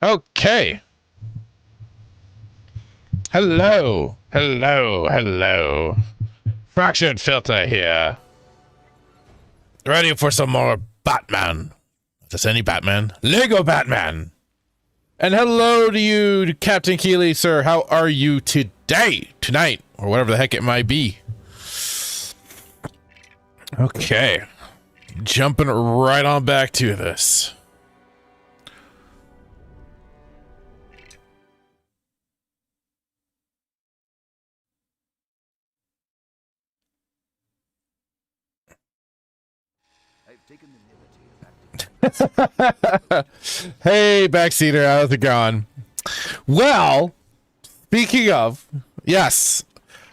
Okay. Hello. Hello. Hello. Fractured Filter here. Ready for some more Batman. Just any Batman. Lego Batman. And hello to you, Captain Keeley, sir. How are you today? Tonight? Or whatever the heck it might be. Okay. Jumping right on back to this. Hey, backseater, how's it going? Well, speaking of, yes,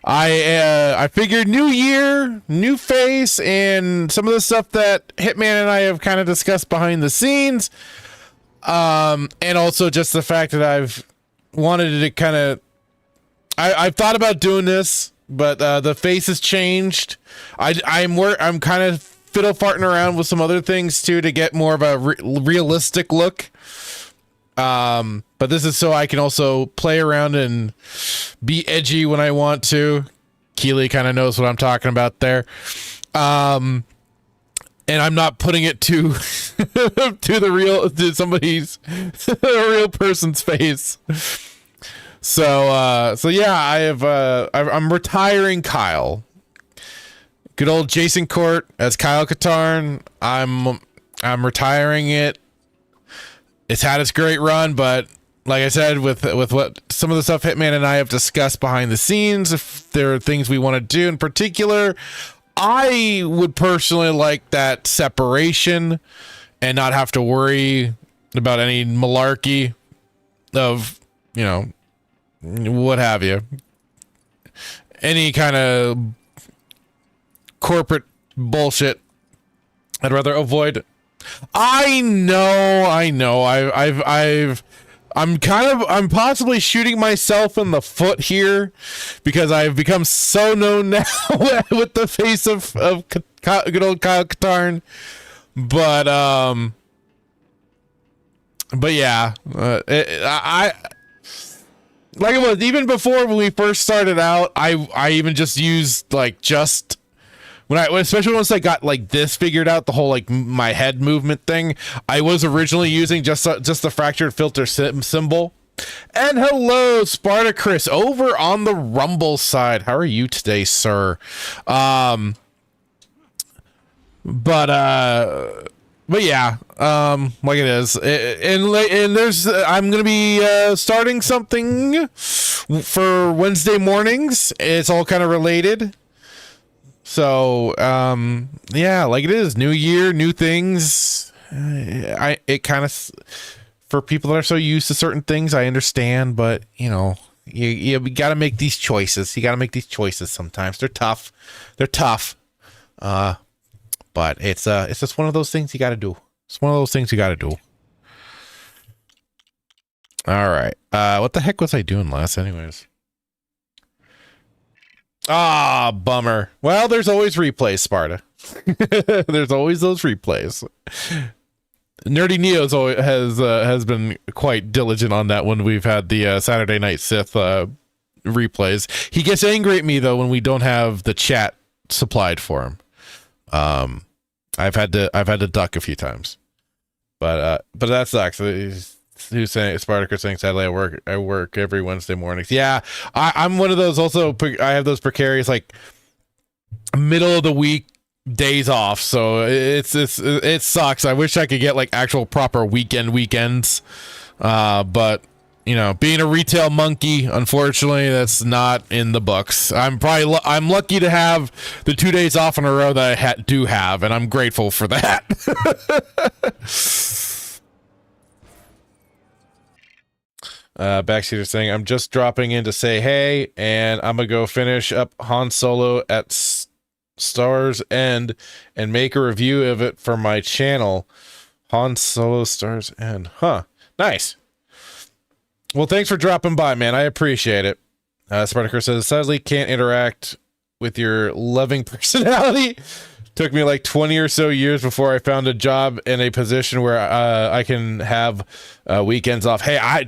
I figured new year, new face, and some of the stuff that Hitman and I have kind of discussed behind the scenes, and also just the fact that I've wanted to kind of, I've thought about doing this, but the face has changed. I'm kind of fiddle farting around with some other things too to get more of a realistic look. But this is so I can also play around and be edgy when I want to. Keeley kind of knows what I'm talking about there. And I'm not putting it to to somebody's a real person's face. So yeah, I'm retiring Kyle. Good old Jason Court as Kyle Katarn. I'm retiring it. It's had its great run, but like I said, with what some of the stuff Hitman and I have discussed behind the scenes, if there are things we want to do in particular, I would personally like that separation and not have to worry about any malarkey of, you know, what have you. Any kind of corporate bullshit I'd rather avoid. I know. I'm possibly shooting myself in the foot here because I've become so known now with the face of good old Kyle Katarn. But yeah, I like it was even before when we first started out. I even just used especially once I got like this figured out, the whole like my head movement thing. I was originally using just the fractured filter symbol. And hello, Spartacus over on the Rumble side. How are you today, sir? But yeah, like it is, and there's I'm gonna be starting something for Wednesday mornings. It's all kind of related. So, yeah, like it is, new year, new things. It kind of, for people that are so used to certain things, I understand, but you know, you got to make these choices. You got to make these choices sometimes. They're tough. But it's just one of those things you got to do. It's one of those things you got to do. All right. What the heck was I doing last anyways? Ah, bummer. Well, there's always replays, Sparta. There's always those replays. Nerdy Neo's has been quite diligent on that when we've had the Saturday Night Sith replays. He gets angry at me though when we don't have the chat supplied for him. I've had to duck a few times, but that sucks. Who's saying Spartacus saying sadly I work every Wednesday mornings. Yeah, I'm one of those also. I have those precarious like middle of the week days off, so it sucks. I wish I could get like actual proper weekends, but you know, being a retail monkey, unfortunately, that's not in the books. I'm lucky to have the 2 days off in a row that I do have, and I'm grateful for that. Backseater saying, I'm just dropping in to say hey, and I'm gonna go finish up Han Solo at Star's End and make a review of it for my channel. Han Solo Star's End. Huh. Nice. Well, thanks for dropping by, man. I appreciate it. Spartacus says, sadly can't interact with your loving personality. Took me like 20 or so years before I found a job in a position where I can have weekends off. Hey, I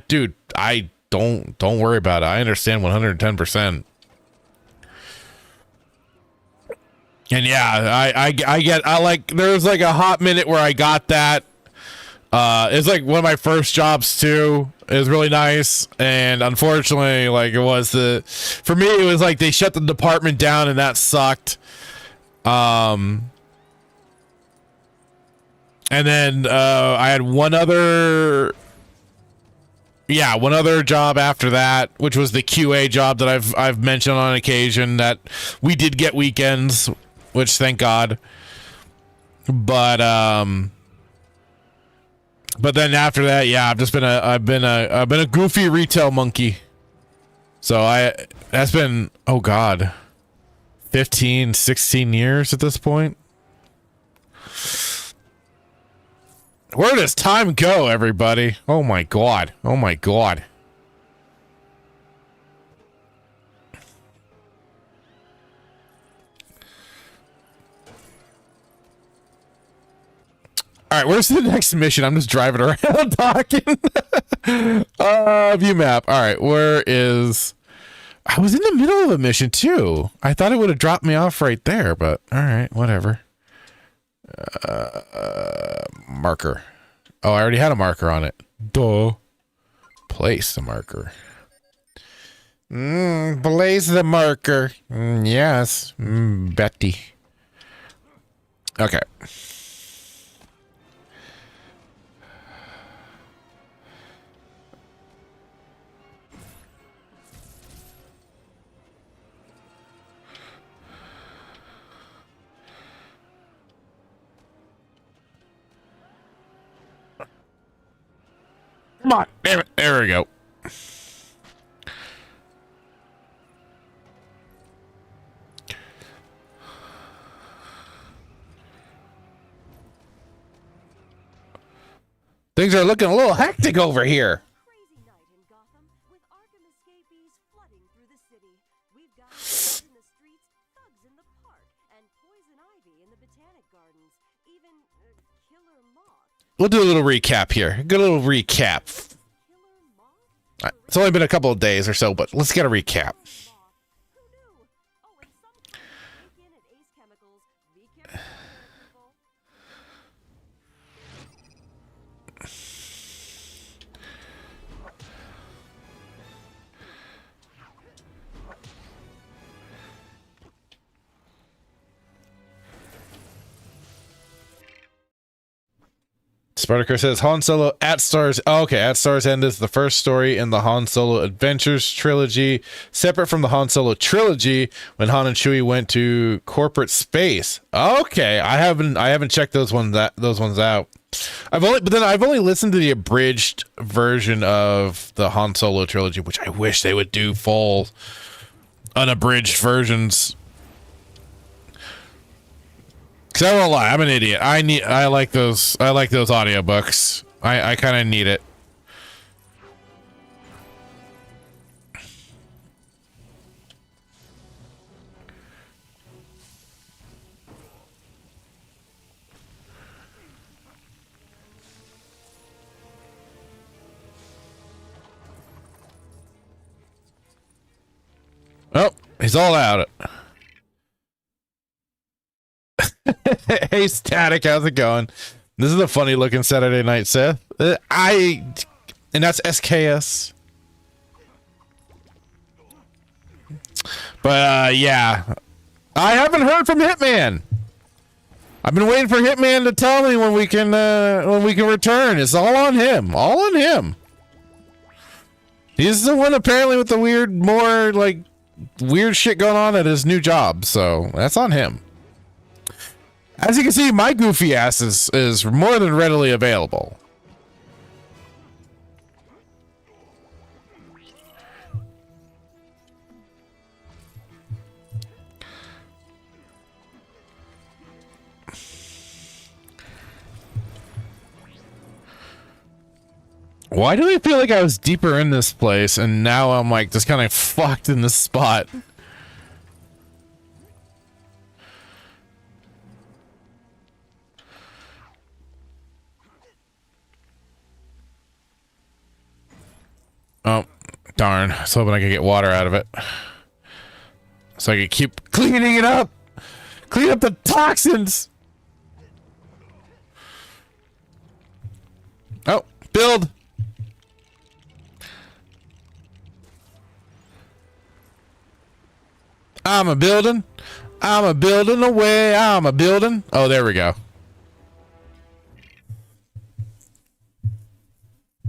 don't worry about it. I understand 110%. And yeah, I like, there was like a hot minute where I got that. It's like one of my first jobs too. It was really nice, and unfortunately, like for me, it was like they shut the department down, and that sucked. And then I had one other job after that, which was the QA job that I've mentioned on occasion, that we did get weekends, which thank God. But then after that, yeah, I've been a goofy retail monkey. So that's been, oh God, 15, 16 years at this point. Where does time go, everybody? Oh my God. Oh my God. All right, where's the next mission? I'm just driving around talking. View map. All right, where is... I was in the middle of a mission too. I thought it would have dropped me off right there, but all right, whatever. Marker. Oh, I already had a marker on it. Duh. Place the marker. Blaze the marker. Yes. Betty. Okay. Come on, damn it. There we go. Things are looking a little hectic over here. Crazy night in Gotham with Arkham escapees flooding through the city. We've got thugs in the streets, thugs in the park, and poison ivy in the botanic gardens. Even killer moth. We'll do a little recap here. Good little recap. Killer moth? It's only been a couple of days or so, but let's get a recap. Who knew? Oh, and some break in at Ace Chemicals. Be careful, people. Spartacus says Han Solo at Stars. Oh, okay, at Stars End is the first story in the Han Solo Adventures trilogy, separate from the Han Solo trilogy when Han and Chewie went to corporate space. Okay, I haven't checked those ones out. I've only listened to the abridged version of the Han Solo trilogy, which I wish they would do full unabridged versions. Cause I won't lie, I'm an idiot. I like those audiobooks. I kind of need it. Oh, he's all out. Hey, Static, how's it going? This is a funny looking Saturday Night Seth. And that's SKS. But yeah, I haven't heard from Hitman. I've been waiting for Hitman to tell me when we can return. It's all on him. All on him. He's the one apparently with the weird shit going on at his new job. So that's on him. As you can see, my goofy ass is more than readily available. Why do I feel like I was deeper in this place and now I'm like just kind of fucked in this spot? Darn. I was hoping I could get water out of it. So I could keep cleaning it up. Clean up the toxins. Oh, build. I'm a building. I'm a building away. I'm a building. Oh, there we go.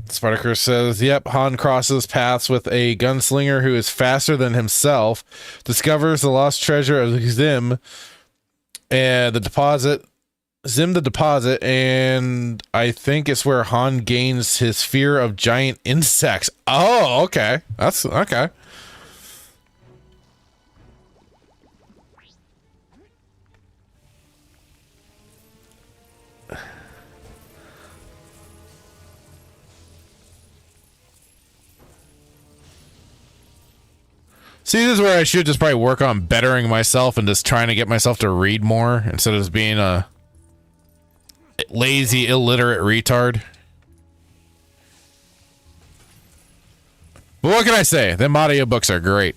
Spartacus says, yep, Han crosses paths with a gunslinger who is faster than himself, discovers the lost treasure of Zim and the deposit, and I think it's where Han gains his fear of giant insects. Oh, okay. That's okay. See, this is where I should just probably work on bettering myself and just trying to get myself to read more instead of just being a lazy, illiterate retard. But what can I say? Them audiobooks are great.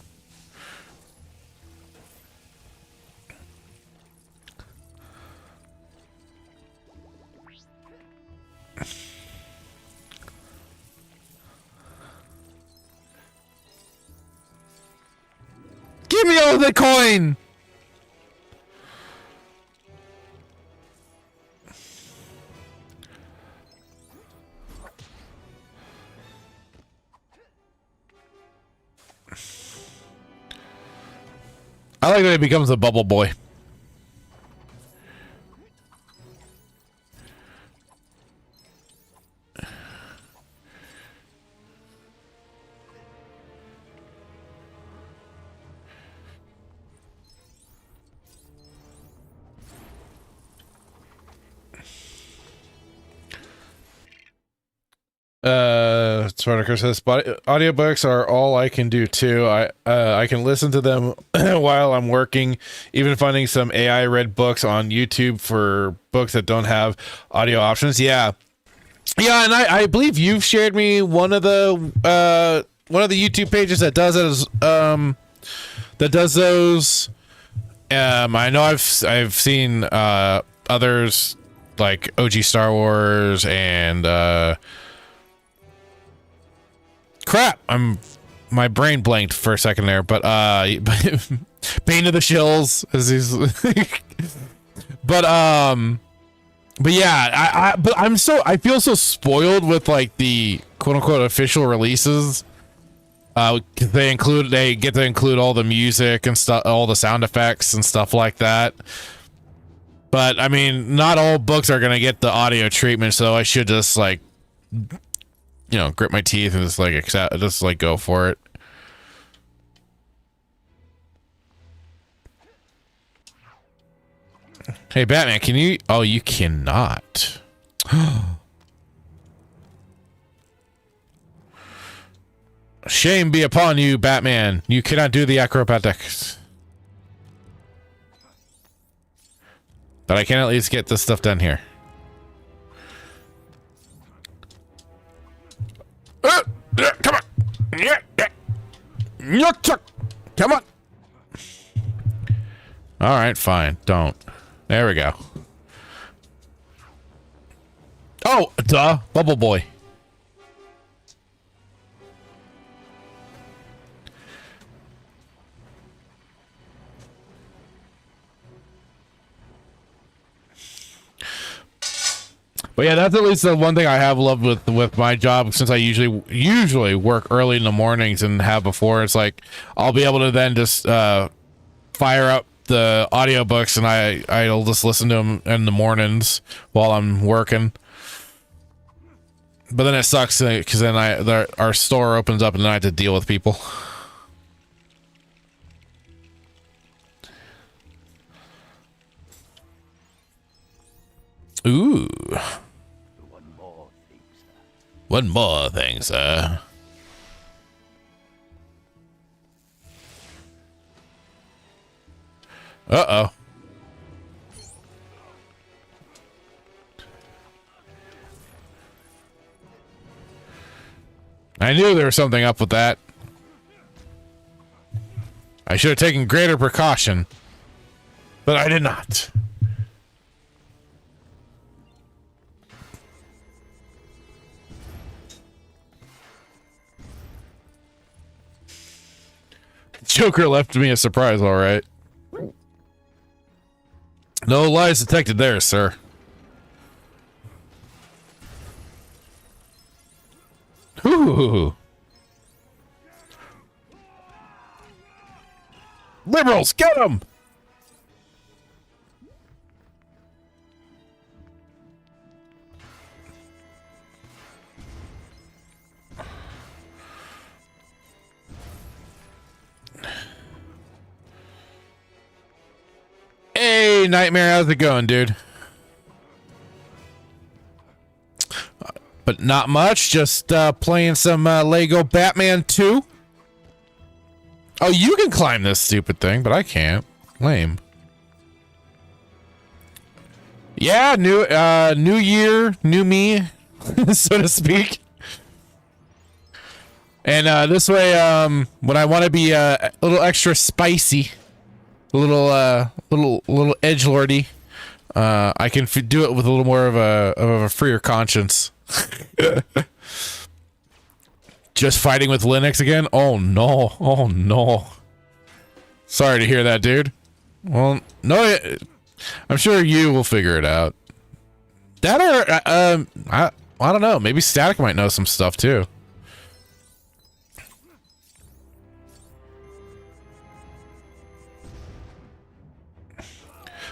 Give me all the coin! I like that it becomes a bubble boy. Spartacus says, audiobooks are all I can do too. I can listen to them while I'm working, even finding some AI read books on YouTube for books that don't have audio options. Yeah, and I believe you've shared me one of the YouTube pages that does it that does those. I know I've seen others like OG Star Wars and crap, my brain blanked for a second there, but Bane of the Shills as he's but yeah, I feel so spoiled with like the quote unquote official releases. They get to include all the music and stuff, all the sound effects and stuff like that. But I mean, not all books are gonna get the audio treatment, so I should just like, you know, grit my teeth and just like go for it. Hey Batman, can you? Oh, you cannot. Shame be upon you, Batman. You cannot do the acrobatics. But I can at least get this stuff done here. Come on. Come on. All right, fine. Don't. There we go. Oh, duh. Bubble boy. But yeah, that's at least the one thing I have loved with my job, since I usually work early in the mornings and have before. It's like I'll be able to then just fire up the audiobooks and I'll just listen to them in the mornings while I'm working. But then it sucks because then our store opens up and then I have to deal with people. Ooh. One more thing, sir. Uh-oh. I knew there was something up with that. should have taken greater precaution, but I did not. Joker left me a surprise, all right. No lies detected there, sir. Ooh. Liberals, get them! Hey, Nightmare, how's it going, dude? But not much, just playing some Lego Batman 2. Oh, you can climb this stupid thing, but I can't. Lame. Yeah, new year, new me, so to speak. And this way, when I want to be a little extra spicy, a little edgelordy, I can do it with a little more of a freer conscience. Just fighting with Linux again? Oh no! Oh no! Sorry to hear that, dude. Well, no, I'm sure you will figure it out. That or I don't know. Maybe Static might know some stuff too.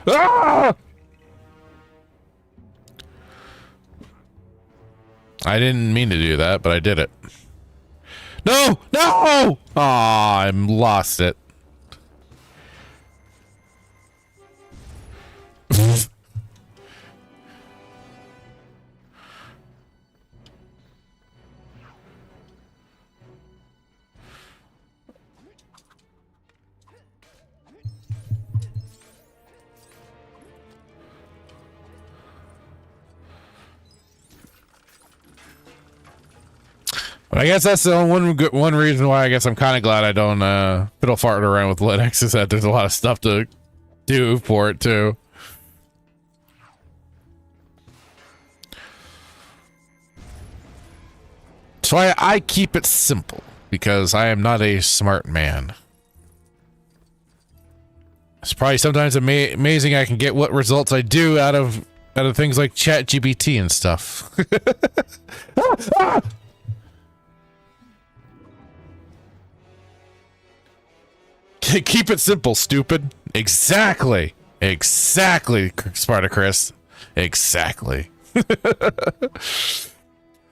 Ah! I didn't mean to do that, but I did it. No! No! Aw, I lost it. But I guess that's the one reason why I guess I'm kind of glad I don't fiddle fart around with Linux, is that there's a lot of stuff to do for it too. So I keep it simple because I am not a smart man. It's probably sometimes amazing I can get what results I do out of things like ChatGPT and stuff. Ah! Keep it simple, stupid. Exactly. Exactly, Spartacus. Exactly.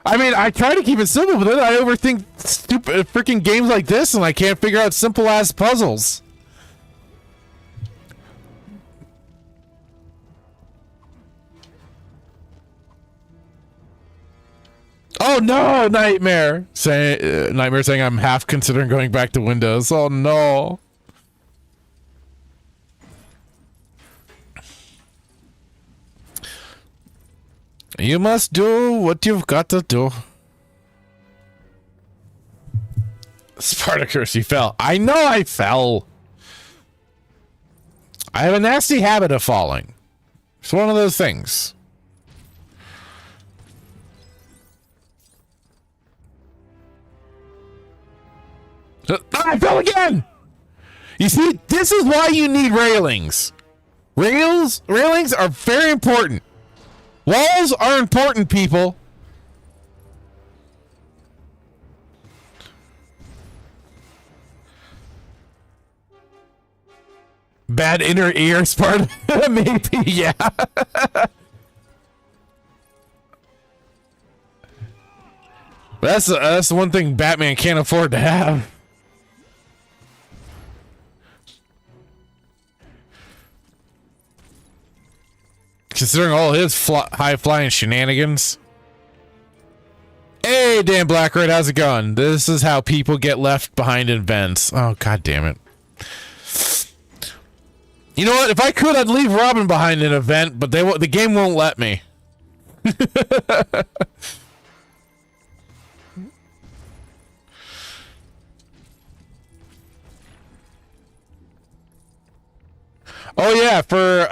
I mean, I try to keep it simple, but then I overthink stupid freaking games like this and I can't figure out simple ass puzzles. Oh no, Nightmare saying I'm half considering going back to Windows. Oh no. You must do what you've got to do. Spartacus, you fell. I know I fell. I have a nasty habit of falling. It's one of those things. I fell again! You see, this is why you need railings. Railings are very important. Walls are important, people. Bad inner ear, Sparta? Maybe, yeah. That's the one thing Batman can't afford to have. Considering all his high-flying shenanigans. Hey, Dan Blackred, how's it going? This is how people get left behind in vents. Oh, god damn it. You know what? If I could, I'd leave Robin behind in a vent, but the game won't let me. Oh yeah, for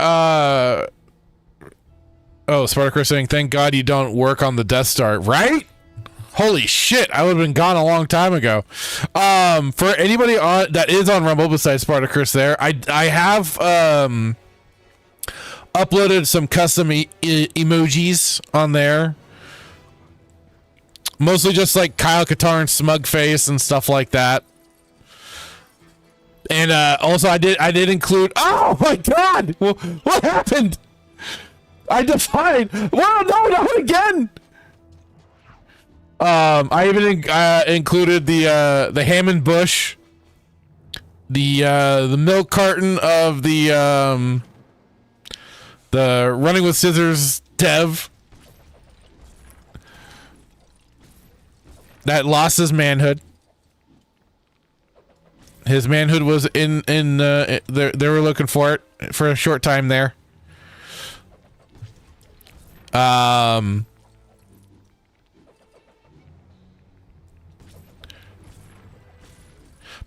oh, Spartacus saying, "Thank God you don't work on the Death Star." Right? Holy shit, I would have been gone a long time ago. For anybody on that is on Rumble besides Spartacus there, I have uploaded some custom emojis on there. Mostly just like Kyle Katarn smug face and stuff like that. And also I did include, oh my god! What happened? I defied. Well, no, not again. I even included the Hammond Bush, the milk carton of the Running with Scissors Dev that lost his manhood. His manhood was in they were looking for it for a short time there.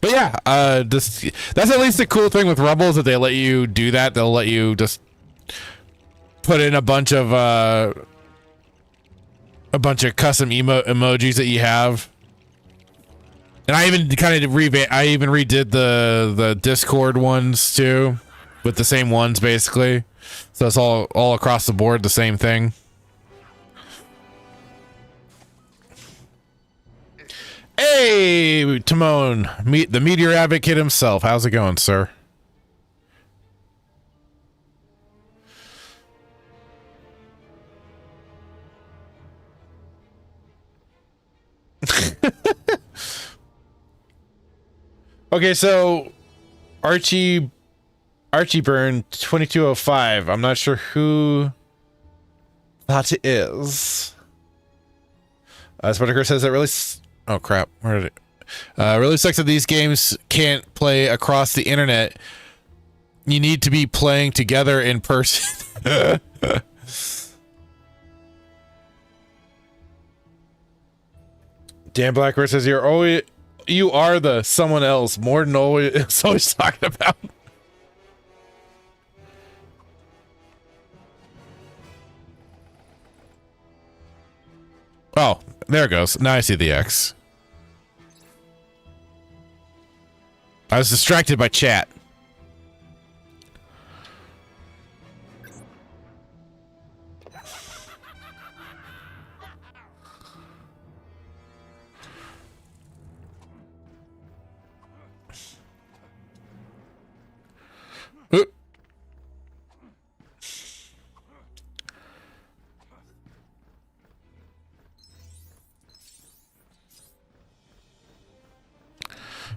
But yeah, that's at least the cool thing with Rumble is that they let you do that. They'll let you just put in a bunch of custom emojis that you have. And I even kind of redid the Discord ones too, with the same ones basically. So it's all across the board the same thing. Hey, Timon, meet the Meteor Advocate himself. How's it going, sir? Okay, so Archie Burn 2205. I'm not sure who that is. Spartacus says that really. Oh crap! Where did it? Really sucks that these games can't play across the internet. You need to be playing together in person. Dan Blackbird says you are the someone else more than always talking about. Oh, there it goes. Now I see the X. I was distracted by chat.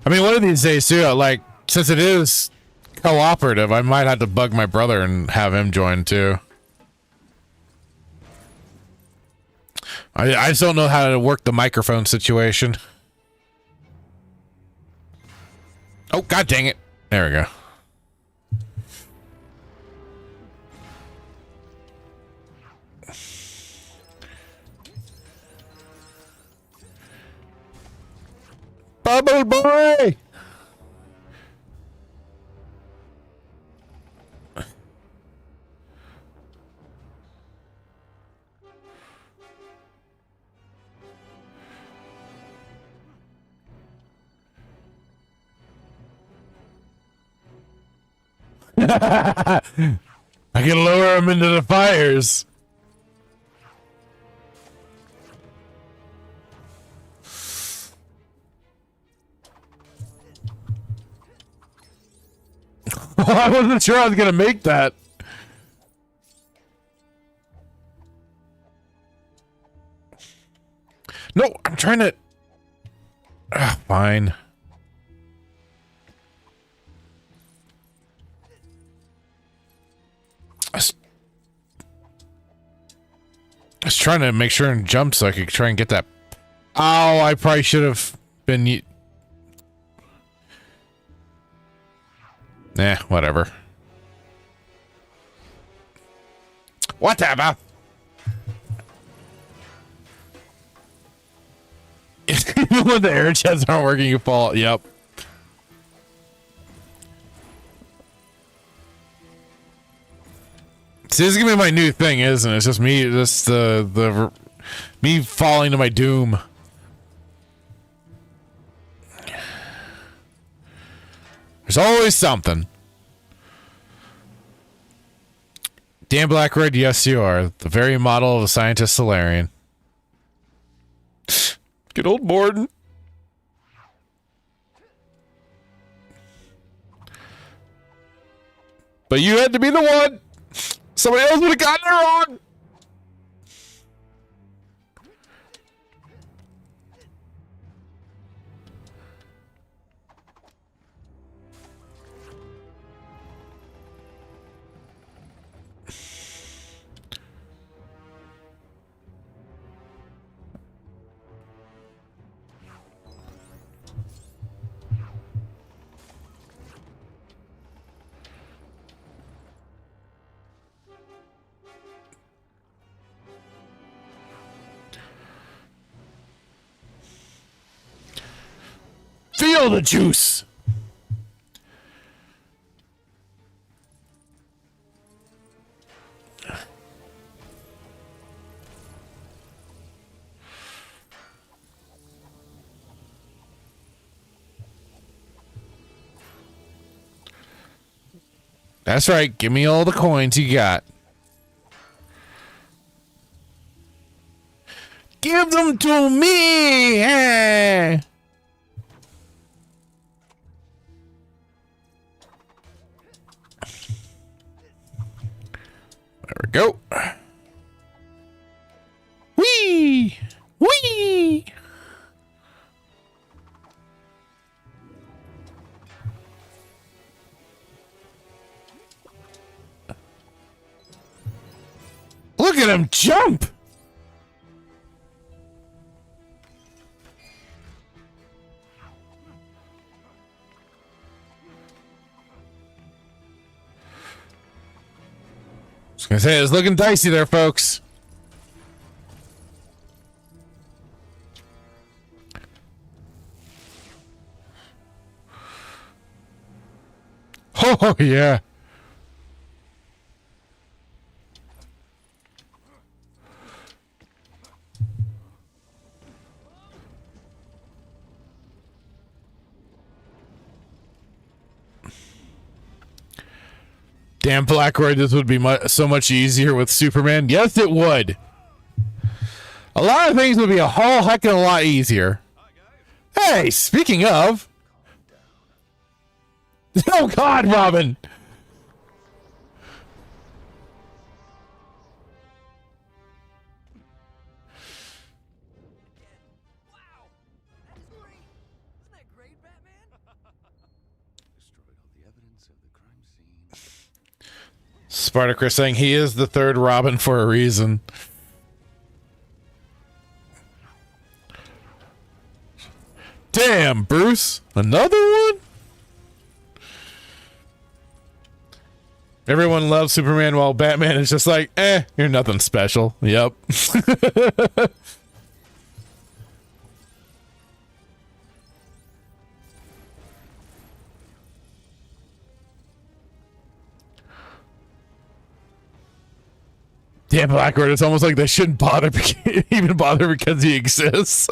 I mean, one of these days too, like, since it is cooperative, I might have to bug my brother and have him join too. I just don't know how to work the microphone situation. Oh, god dang it. There we go. Bubble boy! I can lower him into the fires. I wasn't sure I was gonna make that. No, I'm trying to. Fine. I was trying to make sure and jump so I could try and get that. Oh, I probably should have been. Nah, whatever. Whatever. Even when the air chests aren't working, you fall. Yep. See, this is gonna be my new thing, isn't it? It's just me, me falling to my doom. There's always something. Dan Blackroyd, yes you are. The very model of a scientist Solarian. Good old Morden. But you had to be the one. Somebody else would have gotten it wrong. Feel the juice. That's right. Give me all the coins you got. Give them to me. Hey. There we go. Whee! Whee! Look at him jump! I was gonna say, it's looking dicey there, folks. Oh, yeah. Damn, Blackroyd, this would be so much easier with Superman. Yes, it would. A lot of things would be a whole heck of a lot easier. Hey, speaking of... Oh, God, Robin! Wow! That's great! Isn't that great, Batman? Destroyed all the evidence of the crime scene. Spartacus saying he is the third Robin for a reason. Damn, Bruce. Another one? Everyone loves Superman while Batman is just like, you're nothing special. Yep. Damn, Blackroyd, it's almost like they shouldn't bother even bother because he exists.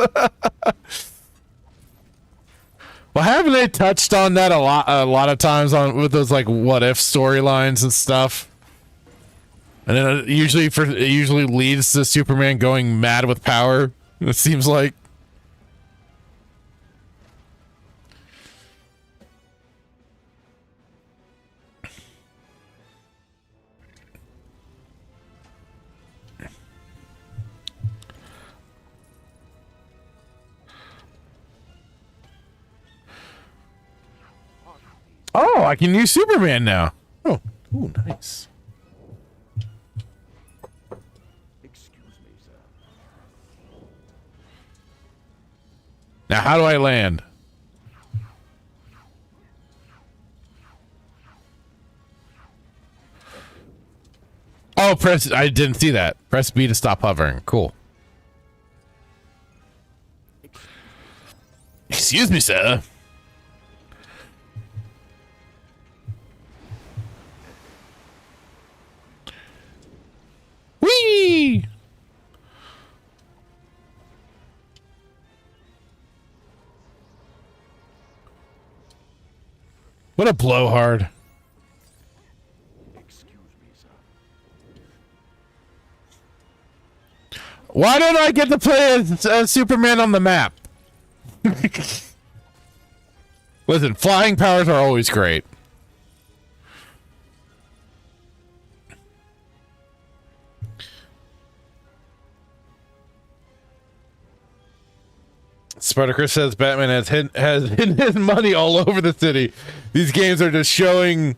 Well, haven't they touched on that a lot of times with those like what if storylines and stuff? And then it usually leads to Superman going mad with power. It seems like. Oh, I can use Superman now. Oh, ooh, nice. Excuse me, sir. Now, how do I land? Oh, press. I didn't see that. Press B to stop hovering. Cool. Excuse me, sir. What a blowhard. Excuse me, sir. Why don't I get to play as Superman on the map? Listen, flying powers are always great. Spartacus says Batman has hidden his money all over the city. These games are just showing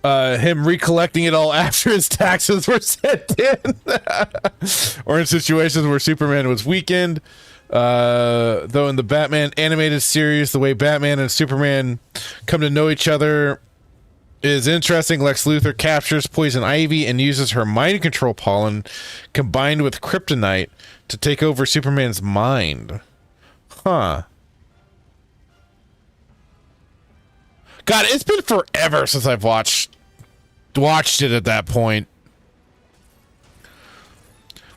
him recollecting it all after his taxes were sent in. Or in situations where Superman was weakened. Though in the Batman animated series, the way Batman and Superman come to know each other is interesting. Lex Luthor captures Poison Ivy and uses her mind control pollen combined with kryptonite to take over Superman's mind. Huh. God, it's been forever since I've watched it at that point.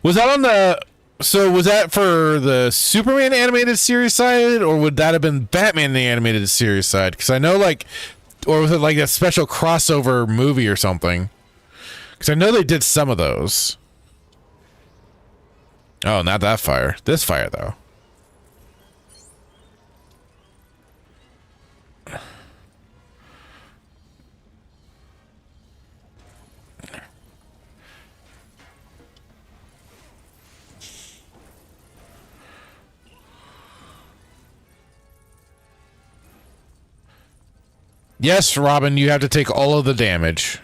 Was that on the... So was that for the Superman animated series side, or would that have been Batman the animated series side? Because I know, like... Or was it like a special crossover movie or something? Because I know they did some of those. Oh, not that fire. This fire, though. Yes, Robin, you have to take all of the damage.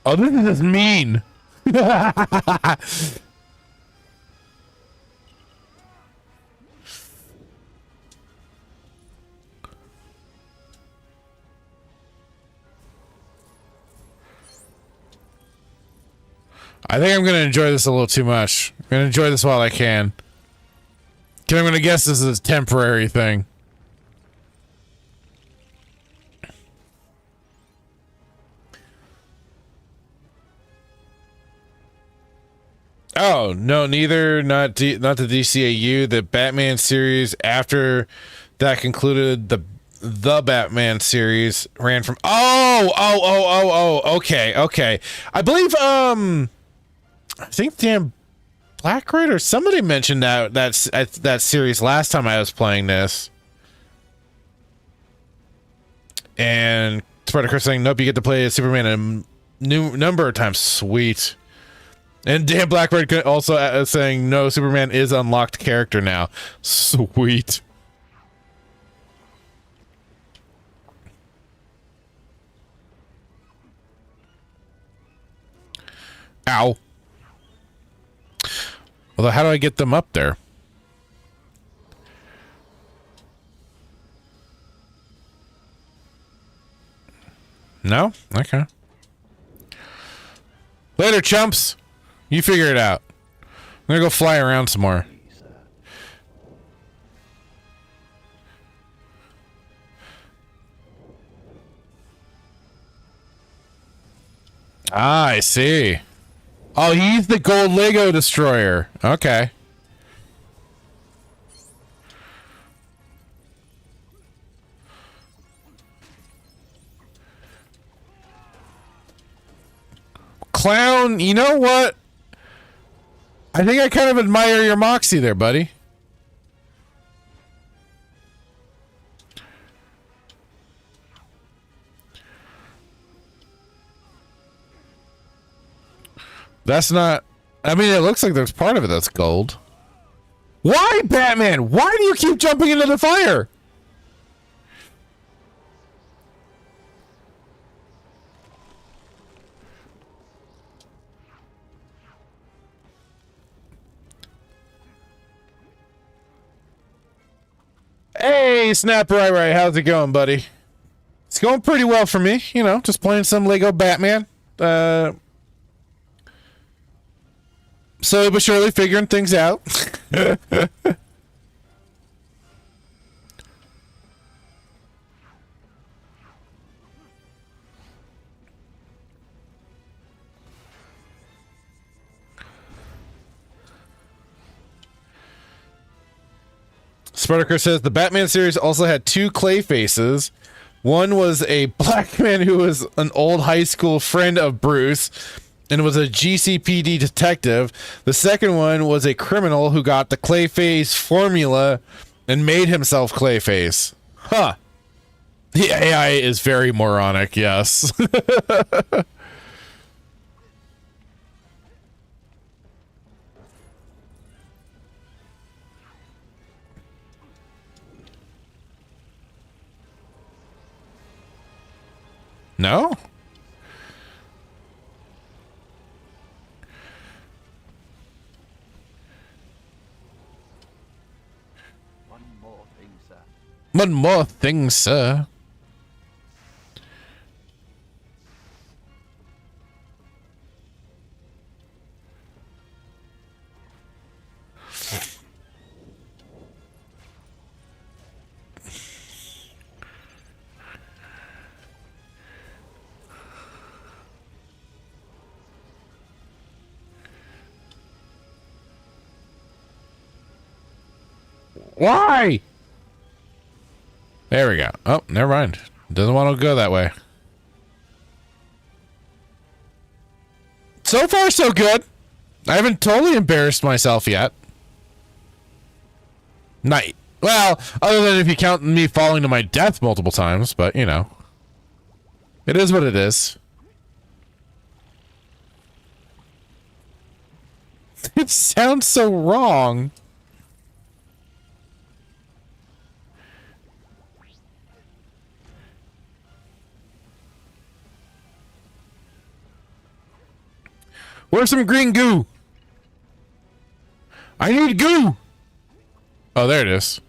Oh, this is mean. I think I'm going to enjoy this a little too much. I'm going to enjoy this while I can. I'm going to guess this is a temporary thing. Oh, no, neither. Not the DCAU. The Batman series after that concluded, the Batman series ran from... Oh, okay. I believe, I think Dan Blackroyd or somebody mentioned that series last time I was playing this. And Spartacus saying, nope, you get to play as Superman a new number of times. Sweet. And Dan Blackbird also saying, no, Superman is unlocked character now. Sweet. Ow. Although, how do I get them up there? No? Okay. Later, chumps. You figure it out. I'm gonna go fly around some more. Ah, I see. Oh, he's the gold Lego destroyer. Okay. Clown, you know what? I think I kind of admire your moxie there, buddy. That's not... I mean, it looks like there's part of it that's gold. Why, Batman? Why do you keep jumping into the fire? Hey, Snapper, right, how's it going, buddy? It's going pretty well for me, you know, just playing some Lego Batman. slowly but surely figuring things out. Spartacus says the Batman series also had two clay faces. One was a black man who was an old high school friend of Bruce and was a GCPD detective. The second one was a criminal who got the Clayface formula and made himself Clayface. Huh. The AI is very moronic, yes. No? One more thing, sir. One more thing, sir. Why? There we go. Oh, never mind. Doesn't want to go that way. So far, so good. I haven't totally embarrassed myself yet. Night. Well, other than if you count me falling to my death multiple times, but you know. It is what it is. It sounds so wrong. Where's some green goo? I need goo. Oh, there it is.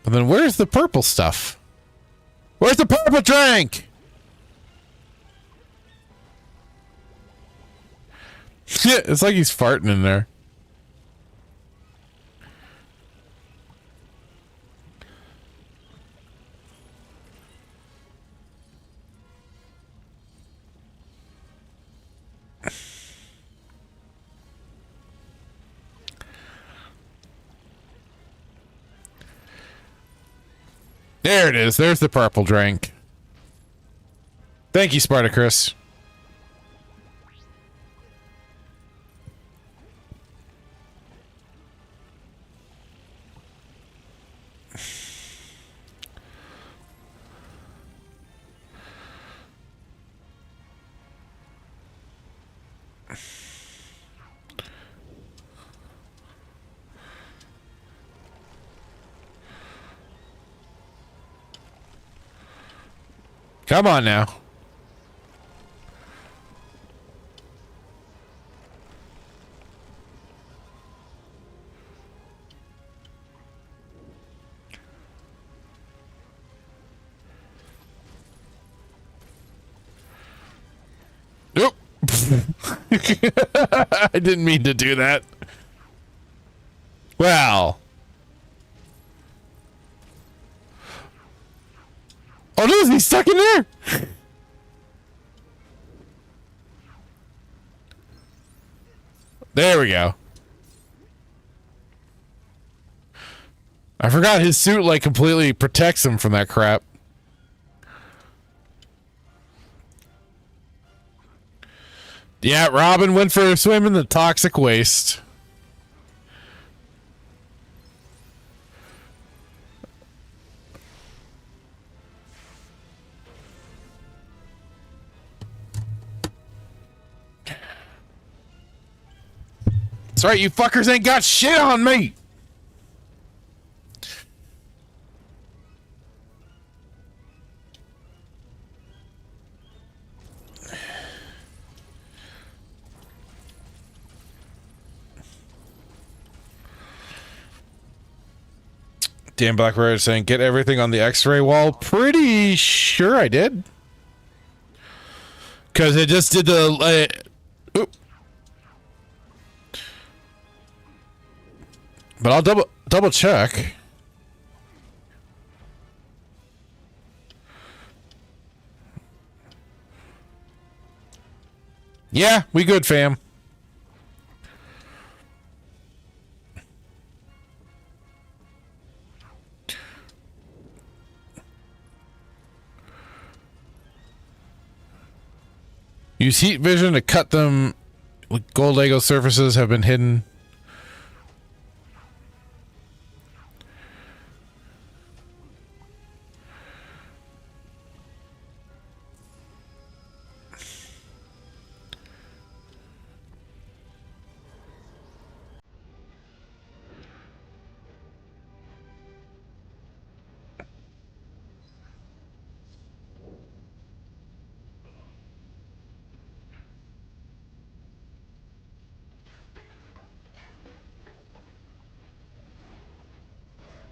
But then where's the purple stuff? Where's the purple drink? It's like he's farting in there. There it is. There's the purple drink. Thank you, Spartacus. Come on now. Nope. I didn't mean to do that. Well. Oh no, is he stuck in there? There we go. I forgot his suit like completely protects him from that crap. Yeah, Robin went for a swim in the toxic waste. That's right, you fuckers ain't got shit on me. Dan Blackbird is saying, get everything on the x-ray wall. Pretty sure I did. Because it just did the... oop. But I'll double check. Yeah, we good, fam. Use heat vision to cut them. Gold Lego surfaces have been hidden.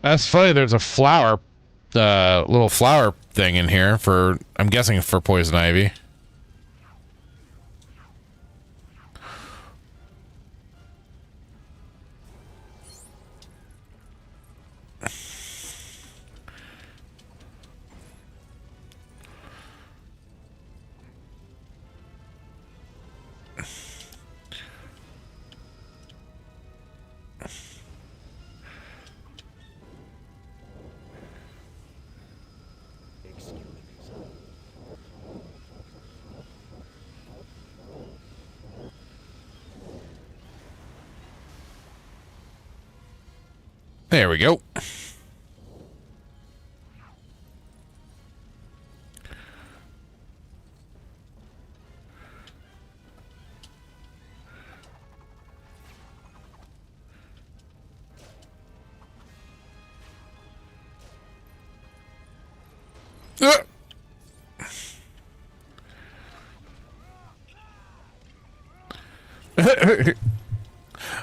That's funny. There's a flower, little flower thing in here for, I'm guessing for poison ivy. There we go.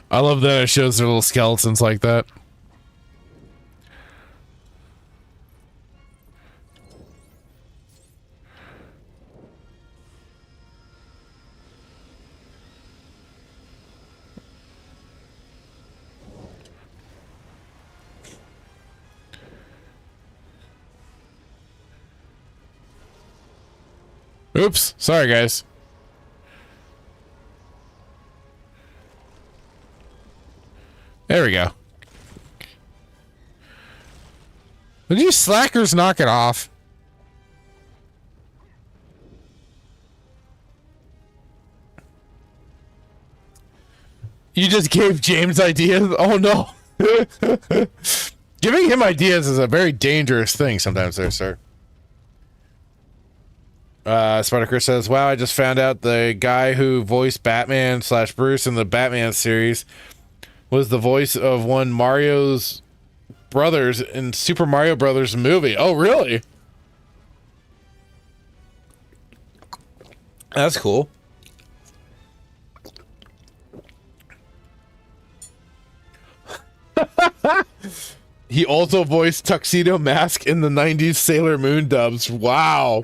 I love that it shows their little skeletons like that. Oops, sorry guys. There we go. Would you slackers knock it off? You just gave James ideas? Oh no. Giving him ideas is a very dangerous thing sometimes there, sir. Spider-Chris says, wow, I just found out the guy who voiced Batman / Bruce in the Batman series was the voice of one Mario's brothers in Super Mario Brothers movie. Oh, really? That's cool. He also voiced Tuxedo Mask in the 90s Sailor Moon dubs. Wow.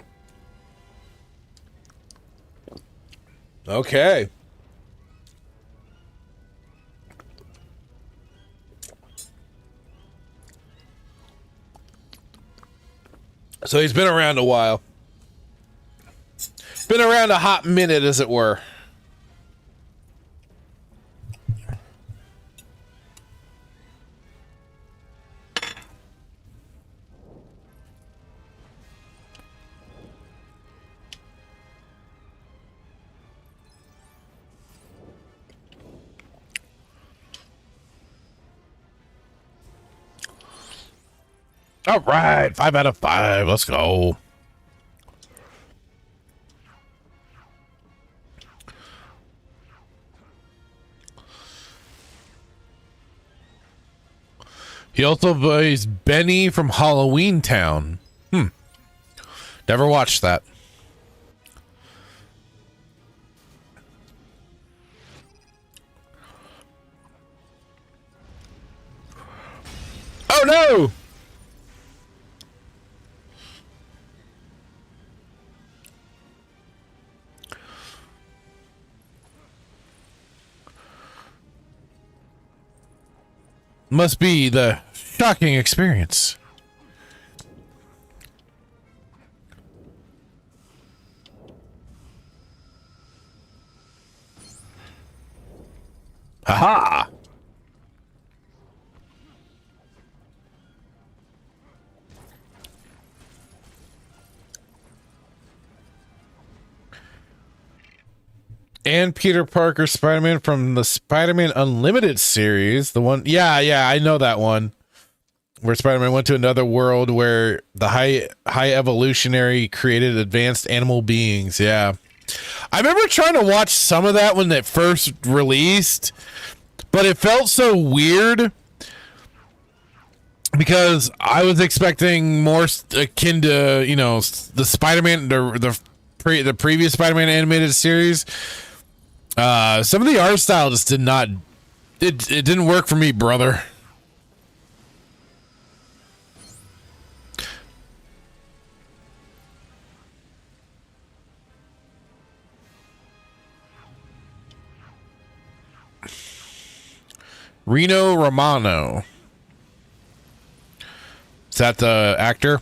Okay. So he's been around a while. Been around a hot minute, as it were. All right, 5 out of 5. Let's go. He also plays Benny from Halloween Town. Never watched that. Oh no! Must be the shocking experience. Aha! And Peter Parker Spider-Man from the Spider-Man Unlimited series. The one, yeah, I know that one. Where Spider-Man went to another world where the high evolutionary created advanced animal beings. Yeah. I remember trying to watch some of that when it first released, but it felt so weird because I was expecting more akin to, you know, the Spider-Man, the previous Spider-Man animated series. Some of the art style just did not, it didn't work for me, brother. Reno Romano. Is that the actor?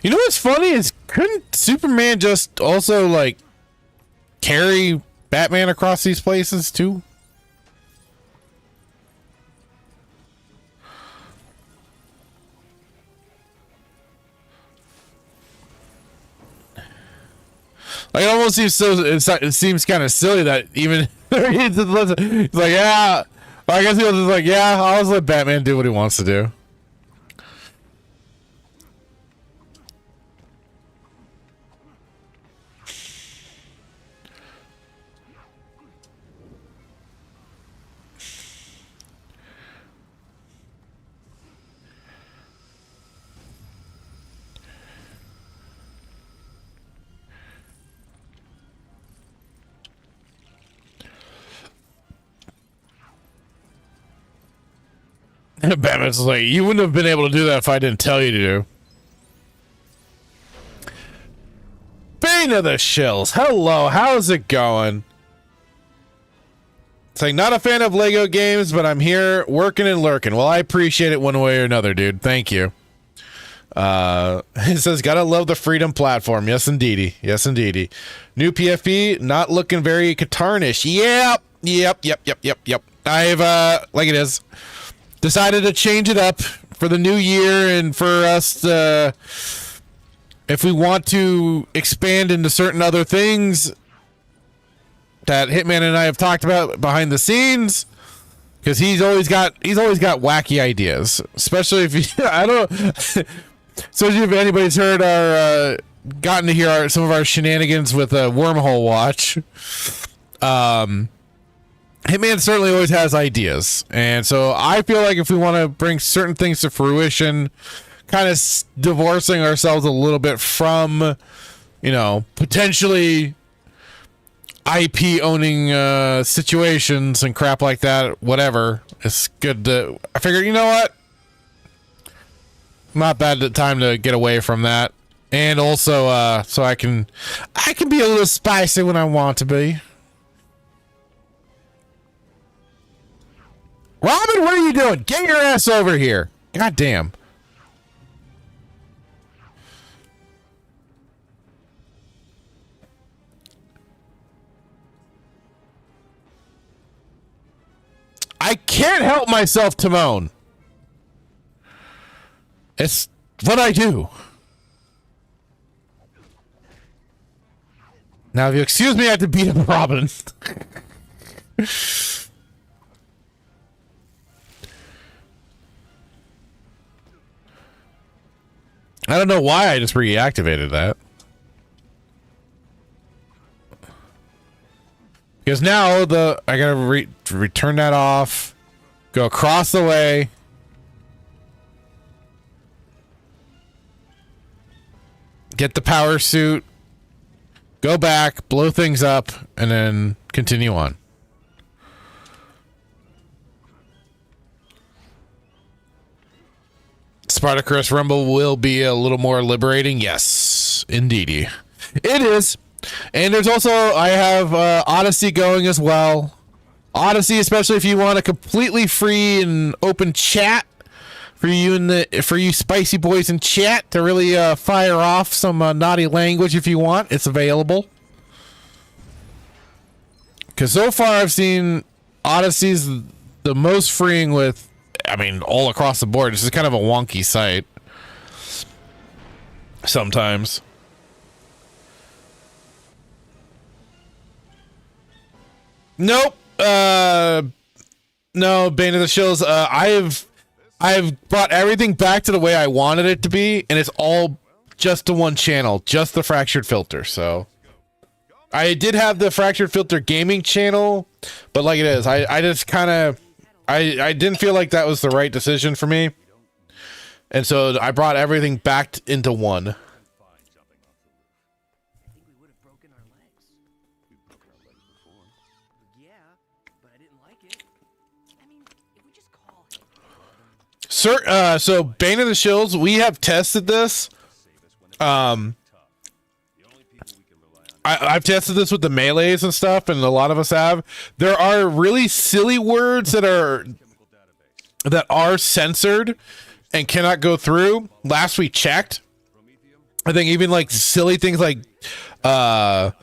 You know what's funny is, couldn't Superman just also like carry Batman across these places too? Like, it almost seems it seems kind of silly that even he's like, yeah, I guess he was just like, yeah, I'll just let Batman do what he wants to do. Batman's like, you wouldn't have been able to do that if I didn't tell you to do. Bane of the Shells. Hello, how's it going? It's like, not a fan of Lego games, but I'm here working and lurking. Well, I appreciate it one way or another, dude. Thank you. It says, gotta love the Freedom platform. Yes, indeedy. Yes, indeedy. New PFP, not looking very Katarnish. Yep. I've, like it is, decided to change it up for the new year and for us to, if we want to expand into certain other things that Hitman and I have talked about behind the scenes, because he's always got wacky ideas, especially if you, I don't know. So if anybody's heard our gotten to hear some of our shenanigans with a Wormhole Watch, Hitman certainly always has ideas, and so I feel like if we want to bring certain things to fruition, kind of divorcing ourselves a little bit from, you know, potentially IP owning situations and crap like that, whatever, it's good to, I figured, you know what, not bad time to get away from that, and also so I can be a little spicy when I want to be. Robin, what are you doing? Get your ass over here. God damn. I can't help myself, Timon. It's what I do. Now, if you excuse me, I have to beat up Robin. I don't know why I just reactivated that. Because now I gotta return that off, go across the way. Get the power suit, go back, blow things up, and then continue on. Spartacus Rumble will be a little more liberating. Yes, indeedy. It is. And there's also, I have Odyssey going as well. Odyssey, especially if you want a completely free and open chat for you spicy boys in chat to really fire off some naughty language if you want. It's available. Because so far I've seen Odyssey's the most freeing with, I mean, all across the board. This is kind of a wonky site sometimes. Nope. No, Bane of the Shills. I've brought everything back to the way I wanted it to be, and it's all just to one channel, just the Fractured Filter. So I did have the Fractured Filter gaming channel, but like it is, I just kind of I didn't feel like that was the right decision for me, and so I brought everything back into one. I think we would have broken our legs. We broke our legs before. Yeah, but I didn't like it. I mean, if we just call him. Sir, so Bane of the Shills, we have tested this. I've tested this with the melees and stuff, and a lot of us have. There are really silly words that are censored and cannot go through. Last we checked, I think even like silly things like ass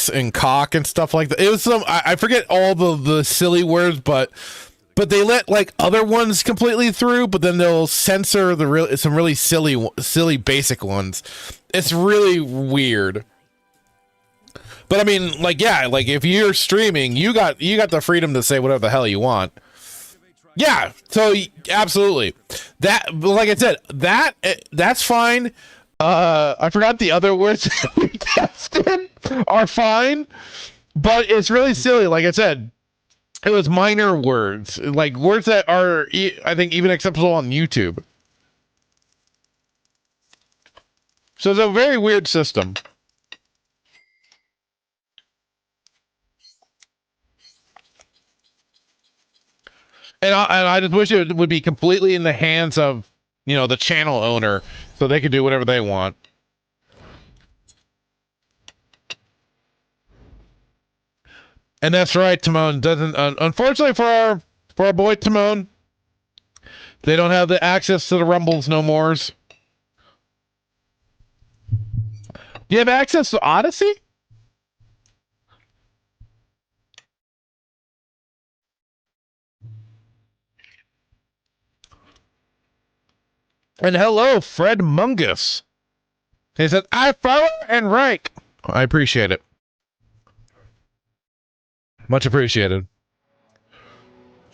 and cock and stuff like that. It was some I forget all the silly words, but they let like other ones completely through, but then they'll censor some really silly basic ones. It's really weird. But I mean, like, yeah, like if you're streaming, you got the freedom to say whatever the hell you want. Yeah, so absolutely. That, like I said, that's fine. I forgot the other words that we tested are fine, but it's really silly. Like I said, it was minor words, like words that are, I think, even acceptable on YouTube. So it's a very weird system. And I just wish it would be completely in the hands of, the channel owner, so they could do whatever they want. And that's right, Timon doesn't. Unfortunately for our boy Timon, they don't have the access to the Rumbles no mores. Do you have access to Odyssey? And hello, Fred Mungus. He said, I follow and rank. I appreciate it. Much appreciated.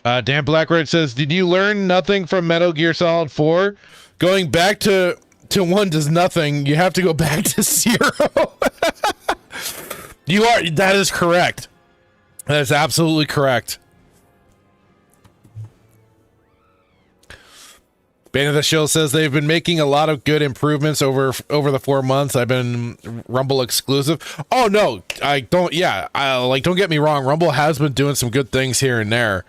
Dan Blackroyd says, did you learn nothing from Metal Gear Solid 4? Going back to 1 does nothing. You have to go back to 0. That is correct. That is absolutely correct. Bane of the Shield says they've been making a lot of good improvements over the 4 months. I've been Rumble exclusive. Oh no, I don't. Yeah, don't get me wrong. Rumble has been doing some good things here and there.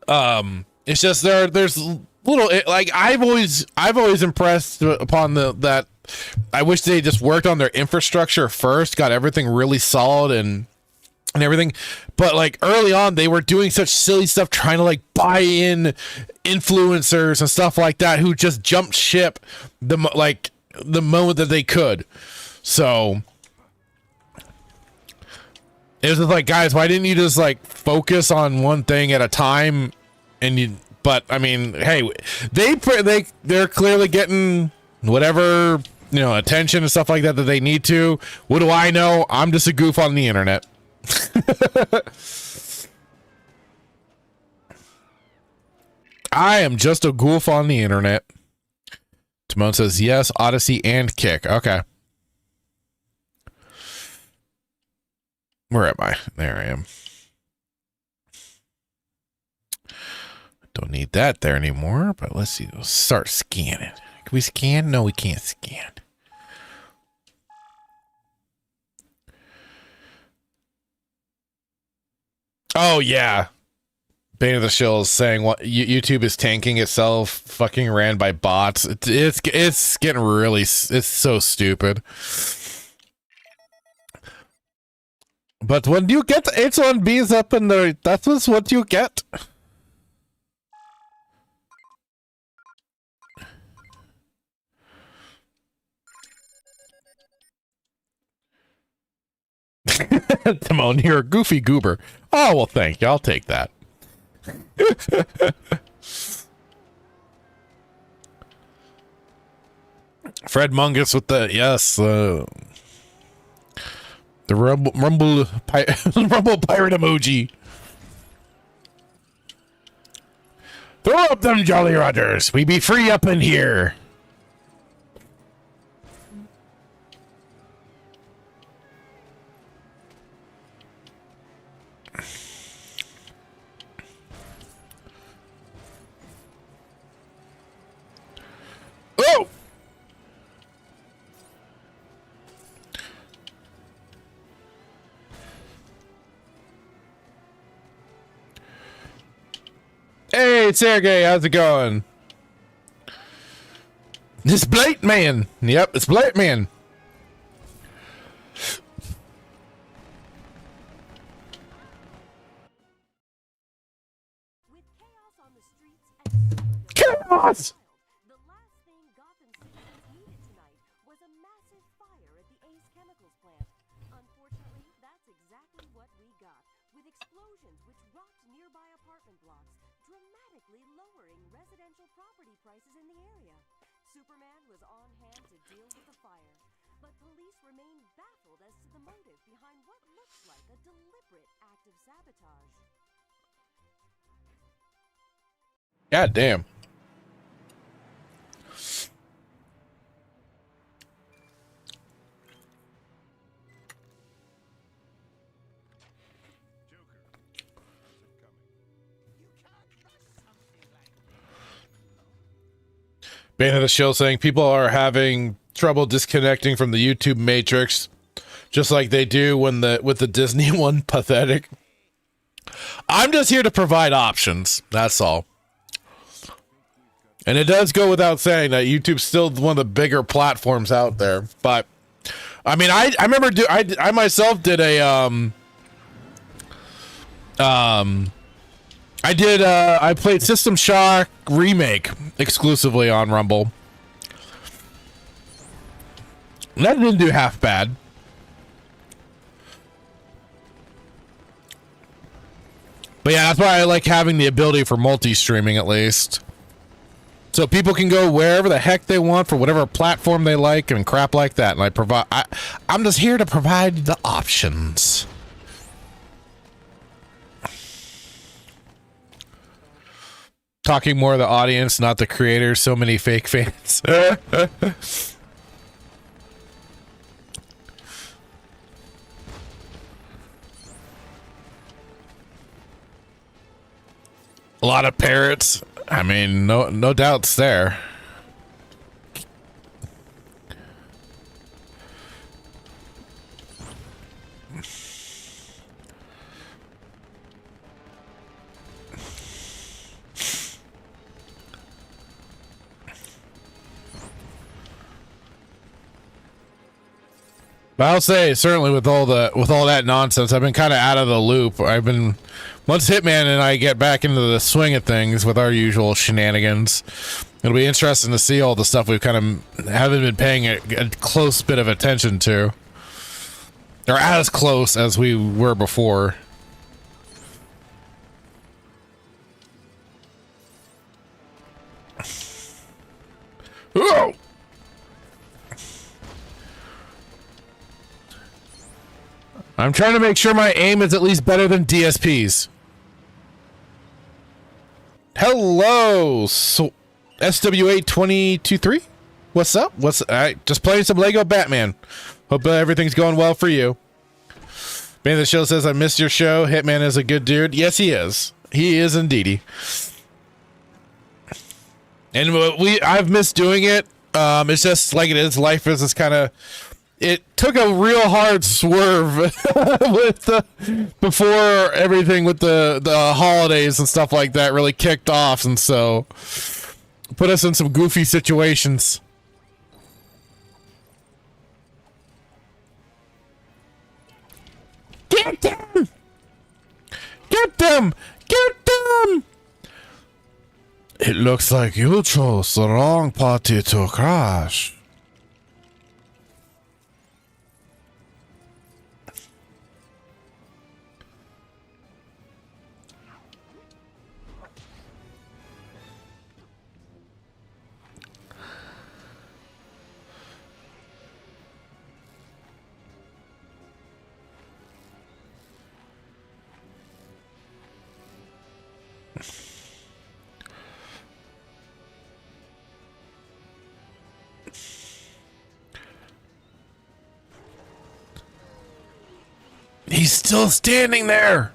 It's just there's little, like I've always impressed upon that. I wish they just worked on their infrastructure first, got everything really solid and everything, but like early on they were doing such silly stuff, trying to like buy in influencers and stuff like that who just jumped ship the moment that they could. So it was just like, guys, why didn't you just like focus on one thing at a time? But I mean, hey, they're clearly getting whatever, attention and stuff like that they need to. What do I know? I'm just a goof on the internet. I am just a goof on the internet. Timon says yes, Odyssey and Kick. Okay. Where am I? There I am. Don't need that there anymore, but let's see. Let's start scanning. Can we scan? No, we can't scan. Oh, yeah. Bane of the Shill is saying what YouTube is tanking itself, fucking ran by bots. It's getting really, it's so stupid. But when you get H1Bs up in there, that was what you get. Timon, you're a goofy goober. Oh, well, thank you. I'll take that. Fred Mungus with the, yes, the rumble rumble pirate emoji. Throw up them Jolly Rotters. We be free up in here. Oh! Hey, Sergey, how's it going? This Blade Man. Yep, it's Blade Man. With chaos on the streets and Chaos! the last thing Gotham citizens needed tonight was a massive fire at the Ace Chemicals plant. Unfortunately, that's exactly what we got, with explosions which rocked nearby apartment blocks, dramatically lowering residential property prices in the area. Superman was on hand to deal with the fire, but police remain baffled as to the motive behind what looks like a deliberate act of sabotage. God damn. Bane of the Shill saying people are having trouble disconnecting from the YouTube matrix, just like they do when with the Disney one. Pathetic. I'm just here to provide options. That's all. And it does go without saying that YouTube's still one of the bigger platforms out there. But I mean, I remember I myself did a I played System Shock Remake exclusively on Rumble. And that didn't do half bad. But yeah, that's why I like having the ability for multi-streaming at least. So people can go wherever the heck they want for whatever platform they like and crap like that. And I'm just here to provide the options. Talking more of the audience, not the creators. So many fake fans. A lot of parrots. I mean, no doubts there. But I'll say, certainly with all that nonsense, I've been kind of out of the loop. Once Hitman and I get back into the swing of things with our usual shenanigans, it'll be interesting to see all the stuff we've kind of haven't been paying a close bit of attention to, or as close as we were before. Oh! I'm trying to make sure my aim is at least better than DSP's. Hello, so SW8223. What's up? Just playing some Lego Batman. Hope everything's going well for you. Man, the show says I missed your show. Hitman is a good dude. Yes, he is. He is indeedy. And I've missed doing it. It's just like it is. Life is just kind of it took a real hard swerve with before everything with the holidays and stuff like that really kicked off, and so put us in some goofy situations. Get them! Get them! Get them! It looks like you chose the wrong party to crash. He's still standing there.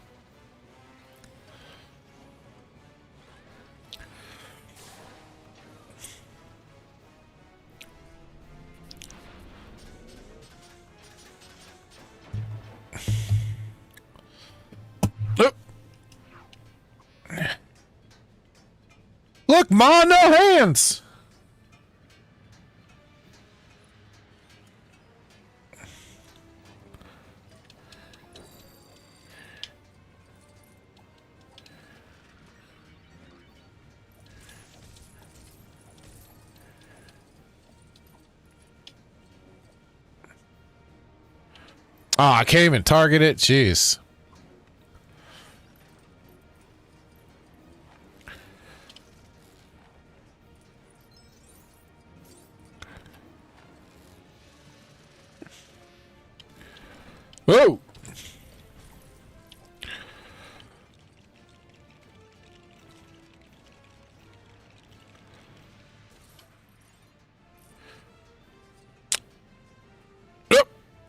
Look. Look, Ma, no hands. Oh, I can't even target it. Jeez. Whoa.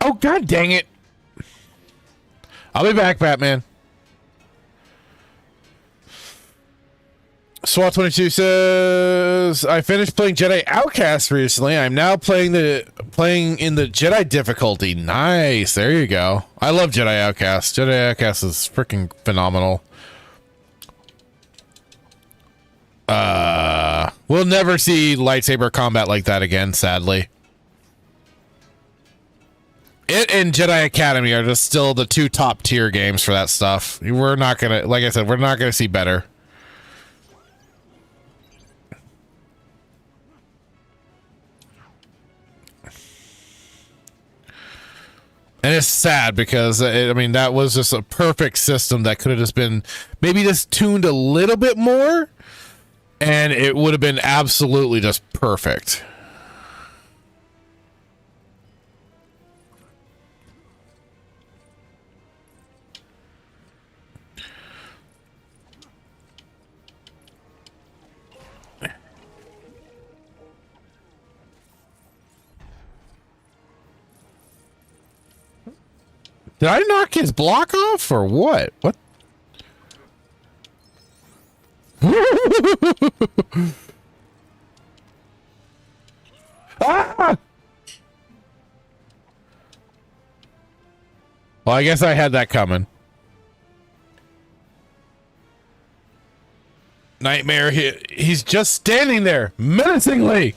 Oh, God dang it. I'll be back, Batman. SWAT22 says, I finished playing Jedi Outcast recently. I'm now playing in the Jedi difficulty. Nice. There you go. I love Jedi Outcast. Jedi Outcast is freaking phenomenal. We'll never see lightsaber combat like that again, sadly. It and Jedi Academy are just still the two top tier games for that stuff. We're not gonna, like I said, we're not gonna see better. And it's sad because, I mean, that was just a perfect system that could have just been maybe just tuned a little bit more, and it would have been absolutely just perfect. Did I knock his block off or what? What? Ah! Well, I guess I had that coming. Nightmare, he's just standing there menacingly.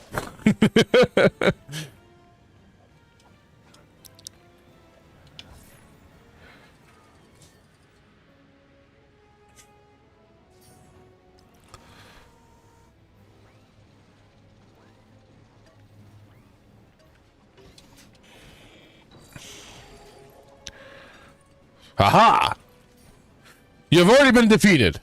Aha! You've already been defeated.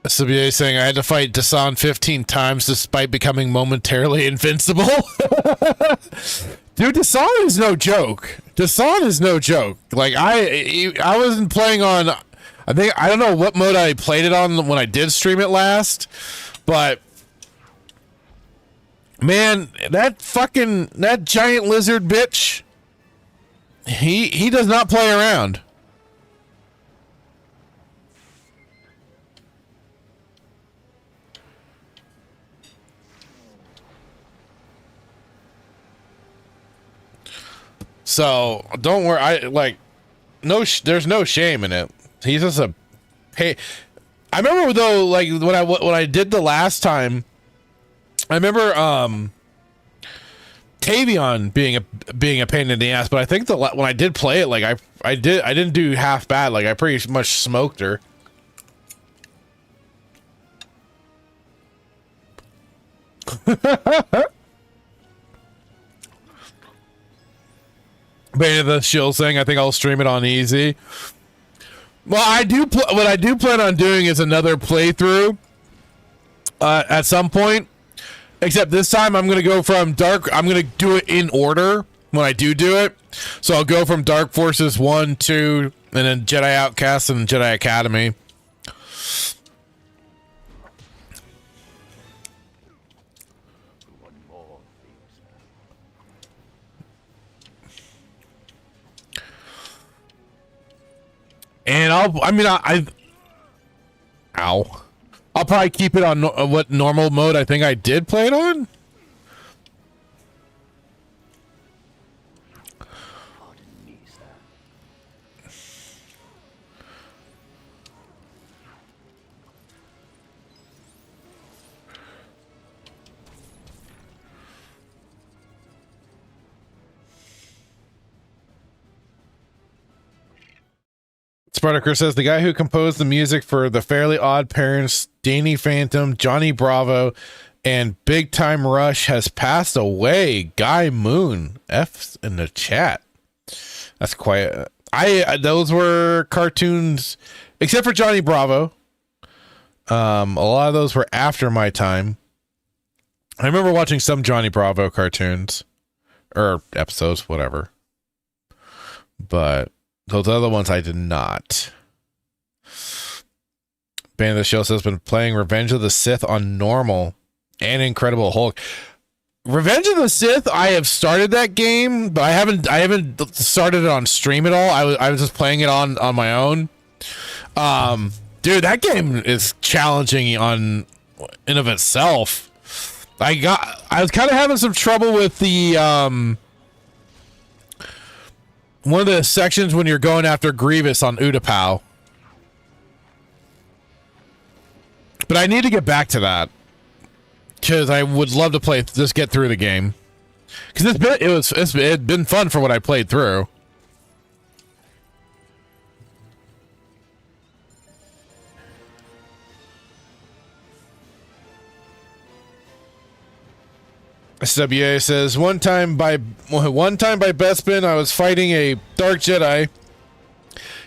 SBA saying I had to fight Dasan 15 times despite becoming momentarily invincible. Dude, Dasan is no joke. Dasan is no joke. Like I wasn't playing on, I don't know what mode I played it on when I did stream it last, but man, that giant lizard bitch He does not play around. So don't worry. There's no shame in it. He's just a pay. I remember though, like when I did the last time, I remember Tavion being a pain in the ass. But I think when I did play it, like I didn't do half bad. Like I pretty much smoked her. Bane of the Shield thing. I think I'll stream it on easy. Well, what I do plan on doing is another playthrough at some point. Except this time I'm going to go from Dark. I'm going to do it in order when I do it. So I'll go from Dark Forces 1, 2, and then Jedi Outcast and Jedi Academy. And I'll probably keep it on what normal mode I think I did play it on. Spartaker says the guy who composed the music for The Fairly Odd Parents, Danny Phantom, Johnny Bravo, and Big Time Rush has passed away. Guy Moon, F's in the chat. That's quite. Those were cartoons, except for Johnny Bravo. A lot of those were after my time. I remember watching some Johnny Bravo cartoons or episodes, whatever. But those other ones I did not. Band of the Show says been playing Revenge of the Sith on normal and Incredible Hulk. Revenge of the Sith, I have started that game, but I haven't started it on stream at all. I was just playing it on my own. Dude, that game is challenging in of itself. I was kind of having some trouble with the one of the sections when you're going after Grievous on Utapau. But I need to get back to that. Because I would love to just get through the game. Because it's been fun for what I played through. SWA says one time by Bespin, I was fighting a Dark Jedi.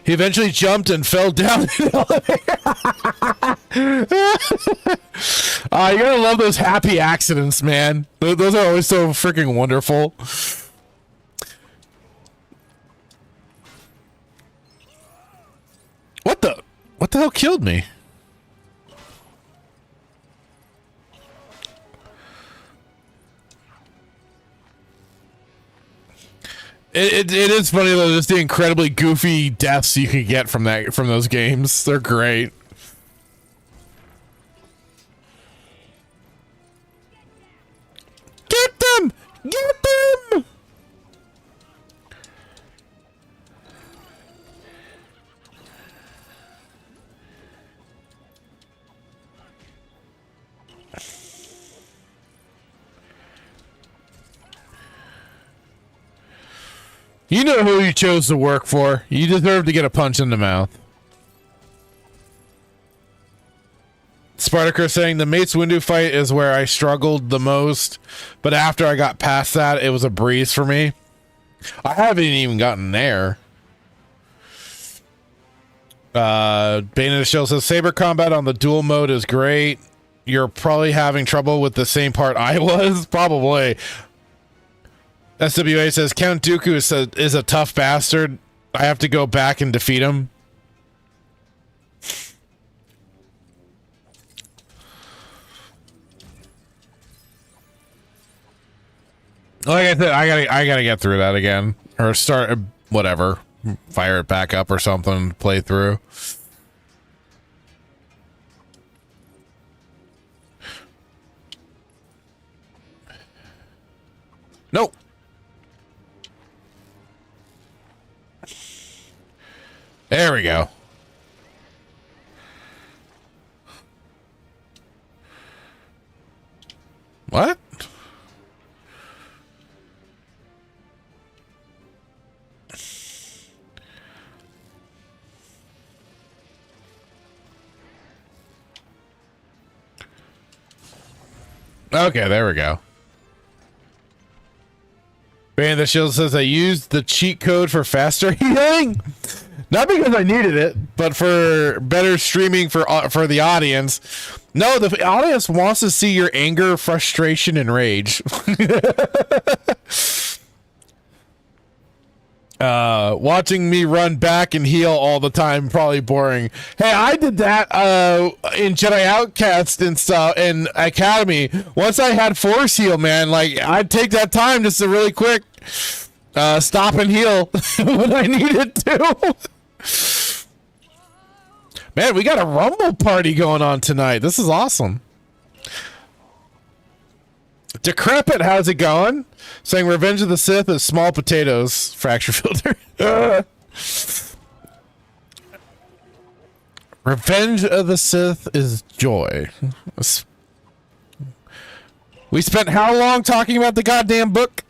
He eventually jumped and fell down the elevator. You gotta love those happy accidents, man. Those are always so freaking wonderful. What the hell killed me? It is funny though, just the incredibly goofy deaths you can get from those games. They're great. Get them! Get them! You know who you chose to work for. You deserve to get a punch in the mouth. Spartaker saying the Mace Windu fight is where I struggled the most, but after I got past that, it was a breeze for me. I haven't even gotten there. Bane of the Shield says saber combat on the dual mode is great. You're probably having trouble with the same part I was. Probably. SWA says Count Dooku is a tough bastard. I have to go back and defeat him. Like I said, I gotta get through that again, or start whatever, fire it back up or something, play through. Nope. There we go. What? Okay, there we go. Band the Shield says I used the cheat code for faster healing. Not because I needed it, but for better streaming for the audience. No, the audience wants to see your anger, frustration, and rage. Watching me run back and heal all the time probably boring. Hey, I did that in Jedi Outcast and stuff in Academy. Once I had force heal, man, like I'd take that time just to really quick stop and heal when I needed to. Man, we got a Rumble party going on tonight. This is awesome. Decrepit, how's it going? Saying Revenge of the Sith is small potatoes, fracture filter. Revenge of the Sith is joy. We spent how long talking about the goddamn book?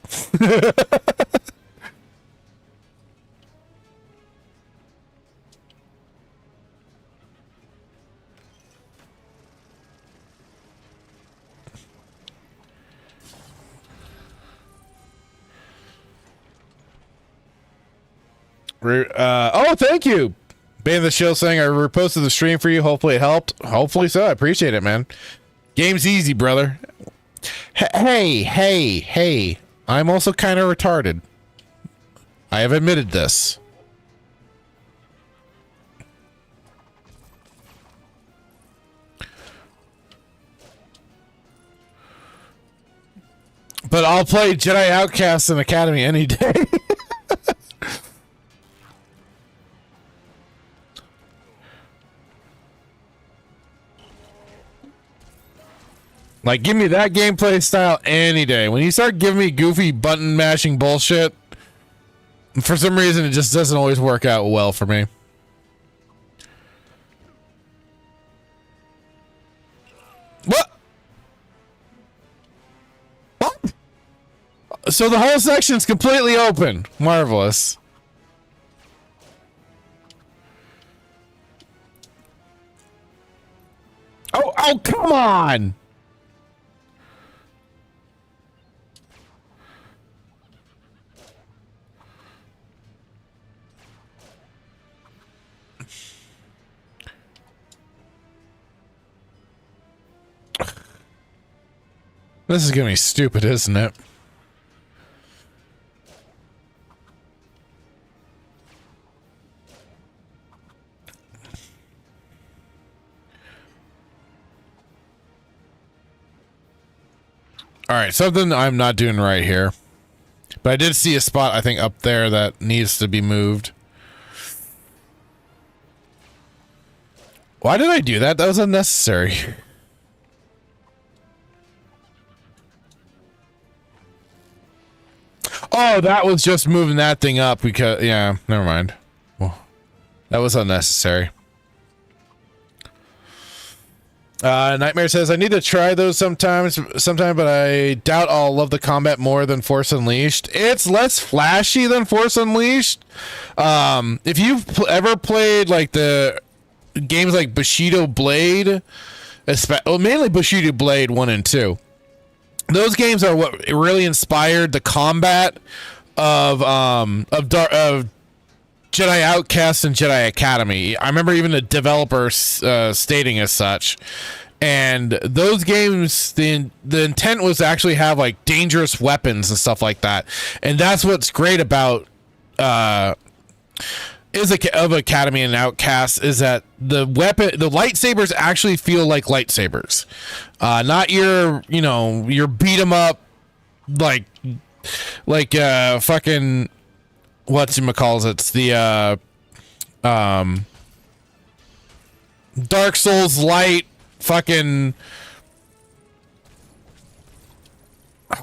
Oh, thank you. Band the Shield saying I reposted the stream for you. Hopefully it helped. Hopefully so. I appreciate it, man. Game's easy, brother. Hey. I'm also kind of retarded. I have admitted this. But I'll play Jedi Outcast and Academy any day. Like, give me that gameplay style any day. When you start giving me goofy button mashing bullshit, for some reason it just doesn't always work out well for me. What? What? So the whole section's completely open. Marvelous. Oh, come on! This is gonna be stupid, isn't it? All right, something I'm not doing right here. But I did see a spot, I think, up there that needs to be moved. Why did I do that? That was unnecessary. Oh, that was just moving that thing up because, yeah, never mind. Well, that was unnecessary. Nightmare says, I need to try those sometime, but I doubt I'll love the combat more than Force Unleashed. It's less flashy than Force Unleashed. If you've ever played like the games like Bushido Blade, mainly Bushido Blade 1 and 2, those games are what really inspired the combat of Jedi Outcast and Jedi Academy. I remember even the developers stating as such. And those games, the intent was to actually have like dangerous weapons and stuff like that. And that's what's great about of Academy and Outcast, is that the lightsabers actually feel like lightsabers, not your beat 'em up like fucking whatchamacalls, it's the Dark Souls light fucking,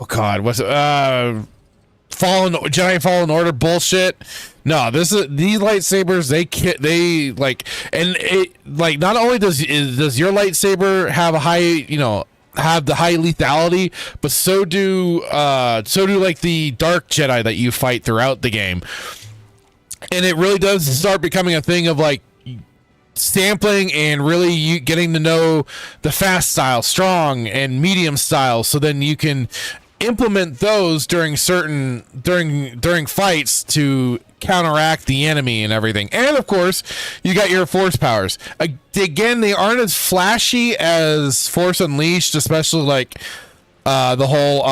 oh god, what's Jedi Fallen Order bullshit. No, these lightsabers, they like, and it like, not only does your lightsaber have a high, have the high lethality, but so do like the dark Jedi that you fight throughout the game. And it really does start becoming a thing of like sampling and really you getting to know the fast style, strong and medium style, so then you can implement those during fights to counteract the enemy and everything. And of course, you got your force powers. Again, they aren't as flashy as Force Unleashed, especially like the whole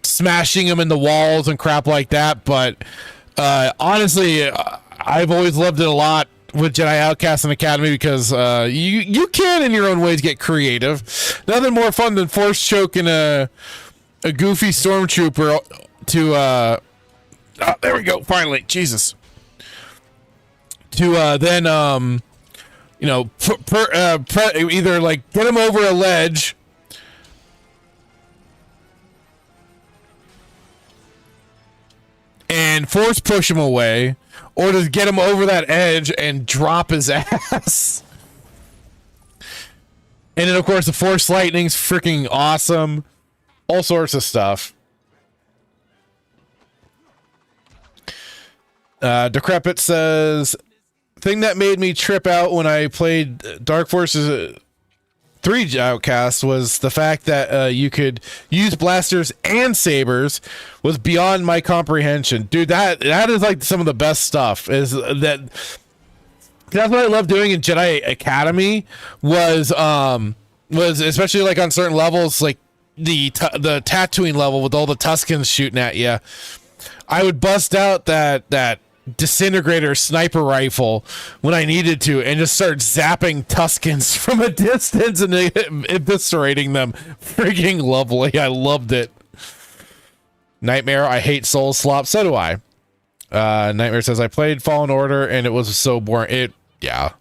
smashing them in the walls and crap like that. But honestly, I've always loved it a lot with Jedi Outcast and Academy, because you can in your own ways get creative. Nothing more fun than force choking a goofy stormtrooper to oh, there we go, finally, Jesus, to then either like get him over a ledge and force push him away, or just get him over that edge and drop his ass. And then, of course, the Force Lightning's freaking awesome. All sorts of stuff. Decrepit says, thing that made me trip out when I played Dark Forces 3 Outcast was the fact that you could use blasters and sabers was beyond my comprehension. Dude, that is like some of the best stuff. That's what I love doing in Jedi Academy was especially like on certain levels, like the Tatooine level with all the Tuskens shooting at you. I would bust out that disintegrator sniper rifle when I needed to and just start zapping Tuskens from a distance and eviscerating them. Freaking lovely. I loved it. Nightmare, I hate soul slop. So do I. Nightmare says, I played Fallen Order and it was so boring. Yeah.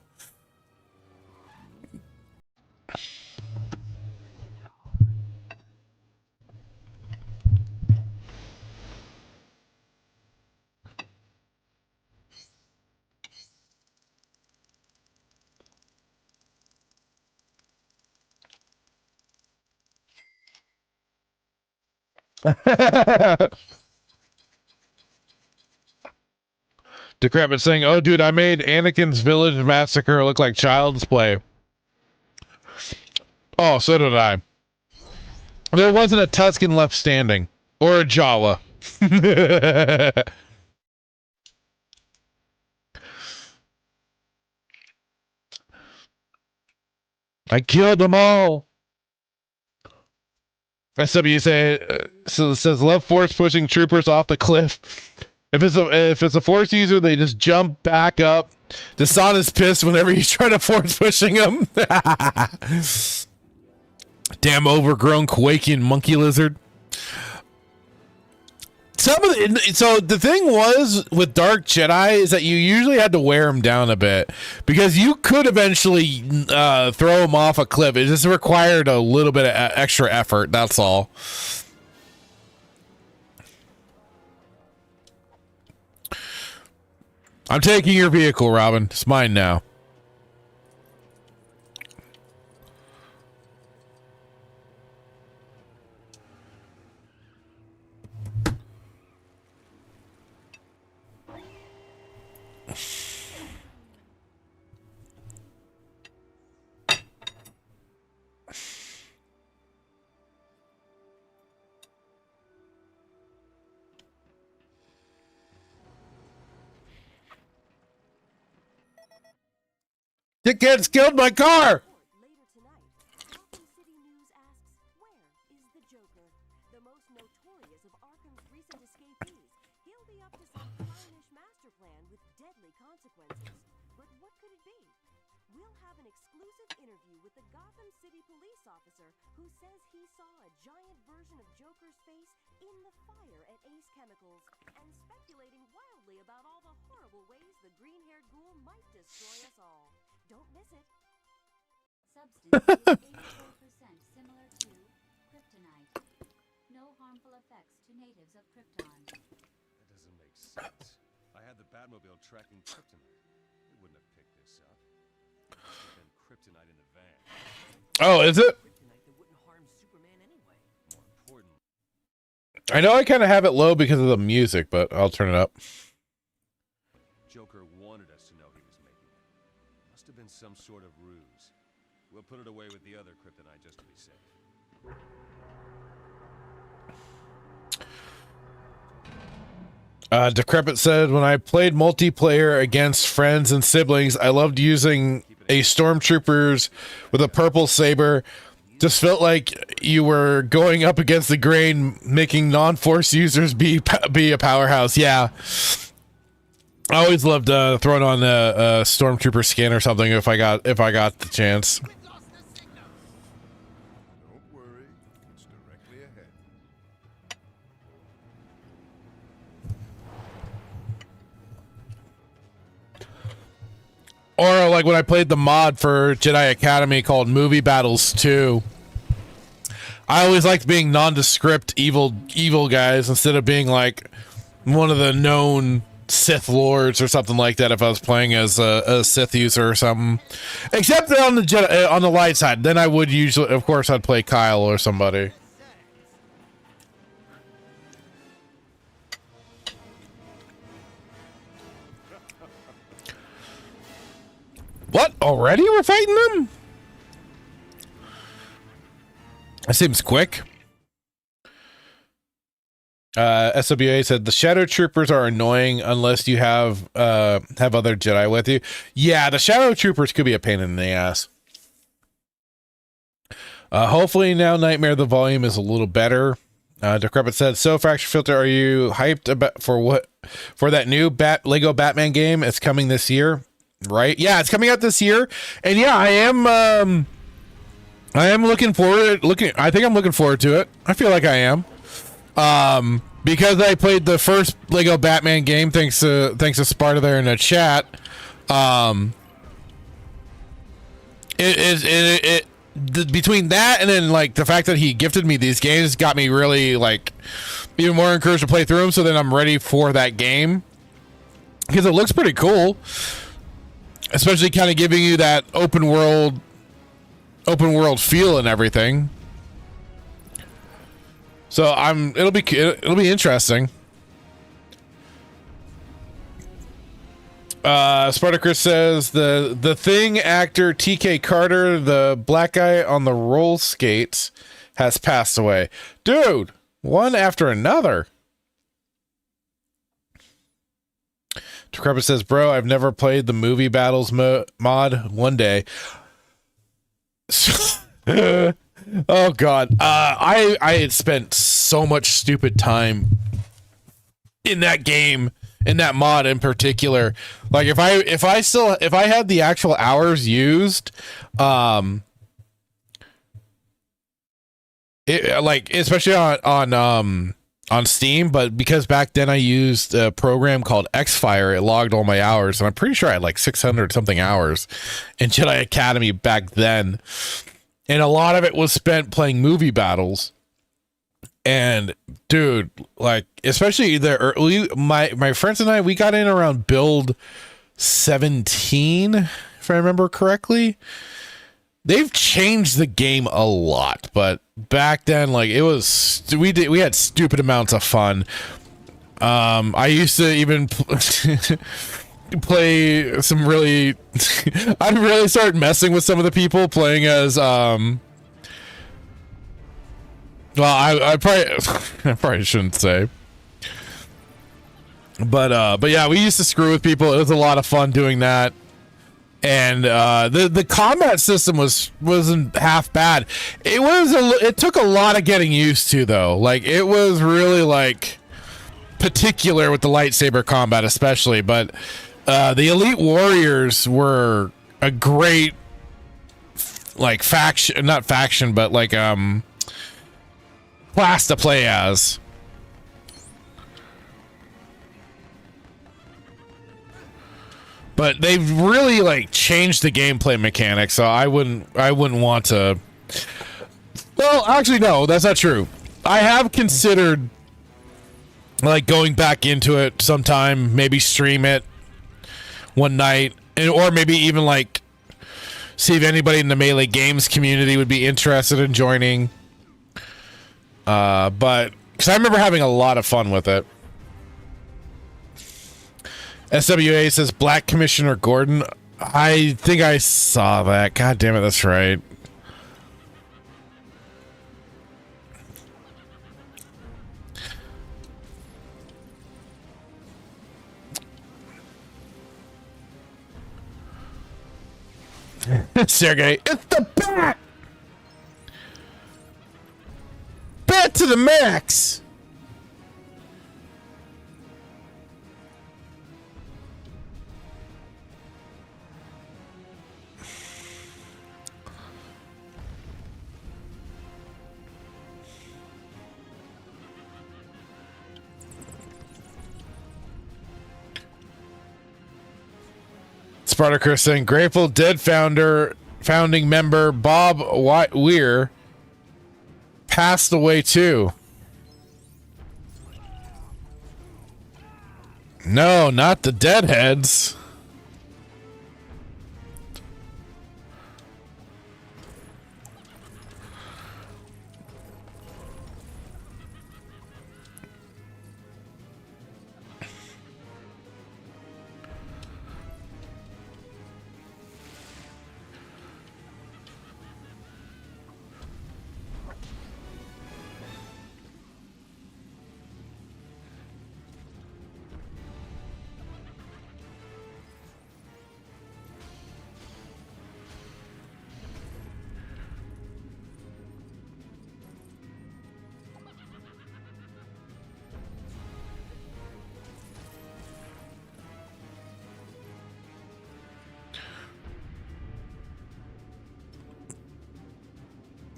Decrepit saying, oh dude, I made Anakin's Village Massacre look like child's play. Oh, so did I. There wasn't a Tusken left standing. Or a Jawa. I killed them all. SW says love force pushing troopers off the cliff. If it's a force user, they just jump back up. Desan is pissed whenever you try to force pushing him. Damn overgrown Quakian monkey lizard. So the thing was with Dark Jedi is that you usually had to wear him down a bit because you could eventually throw him off a cliff. It just required a little bit of extra effort. That's all. I'm taking your vehicle, Robin. It's mine now. Dickheads killed my car! Later tonight, Gotham City News asks, where is the Joker? The most notorious of Arkham's recent escapees. He'll be up to some clownish master plan with deadly consequences. But what could it be? We'll have an exclusive interview with the Gotham City police officer who says he saw a giant version of Joker's face in the fire at Ace Chemicals and speculates speculating wildly about all the horrible ways the green-haired ghoul might destroy us all. Don't miss it. Substance is 84% similar to kryptonite. No harmful effects to natives of Krypton. That doesn't make sense. I had the Batmobile tracking kryptonite. We wouldn't have picked this up. There must have been kryptonite in the van. Oh, is it? Kryptonite that wouldn't harm Superman anyway. More important, I know I kind of have it low because of the music, but I'll turn it up. Joker wanted us to know he was making it. Must have been some sort of ruse. We'll put it away with the other kryptonite just to be safe. Decrepit said, when I played multiplayer against friends and siblings, I loved using a stormtroopers with a purple saber. Just felt like you were going up against the grain, making non-force users be a powerhouse. Yeah. I always loved throwing on a stormtrooper skin or something if I got the chance. Don't worry, it's directly ahead. Or like when I played the mod for Jedi Academy called Movie Battles 2. I always liked being nondescript evil guys instead of being like one of the known Sith Lords or something like that if I was playing as a Sith user or something. Except that on the Jedi, on the light side, then I would usually, of course, I'd play Kyle or somebody. What? Already we're fighting them? That seems quick. SWA said the Shadow Troopers are annoying unless you have other Jedi with you. Yeah, the Shadow Troopers could be a pain in the ass. Hopefully now Nightmare the volume is a little better. Decrepit said, so Fracture Filter, are you hyped about for that new Lego Batman game? It's coming this year, right? Yeah, it's coming out this year, and yeah, I am looking forward. I think I'm looking forward to it. I feel like I am. Because I played the first Lego Batman game, thanks to Sparta there in the chat. Between that and then like the fact that he gifted me these games got me really like even more encouraged to play through them. So then I'm ready for that game because it looks pretty cool, especially kind of giving you that open world feel and everything. So it'll be interesting. Spartacus says the Thing actor TK Carter, the black guy on the roll skates, has passed away. Dude, one after another. Decrepit says, bro, I've never played the movie battles mod. One day. Oh god, I had spent so much stupid time in that game, in that mod in particular. Like if I had the actual hours used, it like especially on Steam, but because back then I used a program called Xfire, it logged all my hours, and I'm pretty sure I had like 600 something hours in Jedi Academy back then. And a lot of it was spent playing movie battles. And dude, like especially the early, my friends and I, we got in around build 17, if I remember correctly. They've changed the game a lot, but back then, like it was, we had stupid amounts of fun. I used to even play some really I really started messing with some of the people playing as well, I probably shouldn't say, but yeah, we used to screw with people. It was a lot of fun doing that. And the combat system wasn't half bad. It took a lot of getting used to though. Like it was really like particular with the lightsaber combat especially, but the Elite Warriors were a great like faction, not faction, but like class to play as. But they've really like changed the gameplay mechanics, so I wouldn't want to. Well, actually, no, that's not true. I have considered like going back into it sometime, maybe stream it one night, or maybe even like see if anybody in the Melee Games community would be interested in joining. But because I remember having a lot of fun with it. SWA says Black Commissioner Gordon. I think I saw that. God damn it, that's right. Sergey, it's the bat! Bat to the max! Spartacus saying Grateful Dead founding member Bob Weir passed away too. No, not the Deadheads.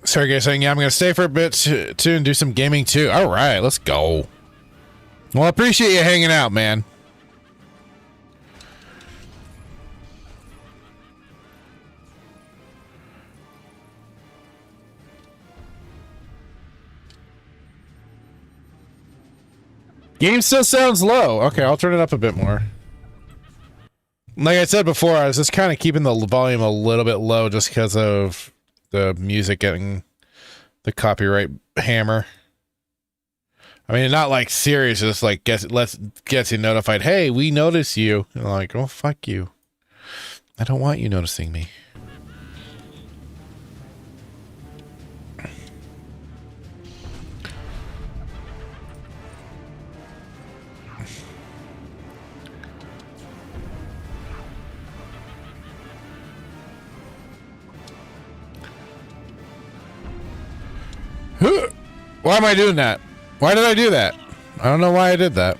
Sergey saying, yeah, I'm going to stay for a bit too and do some gaming too. All right, let's go. Well, I appreciate you hanging out, man. Game still sounds low. Okay, I'll turn it up a bit more. Like I said before, I was just kind of keeping the volume a little bit low just because of the music getting the copyright hammer. I mean, not like serious, just like gets you notified. Hey, we notice you. And I'm like, oh, fuck you. I don't want you noticing me. Why am I doing that? Why did I do that? I don't know why I did that.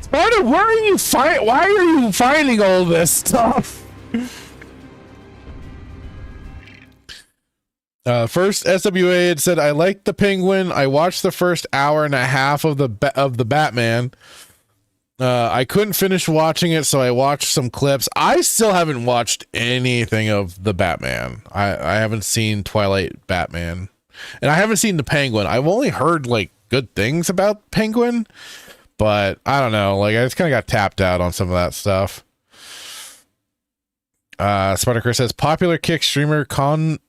Sparta, where are you why are you finding all this stuff? First, SWA had said, I liked the Penguin. I watched the first hour and a half of the Batman. I couldn't finish watching it, so I watched some clips. I still haven't watched anything of the Batman. I haven't seen Twilight Batman, and I haven't seen the Penguin. I've only heard like good things about Penguin, but I don't know. Like I just kind of got tapped out on some of that stuff. Spartacus says popular Kick streamer Convi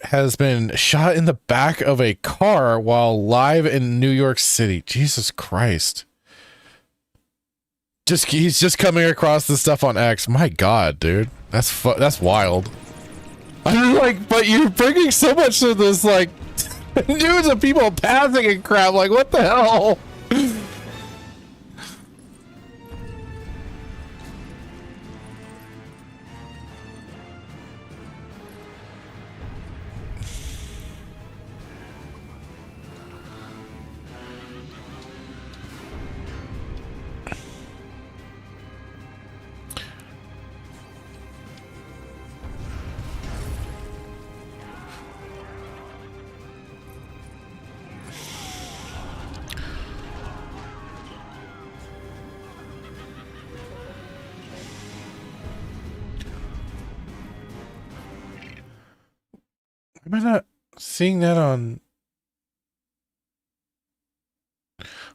has been shot in the back of a car while live in New York City. Jesus Christ. He's just coming across the stuff on X. My God, dude. That's wild. I'm like, but you're bringing so much to this, like, news of people passing and crap. Like, what the hell? Am I not seeing that on?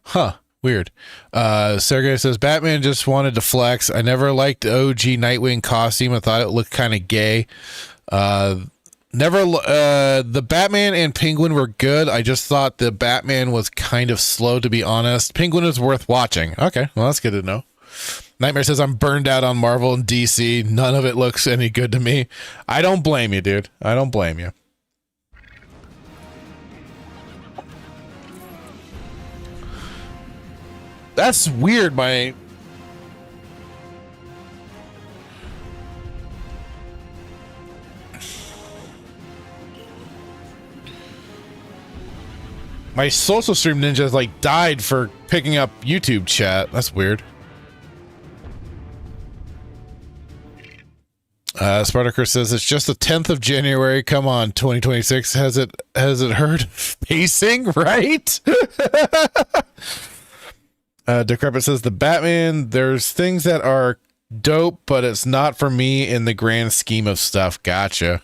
Huh. Weird. Sergey says Batman just wanted to flex. I never liked the OG Nightwing costume. I thought it looked kind of gay. The Batman and Penguin were good. I just thought the Batman was kind of slow, to be honest. Penguin is worth watching. Okay, well that's good to know. Nightmare says I'm burned out on Marvel and DC. None of it looks any good to me. I don't blame you, dude. I don't blame you. That's weird. My social stream ninjas like died for picking up YouTube chat. That's weird. Spartacus says it's just the 10th of January. Come on, 2026. Has it heard pacing, right? Decrepit says the Batman, there's things that are dope, but it's not for me in the grand scheme of stuff. Gotcha.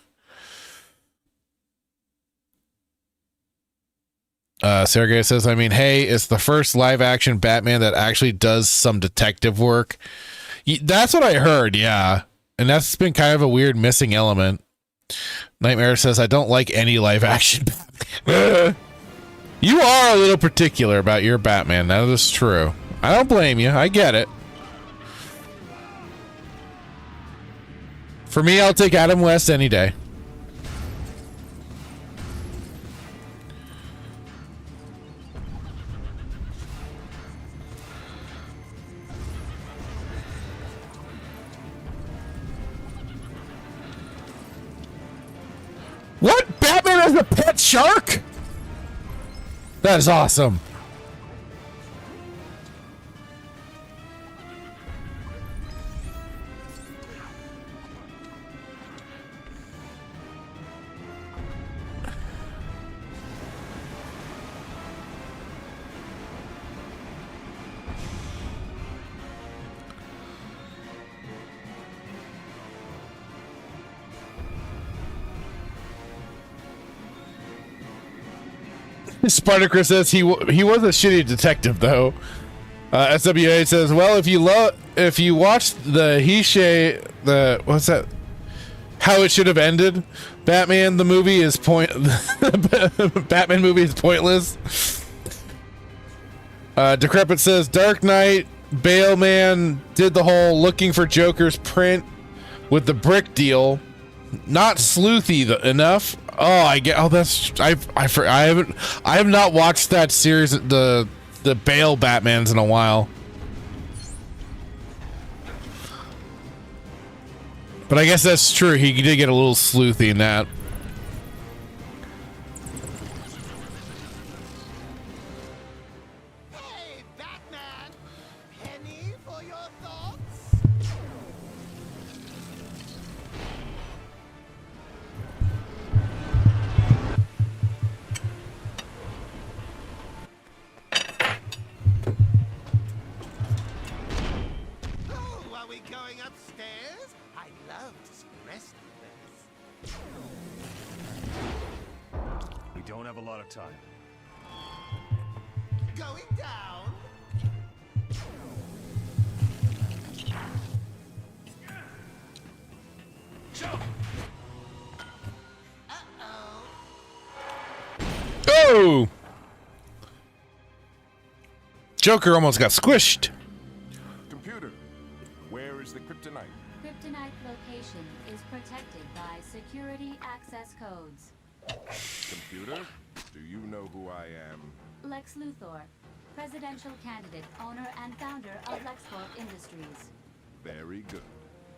Sergey says, I mean, hey, it's the first live action Batman that actually does some detective work. That's what I heard. Yeah. And that's been kind of a weird missing element. Nightmare says, I don't like any live action Batman. You are a little particular about your Batman. That is true. I don't blame you. I get it. For me, I'll take Adam West any day. What? Batman has a pet shark? That is awesome. Spartacus says he was a shitty detective though. SWA says, well, if you watched the what's that? How It Should Have Ended, Batman the movie is Batman movie is pointless. Decrepit says Dark Knight, Bale Man did the whole looking for Joker's print with the brick deal. Not sleuthy enough. Oh, I get. Oh, that's I have not watched that series, the Bale Batmans, in a while. But I guess that's true. He did get a little sleuthy in that. Hey, Batman! Penny for your thoughts? going upstairs? I love to see rescuers. We don't have a lot of time. Going down? Jump! Uh-oh. Oh! Joker almost got squished. Computer, where is the kryptonite? Kryptonite location is protected by security access codes. Computer, do you know who I am? Lex Luthor, presidential candidate, owner and founder of LexCorp Industries, Very good.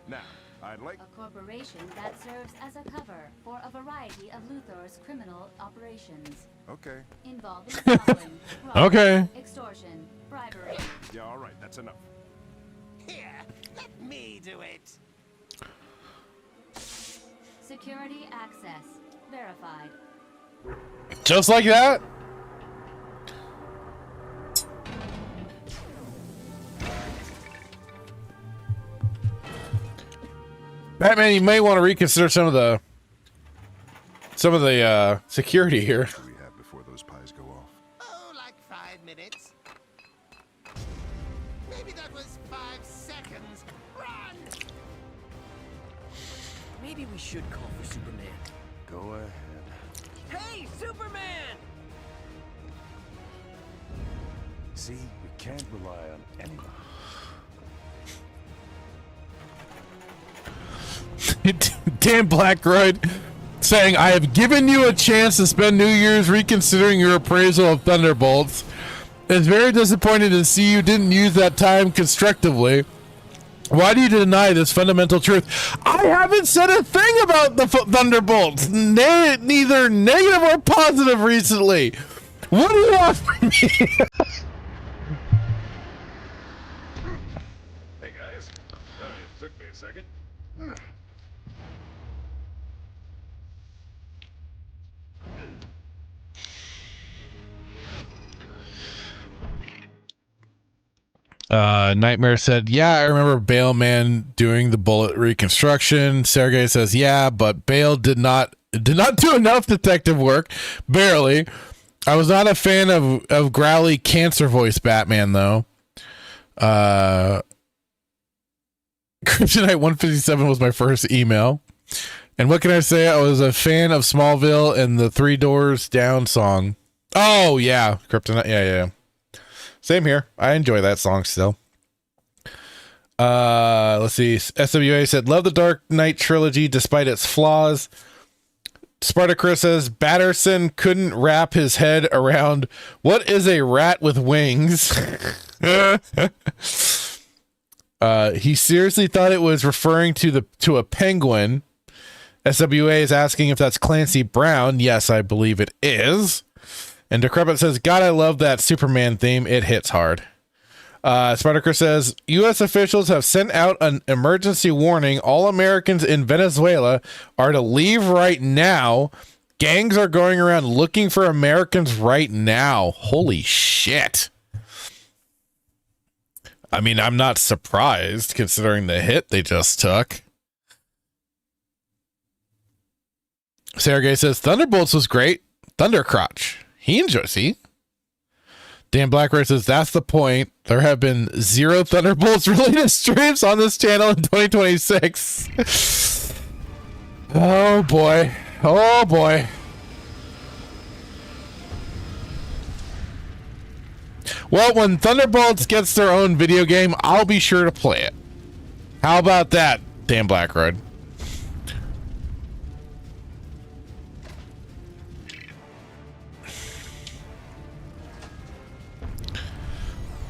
Now, I'd like... a corporation that serves as a cover for a variety of Luthor's criminal operations, Okay. involving smuggling, fraud, Okay. extortion, bribery. Yeah, all right, that's enough. Here, let me do it. Security access verified. Just like that? Batman, you may want to reconsider some of the security here. What do we have before those pies go off? Oh, like 5 minutes. Maybe that was 5 seconds. Run! Maybe we should call for Superman. Go ahead. Hey, Superman! See, we can't rely on anyone. Dan Blackroyd saying, I have given you a chance to spend New Year's reconsidering your appraisal of Thunderbolts. It's very disappointing to see you didn't use that time constructively. Why do you deny this fundamental truth? I haven't said a thing about the Thunderbolts, neither negative or positive recently. What do you want from me? Hey guys, it took me a second. Nightmare said, yeah, I remember Bale Man doing the bullet reconstruction. Sergey says, yeah, but Bale did not do enough detective work. Barely. I was not a fan of growly cancer voice Batman though. Kryptonite 157 was my first email. And what can I say? I was a fan of Smallville and the Three Doors Down song. Oh yeah, Kryptonite. Yeah. Same here. I enjoy that song still. Let's see. SWA said, love the Dark Knight trilogy despite its flaws. Spartacus says, Batterson couldn't wrap his head around what is a rat with wings. He seriously thought it was referring to a penguin. SWA is asking if that's Clancy Brown. Yes, I believe it is. And Decrepit says, God, I love that Superman theme. It hits hard. Spartacus says, U.S. officials have sent out an emergency warning. All Americans in Venezuela are to leave right now. Gangs are going around looking for Americans right now. Holy shit. I mean, I'm not surprised considering the hit they just took. Sergey says, Thunderbolts was great. Thundercrotch. He enjoys. See? Dan Blackroyd says, that's the point. There have been 0 Thunderbolts related streams on this channel in 2026. Oh boy. Oh boy. Well, when Thunderbolts gets their own video game, I'll be sure to play it. How about that, Dan Blackroyd?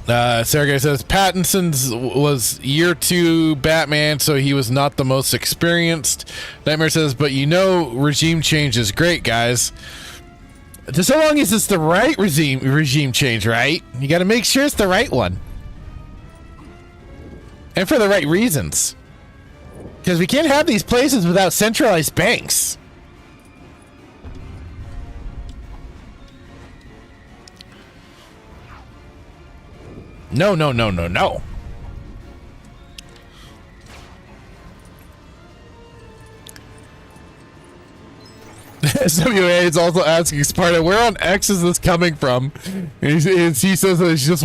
Sergey says Pattinson's was year 2 Batman, so he was not the most experienced. Nightmare says, but you know, regime change is great, guys. Just so long as it's the right regime change, right? You got to make sure it's the right one, and for the right reasons. Because we can't have these places without centralized banks. No. SWA is also asking Sparta, where on X is this coming from? And he says that he's just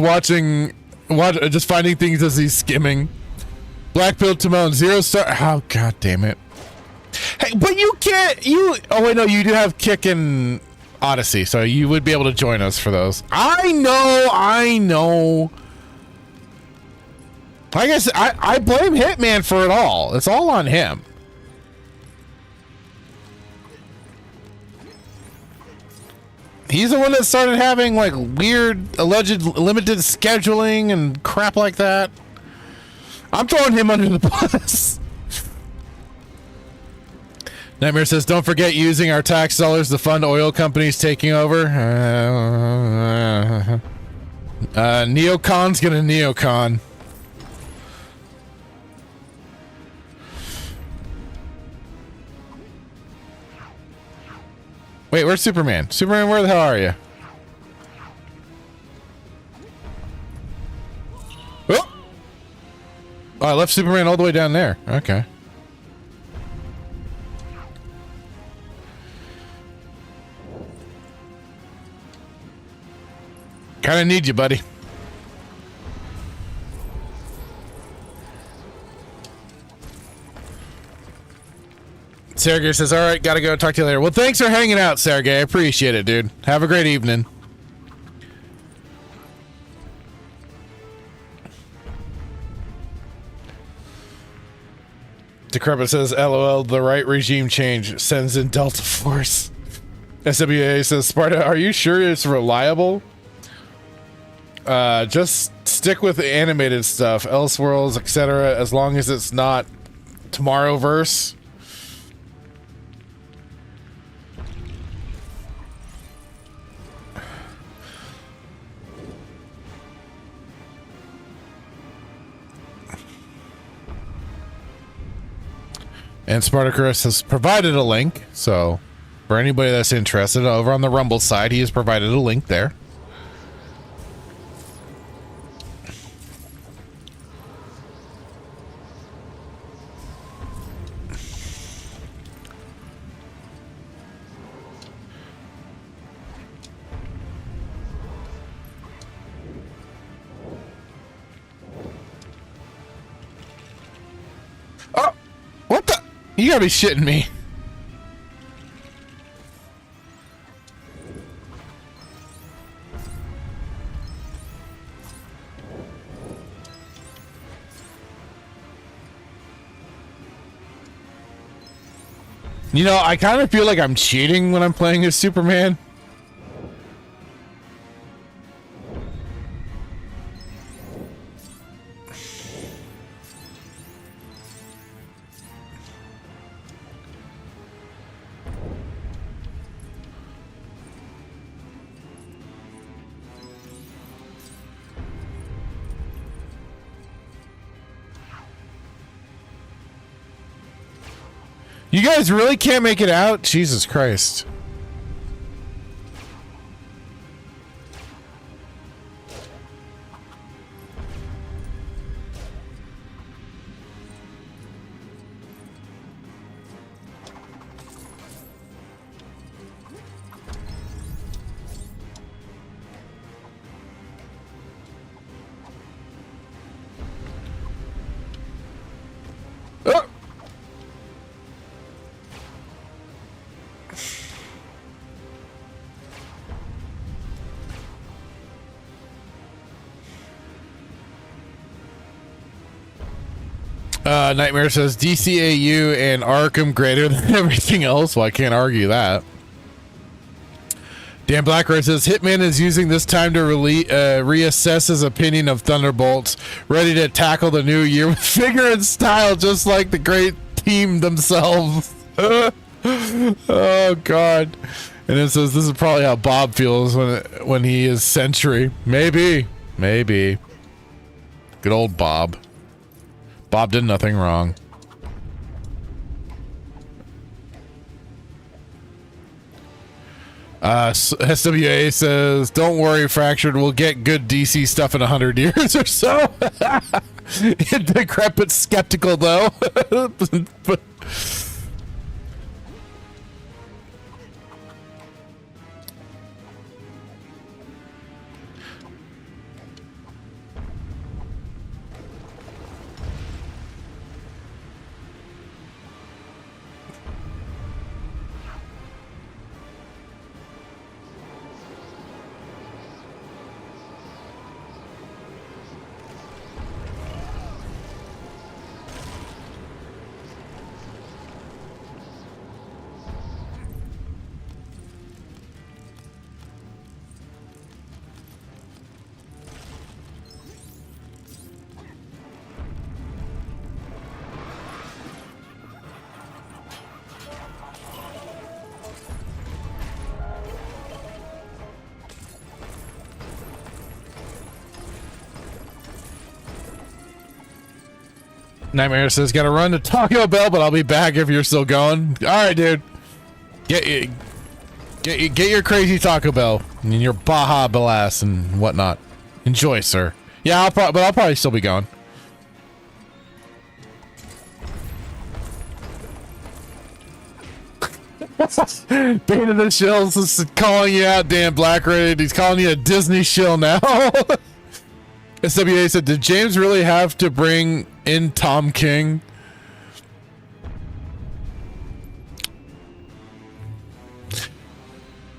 just finding things as he's skimming. Black Pill Timon, 0 star. Oh, god damn it. Hey, but you can't. Oh, wait, no, you do have Kick and Odyssey, so you would be able to join us for those. I know. I guess I blame Hitman for it all. It's all on him. He's the one that started having like weird alleged limited scheduling and crap like that. I'm throwing him under the bus. Nightmare says, don't forget using our tax dollars to fund oil companies taking over. Neocon's gonna neocon. Wait, where's Superman? Superman, where the hell are you? Oh! Oh, I left Superman all the way down there. Okay. Kinda need you, buddy. Sergey says, all right, gotta go. Talk to you later. Well, thanks for hanging out, Sergey. I appreciate it, dude. Have a great evening. Decrepit says, LOL, the right regime change sends in Delta Force. SWA says, Sparta, are you sure it's reliable? Just stick with the animated stuff, Elseworlds, etc., as long as it's not Tomorrowverse. And Spartacus has provided a link, so for anybody that's interested, over on the Rumble side, he has provided a link there. Oh, what the? You gotta be shitting me. You know, I kind of feel like I'm cheating when I'm playing as Superman. You guys really can't make it out? Jesus Christ. Oh! Nightmare says DCAU and Arkham greater than everything else. Well, I can't argue that. Dan Blackrose says Hitman is using this time to reassess his opinion of Thunderbolts, ready to tackle the new year with vigor and style, just like the great team themselves. Oh God! And it says this is probably how Bob feels when he is Sentry. Maybe. Good old Bob. Bob did nothing wrong. SWA says, don't worry, Fractured, we'll get good DC stuff in 100 years or so. Decrepit skeptical, though. Nightmare says, gotta run to Taco Bell, but I'll be back if you're still going. Alright, dude. Get your crazy Taco Bell and your Baja Blast and whatnot. Enjoy, sir. Yeah, but I'll probably still be going. Bane of the Shills is calling you out, Dan Blackred. He's calling you a Disney shill now. SWA said, did James really have to bring in Tom King?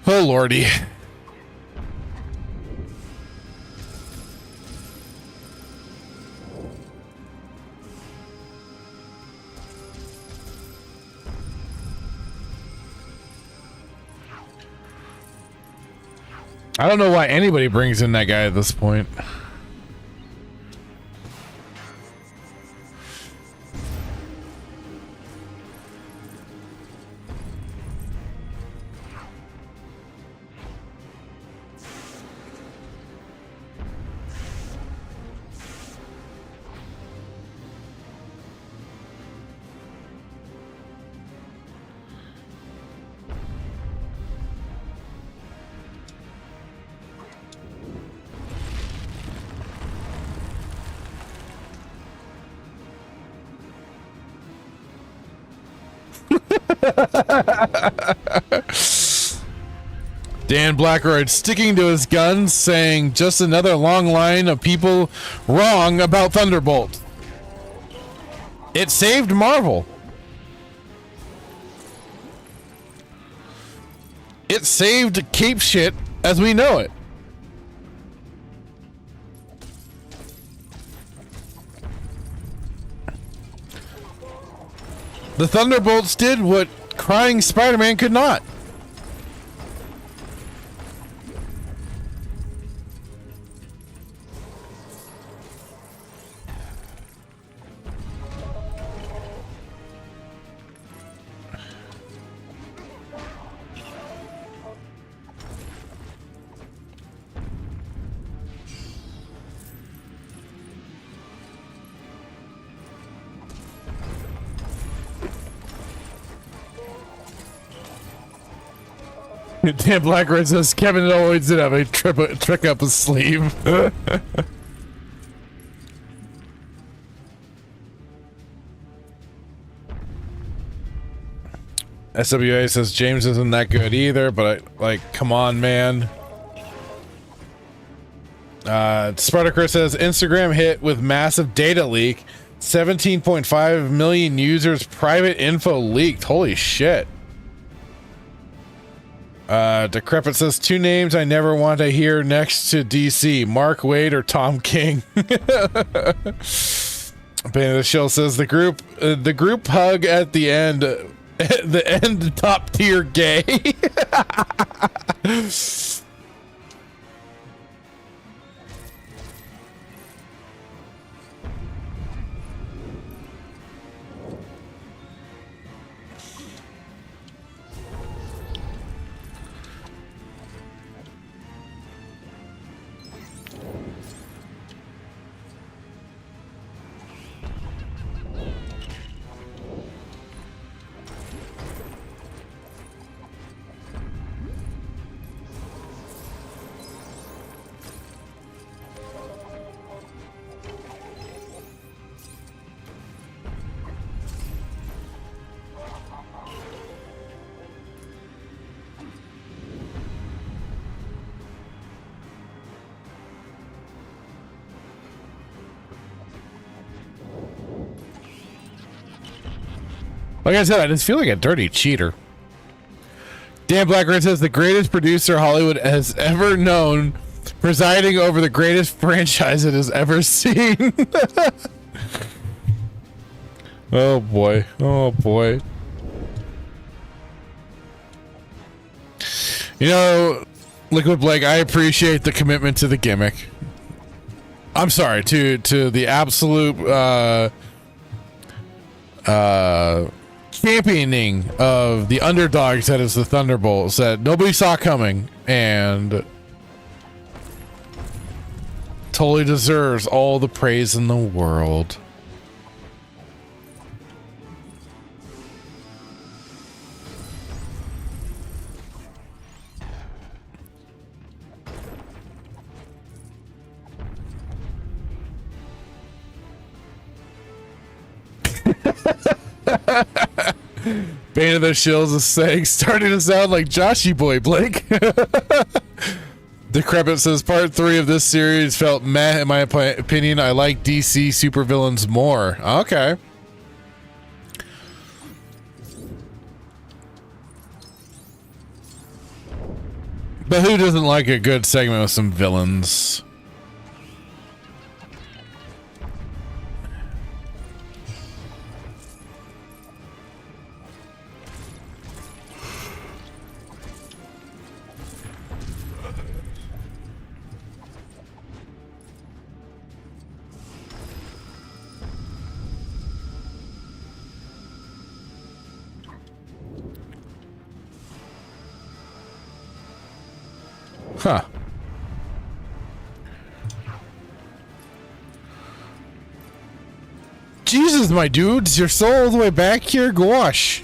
Oh, lordy. I don't know why anybody brings in that guy at this point. Dan Blackroyd sticking to his guns, saying just another long line of people wrong about Thunderbolt. It saved Marvel. It saved Cape shit as we know it. The Thunderbolts did what crying Spider-Man could not. Dan Blackroyd says Kevin always did have a trick up his sleeve. SWA says James isn't that good either, but come on, man. Spartacus says Instagram hit with massive data leak. 17.5 million users private info leaked. Holy shit. Decrepit says 2 names I never want to hear next to DC, Mark Waid or Tom King. Bane of the Shield says the group hug at the end, top tier gay. Like I said, I just feel like a dirty cheater. Dan Blackburn says the greatest producer Hollywood has ever known, presiding over the greatest franchise it has ever seen. Oh boy. Oh boy. You know, Liquid Blake, I appreciate the commitment to the gimmick. I'm sorry, to the absolute championing of the underdogs that is the Thunderbolts that nobody saw coming and totally deserves all the praise in the world. Bane of the Shills is saying, starting to sound like Joshy Boy Blake. Decrepit says, part 3 of this series felt meh in my opinion. I like DC supervillains more. Okay. But who doesn't like a good segment with some villains? Huh. Jesus, my dudes, you're so all the way back here? Gosh.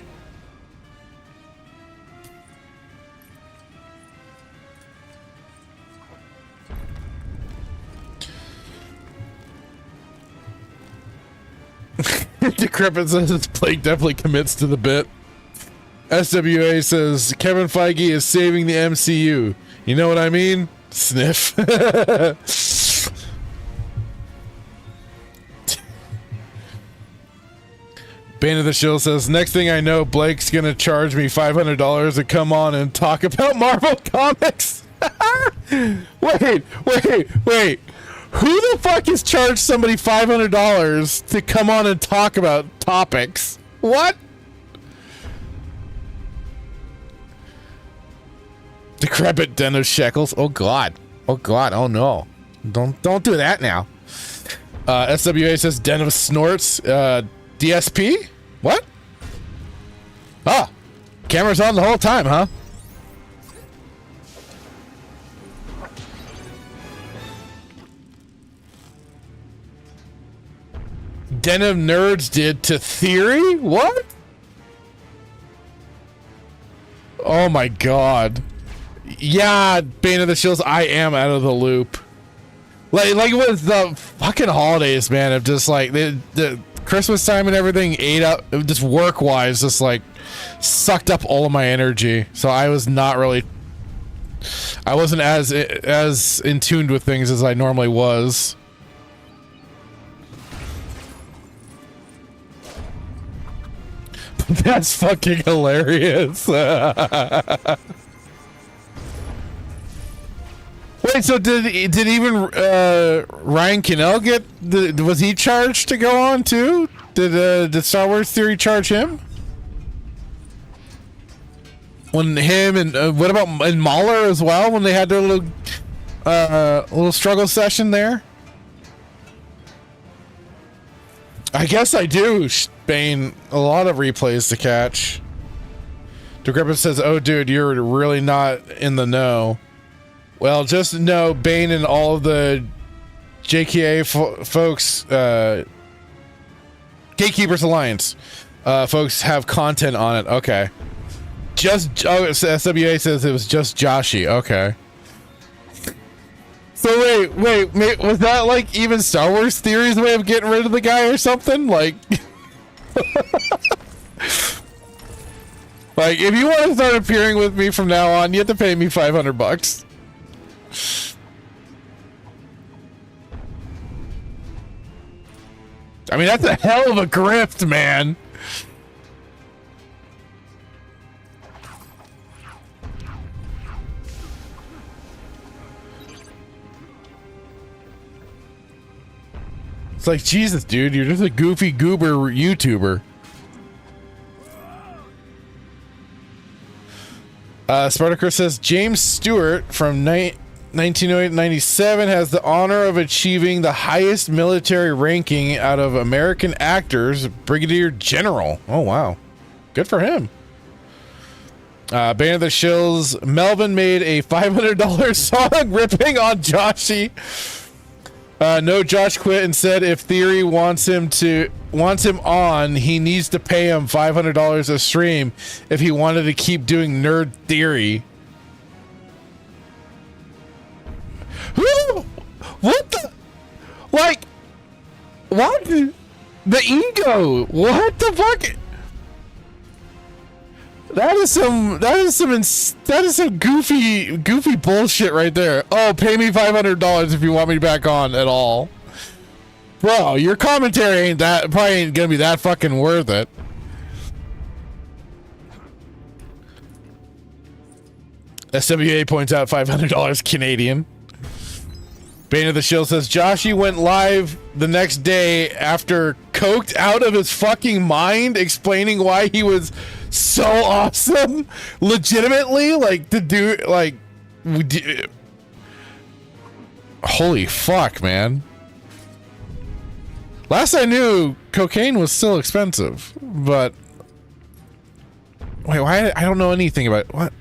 Decrepit says Blake definitely commits to the bit. SWA says Kevin Feige is saving the MCU. You know what I mean? Sniff. Bane of the Shield says, next thing I know, Blake's gonna charge me $500 to come on and talk about Marvel Comics. Wait. Who the fuck has charged somebody $500 to come on and talk about topics? What? Decrepit Den of Shekels. Oh god. Oh no. Don't do that now. SWA says Den of Snorts. DSP? What? Ah. Camera's on the whole time, huh? Den of Nerds did to Theory? What? Oh my god. Yeah, Bane of the Shields, I am out of the loop. Like with the fucking holidays, man, of just like the Christmas time and everything ate up, just work wise, just like sucked up all of my energy. So I was not really, I wasn't as in tune with things as I normally was. That's fucking hilarious. Wait, so did even Ryan Kinnell get? Was he charged to go on too? Did Star Wars Theory charge him? When him and what about and Mahler as well? When they had their little struggle session there. I guess I do, Bane. A lot of replays to catch. Decrepit says, "Oh, dude, you're really not in the know." Well, just know Bane and all of the JKA folks, Gatekeepers Alliance folks have content on it. Okay. SWA says it was just Joshy. Okay. So wait, was that like even Star Wars Theory's way of getting rid of the guy or something? Like, like if you want to start appearing with me from now on, you have to pay me $500. I mean, that's a hell of a grift, man. It's like, Jesus, dude, you're just a goofy goober YouTuber. Spartacus says, James Stewart from 1908-97 has the honor of achieving the highest military ranking out of American actors, Brigadier General. Oh, wow. Good for him. Bane of the Shills, Melvin made a $500 song ripping on Joshy. No, Josh quit and said if Theory wants him on, he needs to pay him $500 a stream if he wanted to keep doing Nerd Theory. Who? What the? Like, what? The Ingo. What the fuck? That is some goofy bullshit right there. Oh, pay me $500 if you want me back on at all. Bro, your commentary probably ain't gonna be that fucking worth it. SWA points out $500 Canadian. Bane of the Shield says Joshy went live the next day after coked out of his fucking mind, explaining why he was so awesome. Legitimately, like to do like, holy fuck, man. Last I knew, cocaine was still expensive, but wait, why? I don't know anything about what.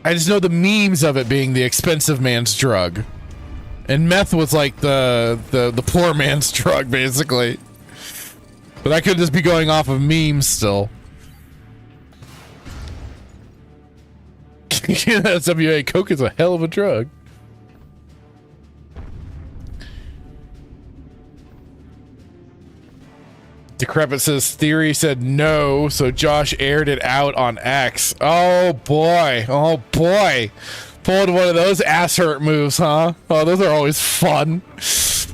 I just know the memes of it being the expensive man's drug, and meth was like the poor man's drug, basically. But I could just be going off of memes still. SWA, coke is a hell of a drug. Decrepit says Theory said no, so Josh aired it out on X. Oh boy. Oh boy. Pulled one of those ass hurt moves, huh? Oh, those are always fun. If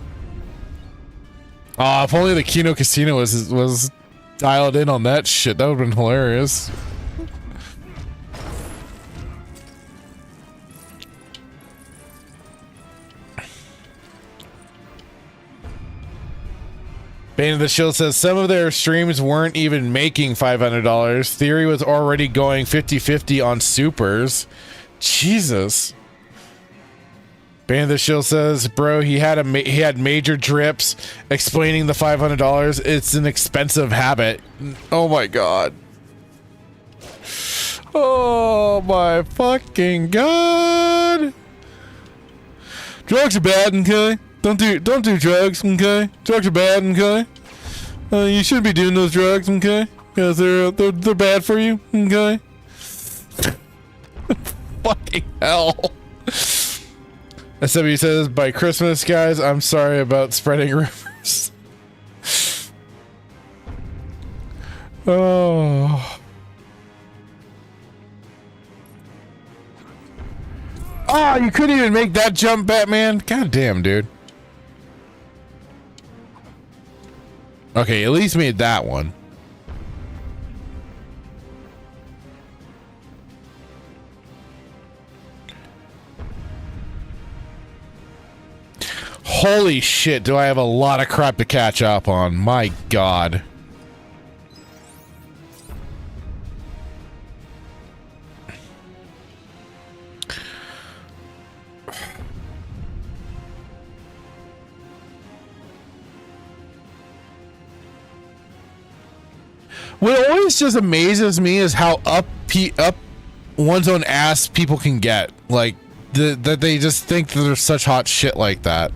only the Kino Casino was dialed in on that shit. That would have been hilarious. Bane of the Shield says some of their streams weren't even making $500. Theory was already going 50-50 on supers. Jesus. Bane of the Shield says, bro, he had major drips explaining the $500. It's an expensive habit. Oh my god. Oh my fucking god. Drugs are bad, okay? Don't do drugs, okay? Drugs are bad, okay? You shouldn't be doing those drugs, okay? Because they're bad for you, okay? Fucking hell. SW says, by Christmas, guys, I'm sorry about spreading rumors. Oh. Oh, you couldn't even make that jump, Batman? God damn, dude. Okay, at least made that one. Holy shit, do I have a lot of crap to catch up on. My god. What always just amazes me is how up one's own ass people can get. Like, that they just think that there's such hot shit like that.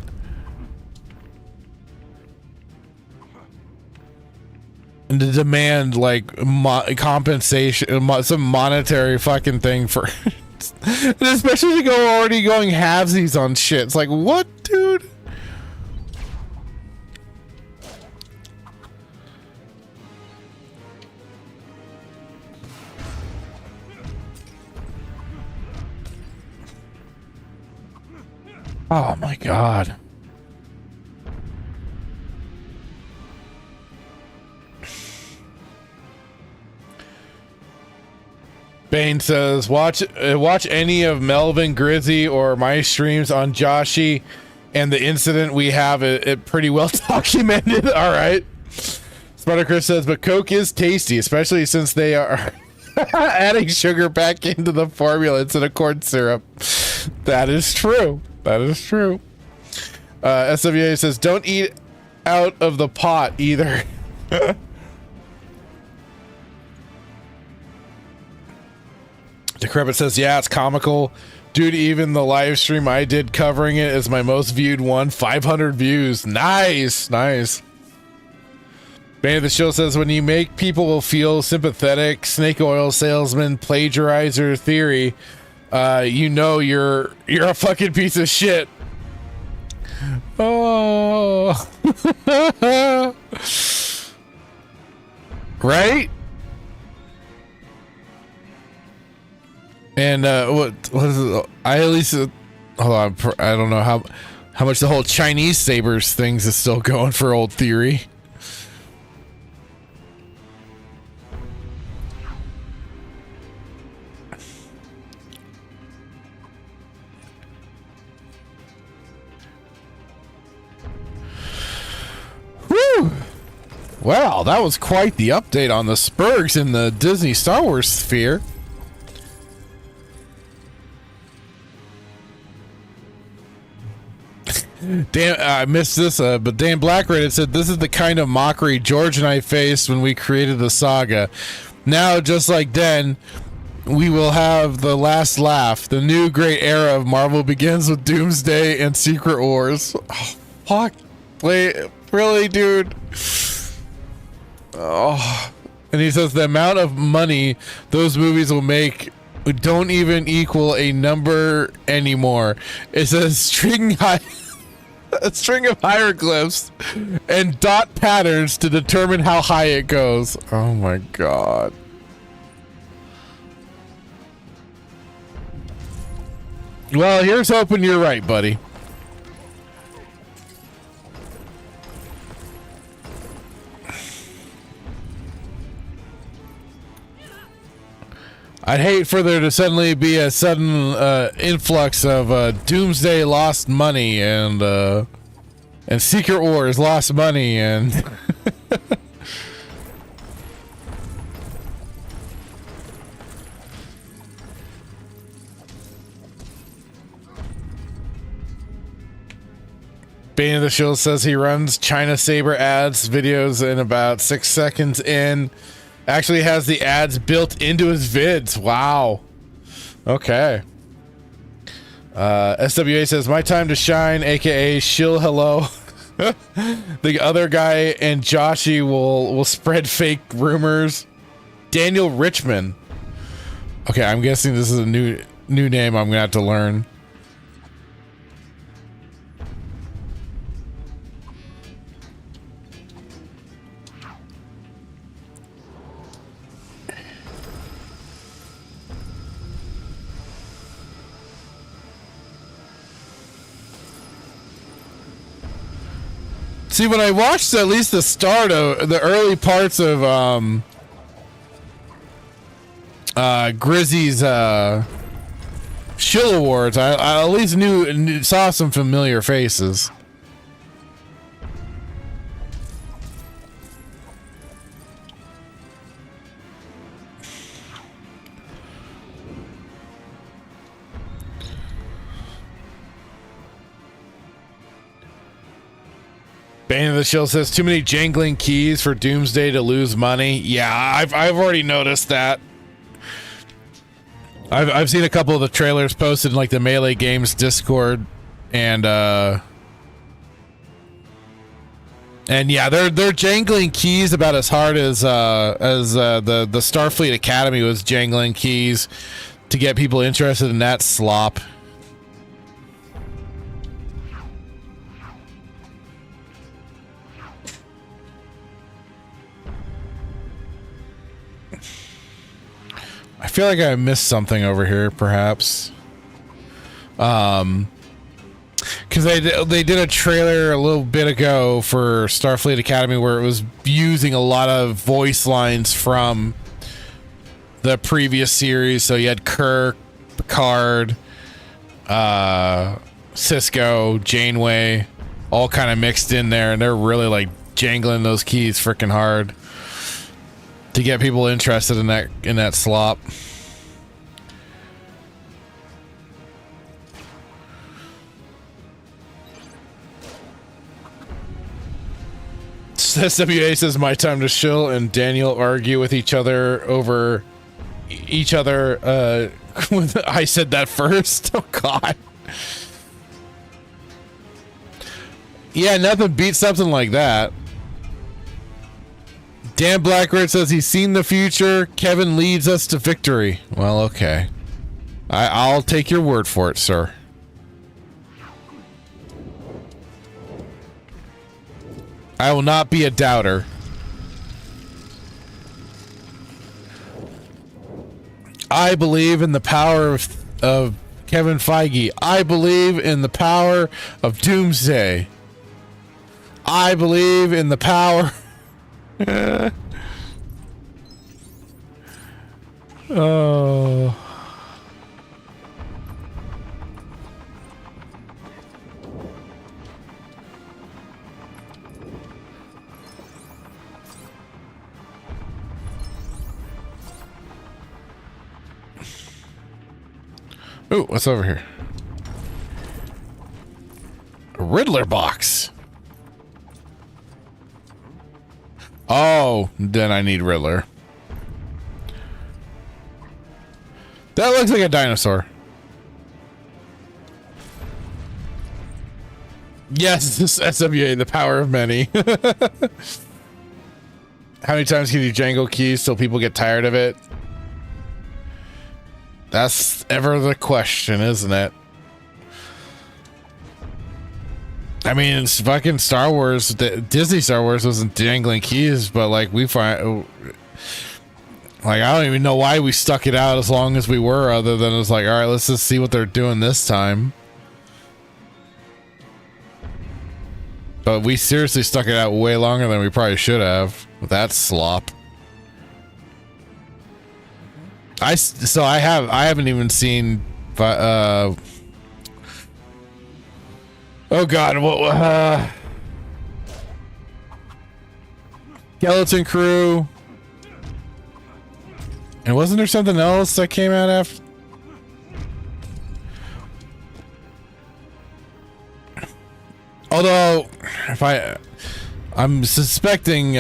And to demand, like, compensation, some monetary fucking thing for... and especially to go already going halvesies on shit. It's like, what, dude? Oh my god. Bane says, watch any of Melvin, Grizzy, or my streams on Joshy and the incident we have it pretty well documented. All right. Spider-Chris says, but Coke is tasty, especially since they are adding sugar back into the formula instead of corn syrup. That is true. That is true. SWA says, don't eat out of the pot either. Decrepit says, yeah, it's comical. Dude, even the live stream I did covering it is my most viewed one. 500 views. Nice. Nice. Bane of the Show says, when you make people feel sympathetic, snake oil salesman, plagiarizer theory, you know you're a fucking piece of shit. Oh. Right? And what is it? I at least hold on. I don't know how much the whole Chinese sabers things is still going for old theory. Woo! Well, that was quite the update on the Spurgs in the Disney Star Wars sphere. Dan, I missed this, but Dan Blackred said, "This is the kind of mockery George and I faced when we created the saga. Now, just like then, we will have the last laugh. The new great era of Marvel begins with Doomsday and Secret Wars." Oh, fuck. Wait, really, dude? Oh. And he says the amount of money those movies will make don't even equal a number anymore. It says a string of hieroglyphs and dot patterns to determine how high it goes. Oh my god. Well, here's hoping you're right, buddy. I'd hate for there to suddenly be a sudden influx of Doomsday lost money and Secret Wars lost money and Bane of the Shield says he runs China Saber ads videos in about 6 seconds in. Actually has the ads built into his vids. Wow. Okay. SWA says, "My time to shine, aka shill hello." The other guy and Joshy will spread fake rumors. Daniel Richmond. Okay, I'm guessing this is a new name I'm gonna have to learn. See, when I watched at least the start of the early parts of Grizzy's Shill Awards, I at least saw some familiar faces. Bane of the Shield says, "Too many jangling keys for Doomsday to lose money." Yeah, I've already noticed that. I've seen a couple of the trailers posted in like the Melee Games Discord, and yeah, they're jangling keys about as hard as the Starfleet Academy was jangling keys to get people interested in that slop. I feel like I missed something over here, perhaps. Because they did a trailer a little bit ago for Starfleet Academy where it was using a lot of voice lines from the previous series. So you had Kirk, Picard, Cisco, Janeway, all kind of mixed in there, and they're really like jangling those keys freaking hard to get people interested in that slop. SWA says, "My time to shill," and Daniel argue with each other over each other. I said that first. Oh God. Yeah, nothing beats something like that. Dan Blackbird says he's seen the future. Kevin leads us to victory. Well, okay. I'll take your word for it, sir. I will not be a doubter. I believe in the power of Kevin Feige. I believe in the power of Doomsday. I believe in the power. Oh. Ooh, what's over here? A Riddler box. Oh, then I need Riddler. That looks like a dinosaur. Yes, this SWA, the power of many. How many times can you jangle keys till people get tired of it? That's ever the question, isn't it? I mean, it's fucking Star Wars. Disney Star Wars wasn't jangling keys, but like we find, like I don't even know why we stuck it out as long as we were, other than it's like, all right, let's just see what they're doing this time. But we seriously stuck it out way longer than we probably should have with that slop. I haven't even seen oh god, what Skeleton Crew, and wasn't there something else that came out after? Although I'm suspecting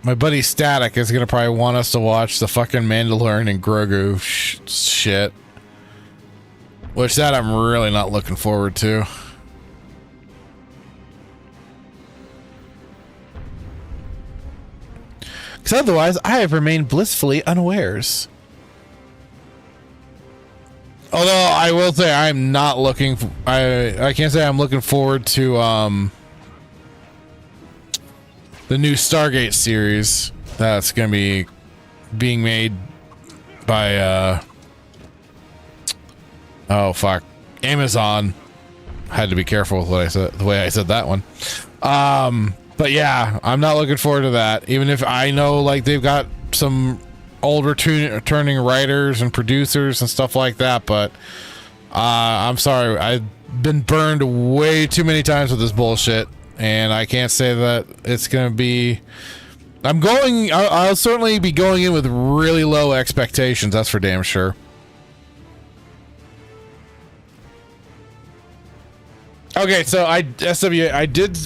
my buddy Static is gonna probably want us to watch the fucking Mandalorian and Grogu shit, which that I'm really not looking forward to. Because otherwise, I have remained blissfully unawares. Although I will say I'm not looking. I can't say I'm looking forward to the new Stargate series that's gonna be being made by oh fuck, Amazon. I had to be careful with what I said, the way I said that one. But yeah, I'm not looking forward to that. Even if I know like they've got some old returning writers and producers and stuff like that, but I'm sorry, I've been burned way too many times with this bullshit. And I can't say that it's going to be... I'll certainly be going in with really low expectations. That's for damn sure. Okay, so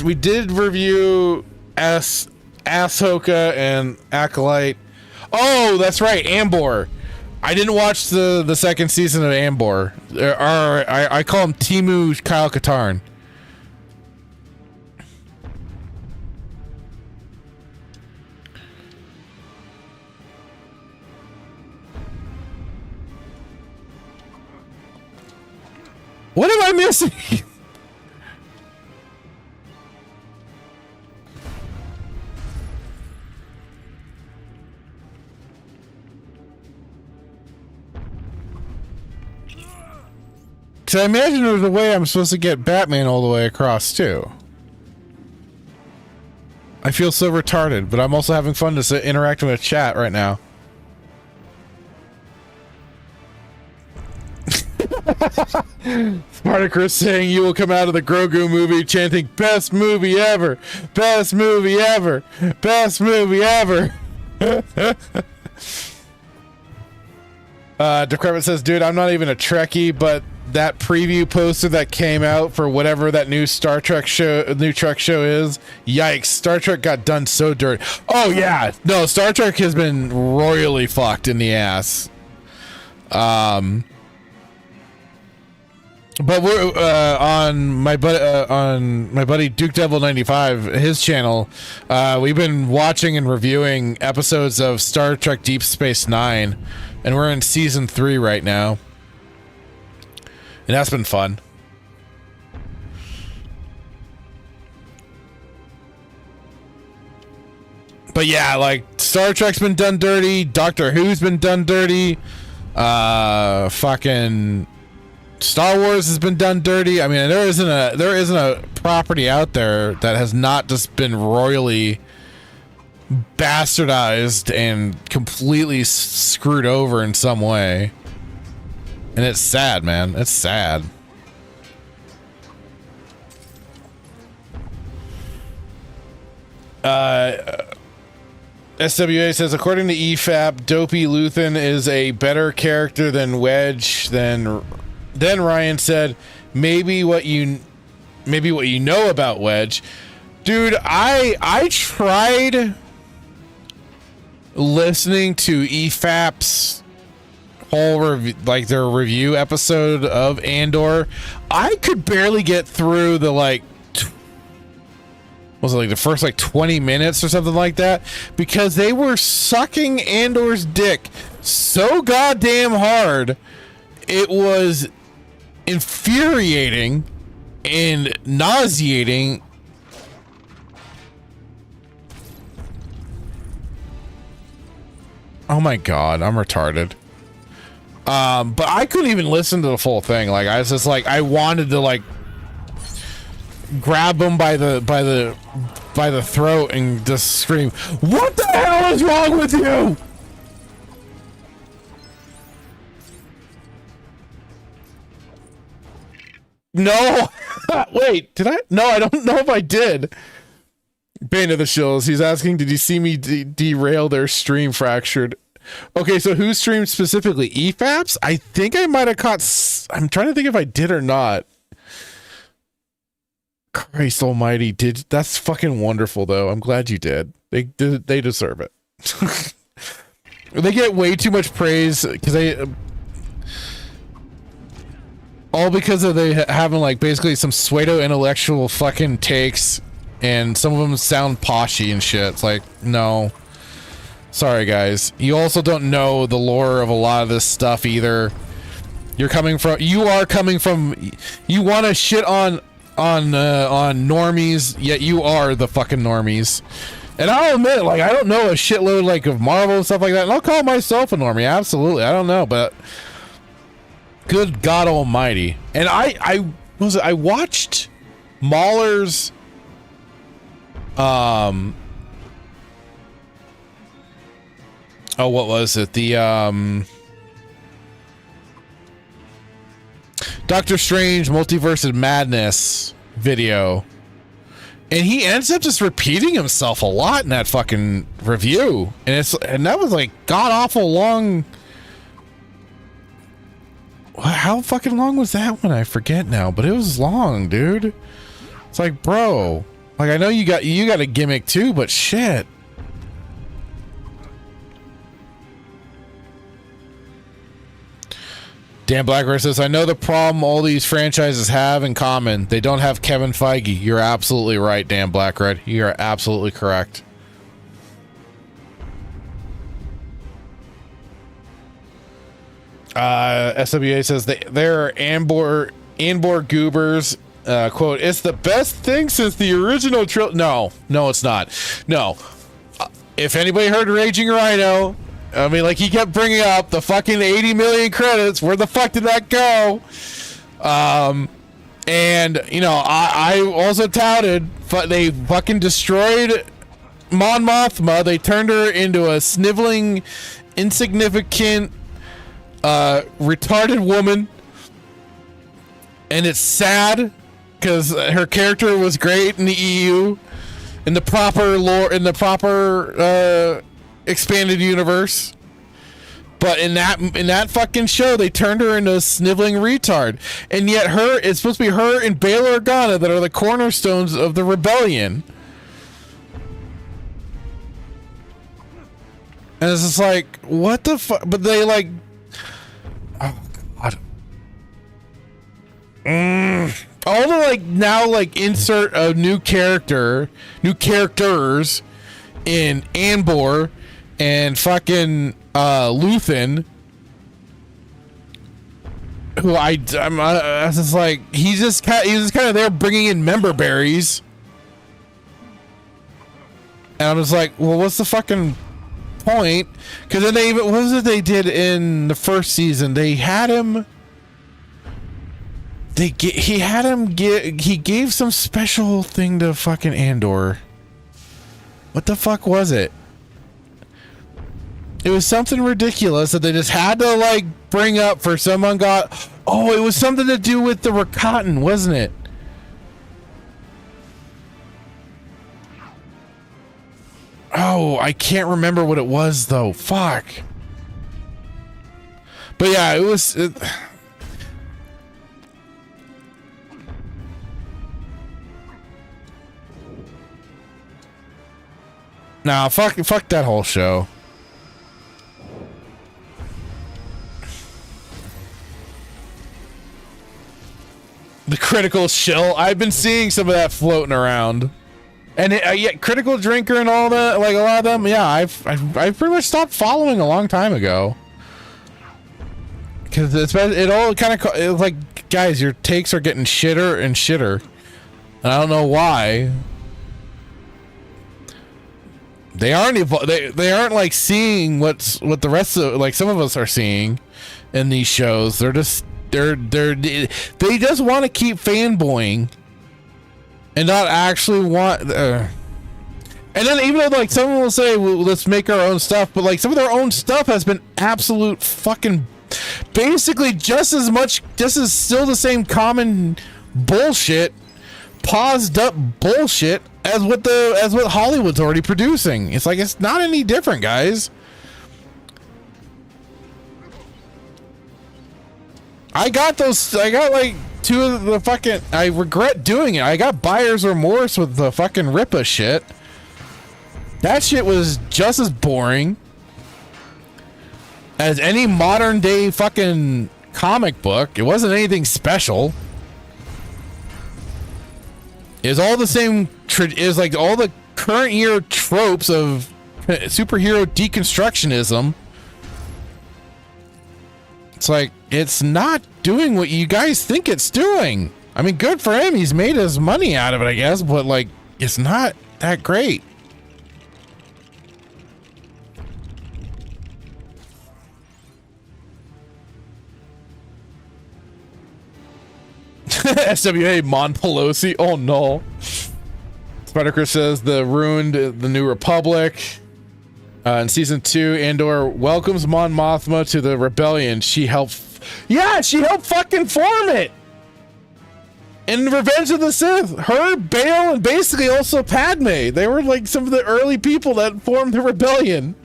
we did review Ahsoka and Acolyte. Oh, that's right, Ambor. I didn't watch the second season of Ambor. I call him Timu Kyle Katarn. What am I missing? Because I imagine there's a way I'm supposed to get Batman all the way across, too. I feel so retarded, but I'm also having fun just interacting with chat right now. Spartacus saying you will come out of the Grogu movie chanting best movie ever, best movie ever, best movie ever. Decrepit says, dude, I'm not even a Trekkie, but that preview poster that came out for whatever that new Star Trek show is, yikes, Star Trek got done so dirty. Oh yeah, no, Star Trek has been royally fucked in the ass. But we're on my buddy Duke Devil 95, his channel. We've been watching and reviewing episodes of Star Trek Deep Space Nine, and we're in season 3 right now, and that's been fun. But yeah, like Star Trek's been done dirty, Doctor Who's been done dirty, fucking Star Wars has been done dirty. I mean, there isn't a property out there that has not just been royally bastardized and completely screwed over in some way. And it's sad, man. It's sad. SWA says, according to EFAP, Dopey Luthen is a better character than Wedge. Then Ryan said, maybe what you know about Wedge. Dude, I tried listening to EFAP's whole their review episode of Andor. I could barely get through the was it like the first 20 minutes or something like that, because they were sucking Andor's dick so goddamn hard. It was infuriating and nauseating. Oh my god, I'm retarded. But I couldn't even listen to the full thing. Like, I was just like, I wanted to grab him by the throat and just scream, "What the hell is wrong with you?" No. Wait, did I? No, I don't know if I did. Bane of the Shills, he's asking, did you see me derail their stream fractured? Okay, so whose stream specifically? EFAPs? I think I might have caught... I'm trying to think if I did or not. Christ almighty, that's fucking wonderful, though. I'm glad you did. They deserve it. They get way too much praise because they... all because of they having basically some pseudo intellectual fucking takes, and some of them sound poshy and shit. It's like, no. Sorry, guys. You also don't know the lore of a lot of this stuff either. You are coming from, you want to shit on normies, yet you are the fucking normies. And I'll admit, I don't know a shitload of Marvel and stuff like that, and I'll call myself a normie, absolutely. I don't know, but good God almighty. And I watched Mahler's what was it? The Doctor Strange Multiverse of Madness video. And he ends up just repeating himself a lot in that fucking review. And that was god awful long. How fucking long was that one? I forget now, but it was long, dude. It's bro, I know you got a gimmick too, but shit. Dan Blackburn says, I know the problem all these franchises have in common. They don't have Kevin Feige. You're absolutely right, Dan Blackred. You are absolutely correct. SWA says they're Ambor goobers. Quote, it's the best thing since the original trilogy. No, it's not. No. If anybody heard Raging Rhino, I mean, he kept bringing up the fucking 80 million credits. Where the fuck did that go? And, I also touted, they fucking destroyed Mon Mothma. They turned her into a sniveling, insignificant, retarded woman. And it's sad because her character was great in the EU, in the proper lore, in the proper expanded universe. But in that fucking show, they turned her into a sniveling retard. And yet it's supposed to be her and Bail Organa that are the cornerstones of the rebellion. And it's just what the fuck? But they oh god. All the now insert a new characters in Ambor and fucking Luthen, who I'm just he's just kind of there bringing in member berries. And I was like, well, what's the fucking point? Because then they even, what was it they did in the first season? They had him. He gave some special thing to fucking Andor. What the fuck was it? It was something ridiculous that they just had to like bring up for someone got. Oh, it was something to do with the Rakatan, wasn't it? Oh, I can't remember what it was though. Fuck. But yeah, it was. Nah, fuck that whole show. The critical shill. I've been seeing some of that floating around, and yeah, critical drinker and all that. Like a lot of them. Yeah, I've pretty much stopped following a long time ago. Because it all kind of like, guys, your takes are getting shitter and shitter, and I don't know why. They aren't they aren't like seeing what the rest of like some of us are seeing in these shows. They're just they just want to keep fanboying and not actually want. And then even though like someone will say, well, let's make our own stuff, but like some of their own stuff has been absolute fucking basically just as still the same common bullshit, paused up bullshit as what Hollywood's already producing. It's like it's not any different, guys. I got like two of the fucking. I regret doing it. I got buyer's remorse with the fucking Rippa shit. That shit was just as boring as any modern day fucking comic book. It wasn't anything special. Is all the same. Is like all the current year tropes of superhero deconstructionism. It's like it's not doing what you guys think it's doing. I mean, good for him. He's made his money out of it, I guess, but like it's not that great. SWA Mon Pelosi. Oh no. Spider-Chris says the ruined the New Republic. In season 2, Andor welcomes Mon Mothma to the rebellion. She helped fucking form it. In Revenge of the Sith, her, Bail, and basically also Padme. They were like some of the early people that formed the rebellion.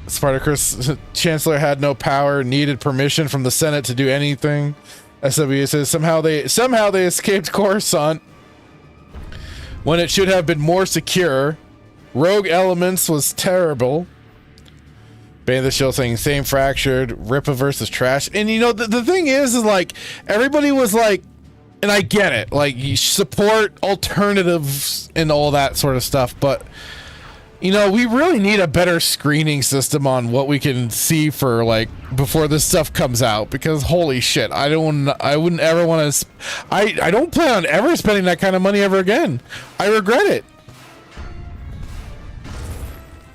Spartacus Chancellor had no power, needed permission from the Senate to do anything. SWA says somehow they escaped Coruscant when it should have been more secure. Rogue Elements was terrible. Bane of the Shield saying same fractured. Rippa versus trash. And you know the thing is like everybody was like, and I get it, like you support alternatives and all that sort of stuff, but you know, we really need a better screening system on what we can see for like before this stuff comes out, because holy shit, I wouldn't ever want to. I don't plan on ever spending that kind of money ever again. I regret it.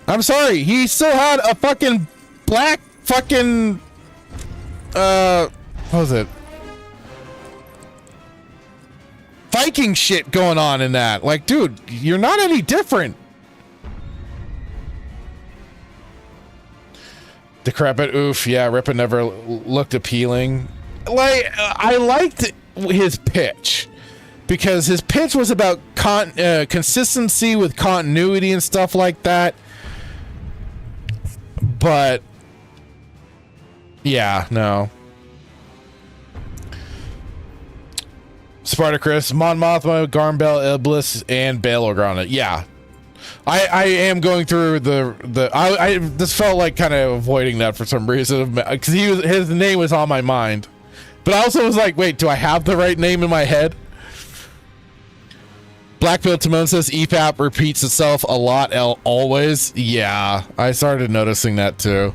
I'm sorry. He still had a fucking black fucking what was it? Viking shit going on in that. Like, dude, you're not any different. Decrepit, oof, yeah, Rippa never looked appealing. Like, I liked his pitch, because his pitch was about consistency with continuity and stuff like that. But, yeah, no. Spartacus, Mon Mothma, Garmbel, Iblis, and Bail Organa. Yeah. I am going through I just felt like kind of avoiding that for some reason, because his name was on my mind, but I also was like, wait, do I have the right name in my head? Blackfield Timon says EPAP repeats itself a lot always. Yeah, I started noticing that too.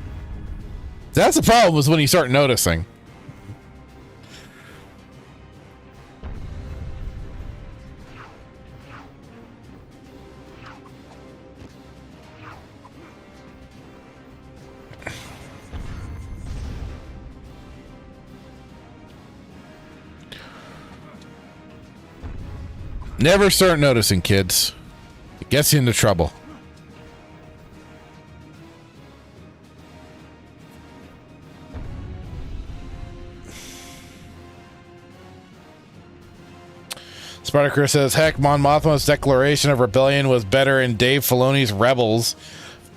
That's the problem, was when you start noticing. Never start noticing, kids. It gets you into trouble. Spartacus says, heck, Mon Mothma's declaration of rebellion was better, and Dave Filoni's Rebels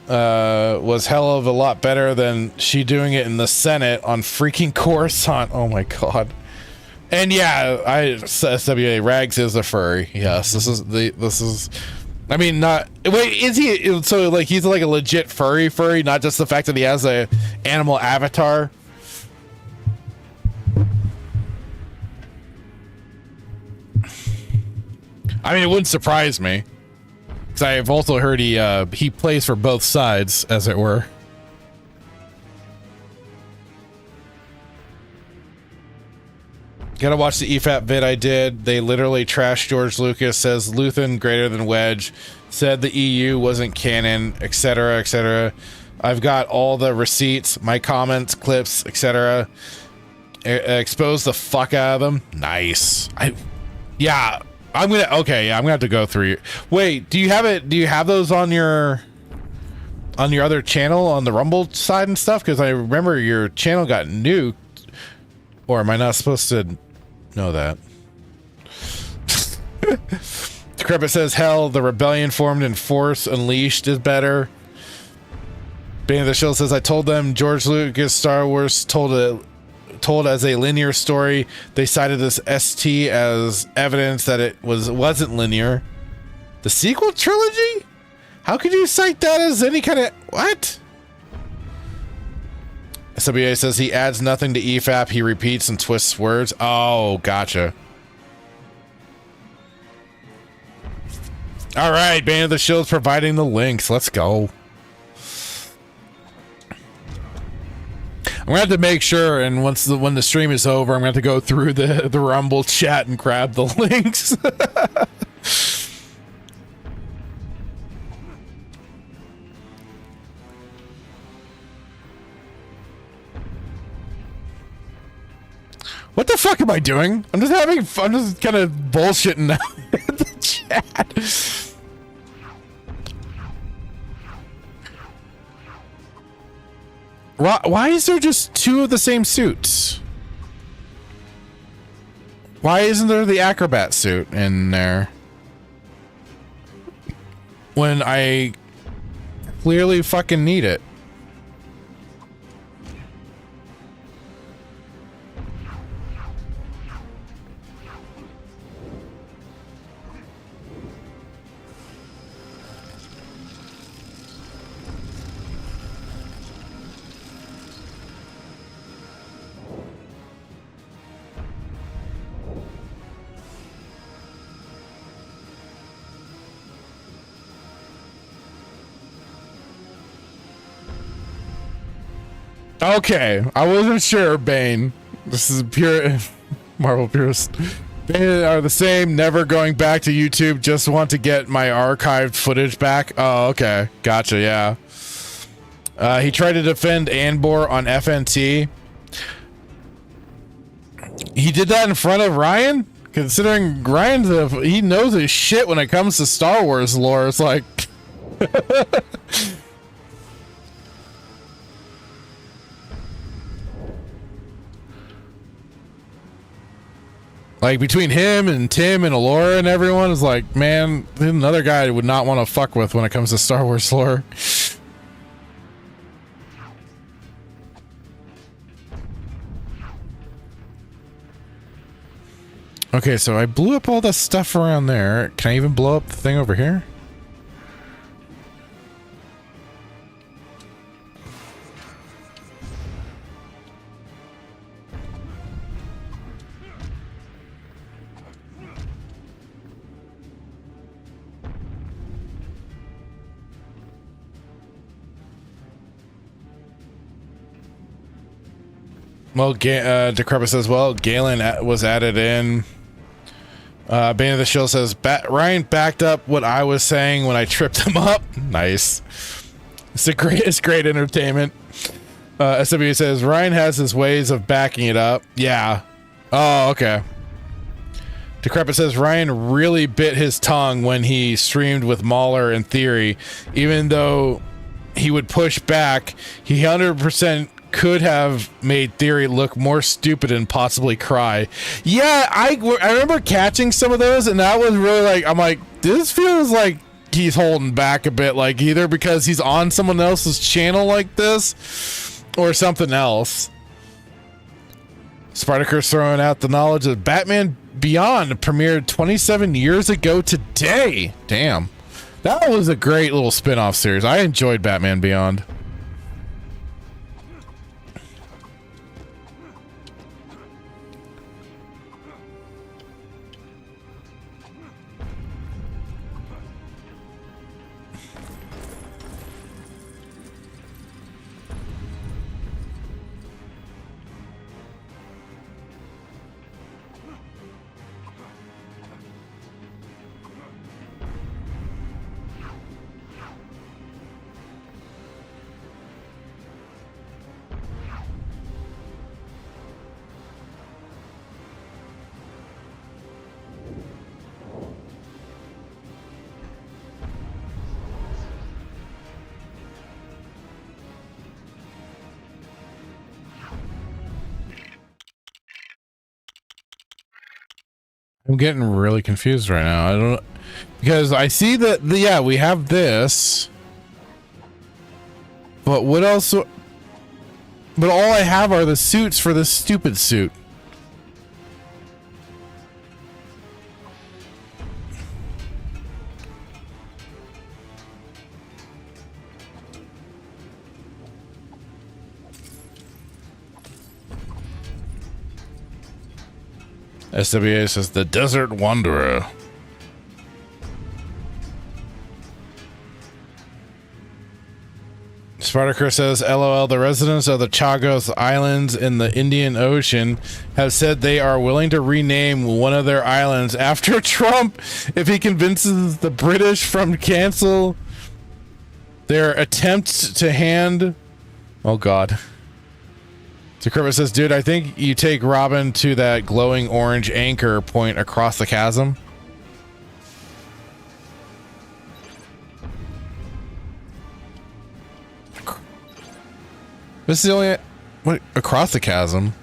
was hell of a lot better than she doing it in the Senate on freaking Coruscant. Oh my god. And yeah, SWA Rags is a furry. Yes, this is I mean, not wait, is he so like he's like a legit furry, not just the fact that he has a animal avatar? I mean, it wouldn't surprise me, because I've also heard he plays for both sides, as it were. Gotta watch the EFAP vid I did. They literally trashed George Lucas, says Luthen greater than Wedge, said the EU wasn't canon, etc., etc. I've got all the receipts, my comments, clips, etc. Expose the fuck out of them. Nice. I'm gonna have to go through. Wait, do you have it? Do you have those on your other channel on the Rumble side and stuff? Because I remember your channel got nuked. Or am I not supposed to know that? Decrepit says, hell, the rebellion formed in Force Unleashed is better. Bane of the Shield says, I told them George Lucas Star Wars told as a linear story. They cited this ST as evidence that it wasn't linear. The sequel trilogy? How could you cite that as any kind of what? SWA says he adds nothing to EFAP. He repeats and twists words. Oh, gotcha. All right, Bane of the Shield's providing the links. Let's go. I'm gonna have to make sure, and when the stream is over, I'm gonna have to go through the Rumble chat and grab the links. What the fuck am I doing? I'm just having fun. I'm just kind of bullshitting now in the chat. Why is there just two of the same suits? Why isn't there the acrobat suit in there? When I clearly fucking need it. Okay, I wasn't sure, Bane. This is pure Marvel purist. Bane are the same, never going back to YouTube, just want to get my archived footage back. Oh, okay. Gotcha, yeah. He tried to defend Anbor on FNT. He did that in front of Ryan? Considering Ryan's he knows his shit when it comes to Star Wars lore. It's like... Like, between him and Tim and Alora and everyone is like, man, another guy I would not want to fuck with when it comes to Star Wars lore. Okay, so I blew up all the stuff around there. Can I even blow up the thing over here? Well, Decrepit says, well, Galen was added in. Bane of the Shield says, Ryan backed up what I was saying when I tripped him up. Nice. It's great entertainment. SW says, Ryan has his ways of backing it up. Yeah. Oh, okay. Decrepit says Ryan really bit his tongue when he streamed with Mahler and Theory. Even though he would push back, he 100% could have made Theory look more stupid and possibly cry. Yeah, I remember catching some of those, and that was really like, I'm like, this feels like he's holding back a bit, like either because he's on someone else's channel like this or something else. Spartacus throwing out the knowledge of Batman Beyond premiered 27 years ago today. Damn. That was a great little spin-off series. I enjoyed Batman Beyond. I'm getting really confused right now. I don't, because I see that yeah, we have this, but what else? But all I have are the suits for this stupid suit. SWA says the Desert Wanderer. Spartacus says, LOL, the residents of the Chagos Islands in the Indian Ocean have said they are willing to rename one of their islands after Trump if he convinces the British from cancel their attempts to hand... Oh, God. Decrepit says, dude, I think you take Robin to that glowing orange anchor point across the chasm. This is the only... What? Across the chasm?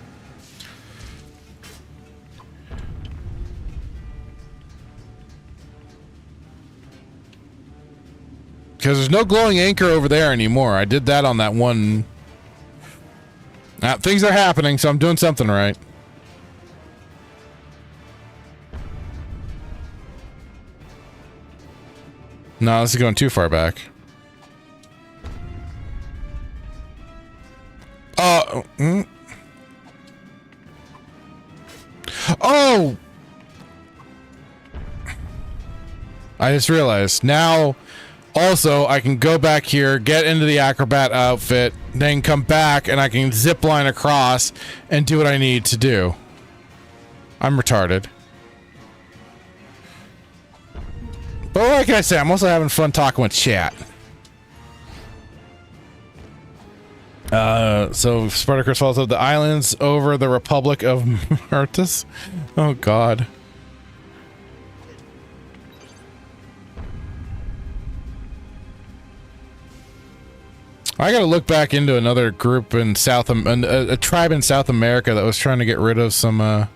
Because there's no glowing anchor over there anymore. I did that on that one... things are happening, so I'm doing something right. No, this is going too far back. Oh! I just realized. Now, also, I can go back here, get into the acrobat outfit, then come back, and I can zip line across and do what I need to do. I'm retarded. But like I said, I'm also having fun talking with chat. So Spartacus falls of the islands over the Republic of Myrtus. Oh, God. I gotta look back into another group in a tribe in South America that was trying to get rid of some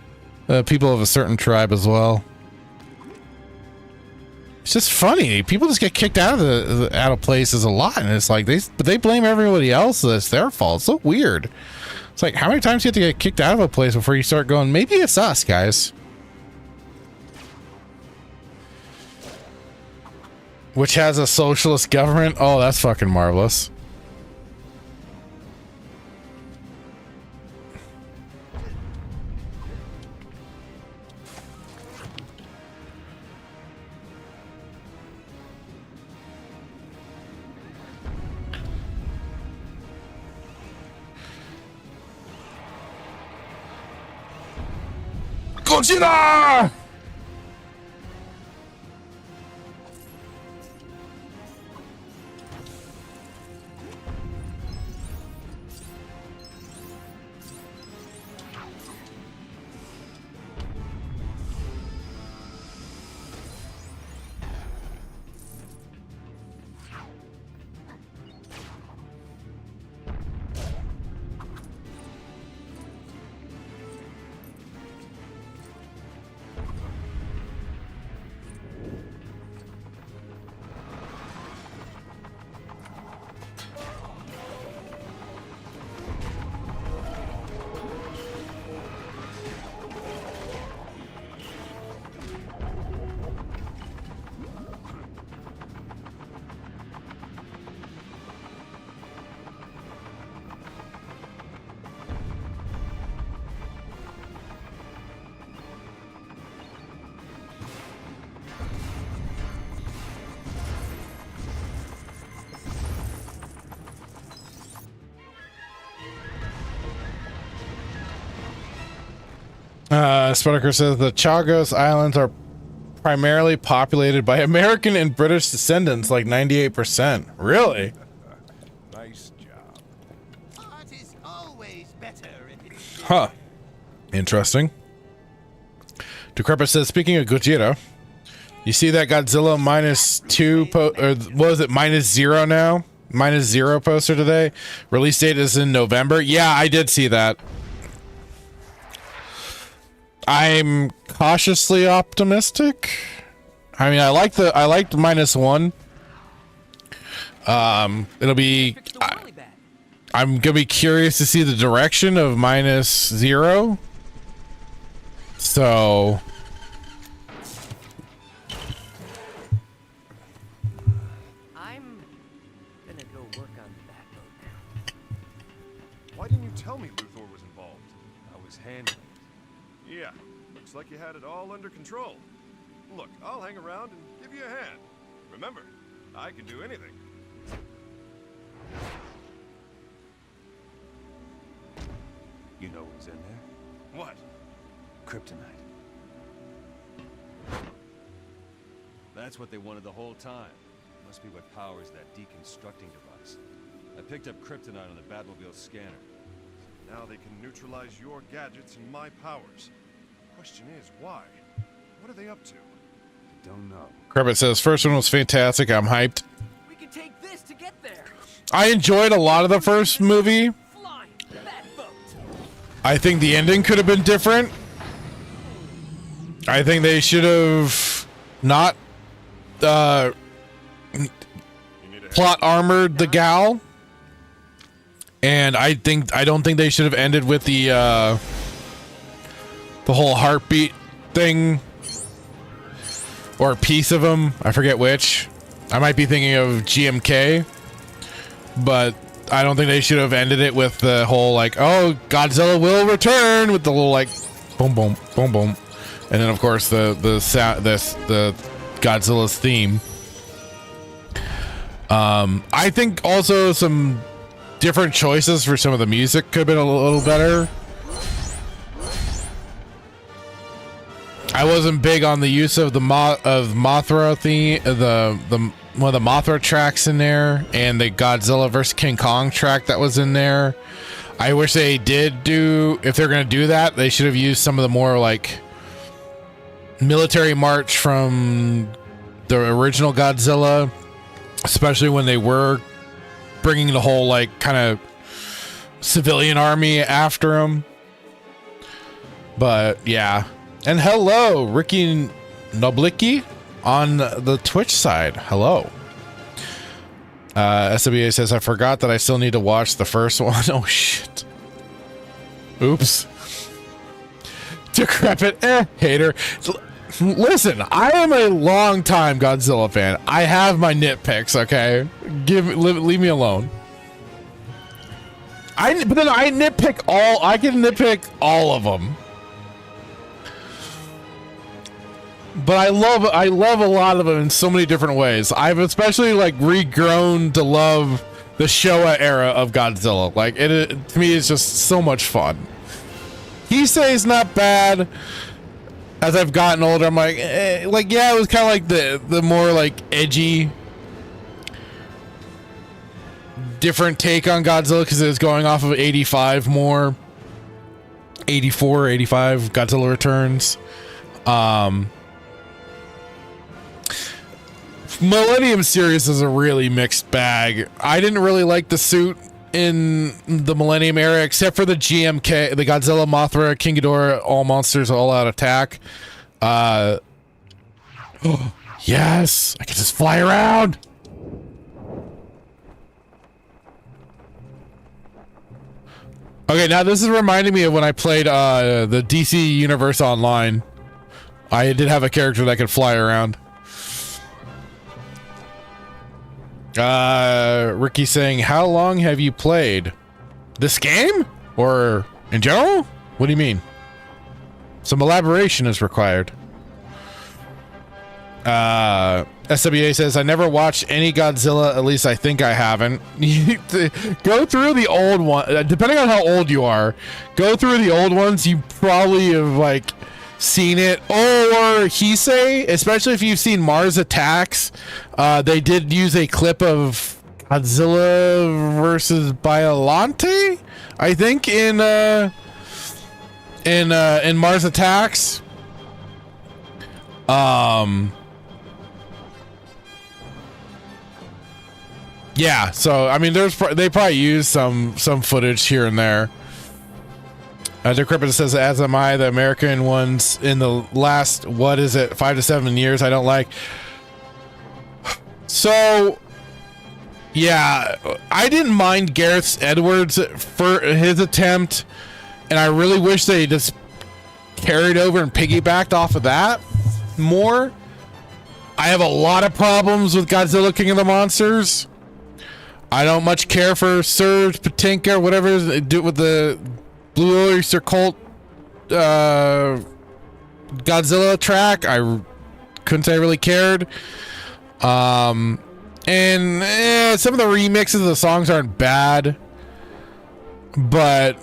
people of a certain tribe as well. It's just funny. People just get kicked out of places a lot, and it's like they blame everybody else. It's their fault. It's so weird. It's like, how many times do you have to get kicked out of a place before you start going, maybe it's us, guys? Which has a socialist government? Oh, that's fucking marvelous. Godzilla! Sputaker says the Chagos Islands are primarily populated by American and British descendants, like 98%. Really? Nice job. Art is always better if it's Huh. Interesting. Decrepit says, speaking of Gojira, you see that Godzilla -2 or what was it, -0 now? -0 poster today. Release date is in November. Yeah, I did see that. I'm cautiously optimistic. I mean, I liked -1. It'll be. Fix the whirly bat. I'm gonna be curious to see the direction of -0. So. I'm gonna go work on that boat now. Why didn't you tell me Luthor was involved? I was handling it. Yeah, looks like you had it all under control. Look, I'll hang around and give you a hand. Remember, I can do anything. You know what's in there? What? Kryptonite. That's what they wanted the whole time. Must be what powers that deconstructing device. I picked up kryptonite on the Batmobile scanner. Now they can neutralize your gadgets and my powers. Question is, why? What are they up to? I don't know. Crebit says, first one was fantastic. I'm hyped. We can take this to get there. I enjoyed a lot of the first movie. Flying that boat. I think the ending could have been different. I think they should have not You need a plot armored the gal. And I don't think they should have ended with the whole heartbeat thing. Or a piece of him. I forget which. I might be thinking of GMK. But I don't think they should have ended it with the whole like, oh, Godzilla will return, with the little like boom boom boom boom. And then of course the Godzilla's theme. I think also some different choices for some of the music could have been a little better. I wasn't big on the use of the Mothra theme, the one of the Mothra tracks in there, and the Godzilla vs King Kong track that was in there. I wish they did do, if they're gonna do that, they should have used some of the more like military march from the original Godzilla, especially when they were bringing the whole like kind of civilian army after him. But yeah. And hello, Ricky Noblicki on the Twitch side. Hello. SWA says, I forgot that I still need to watch the first one. Oh shit. Oops. Decrepit hater. Listen, I am a long time Godzilla fan. I have my nitpicks, okay? Leave me alone. But then I can nitpick all of them. But I love a lot of them in so many different ways. I've especially like regrown to love the Showa era of Godzilla. Like it to me, it's just so much fun. Heisei's not bad. As I've gotten older, I'm like, yeah, it was kind of like the more like edgy, different take on Godzilla because it was going off of 85 more, 84, 85 Godzilla Returns. Millennium series is a really mixed bag. I didn't really like the suit in the Millennium era, except for the GMK, the Godzilla, Mothra, King Ghidorah, All Monsters, All Out Attack. Oh, yes, I can just fly around. Okay, now this is reminding me of when I played the DC Universe Online. I did have a character that could fly around. Ricky saying, how long have you played this game or in general? What do you mean? Some elaboration is required. SWA says, I never watched any Godzilla, at least I think I haven't. Go through the old one, depending on how old you are, go through the old ones, you probably have like seen it. Or Heisei, especially if you've seen Mars Attacks, they did use a clip of Godzilla versus Biollante, I think, in Mars Attacks. Yeah, so I mean, they probably use some footage here and there. Decrepit says, as am I, the American ones in the last, what is it, 5 to 7 years I don't like. So yeah, I didn't mind Gareth Edwards for his attempt, and I really wish they just carried over and piggybacked off of that more. I have a lot of problems with Godzilla King of the Monsters. I don't much care for Serge Patinka or whatever they do with the Blue Oyster Cult Godzilla track. I couldn't say I really cared. And some of the remixes of the songs aren't bad, but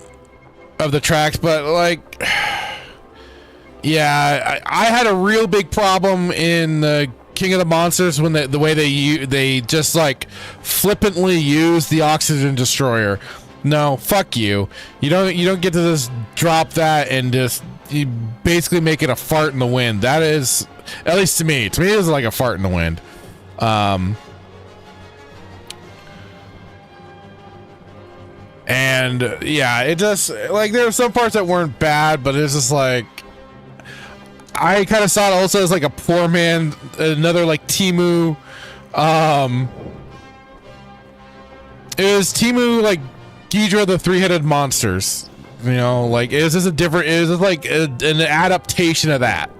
of the tracks, but like, yeah, I had a real big problem in King of the Monsters when the way they just like flippantly use the Oxygen Destroyer. No, fuck you. You don't get to just drop that and just you basically make it a fart in the wind. That is, at least to me, it is like a fart in the wind. And yeah, it just like there were some parts that weren't bad, but it's just like I kind of saw it also as like a poor man, another like Timu. It was Timu like Ghidorah the Three-Headed Monsters. You know, like it was just like an adaptation of that.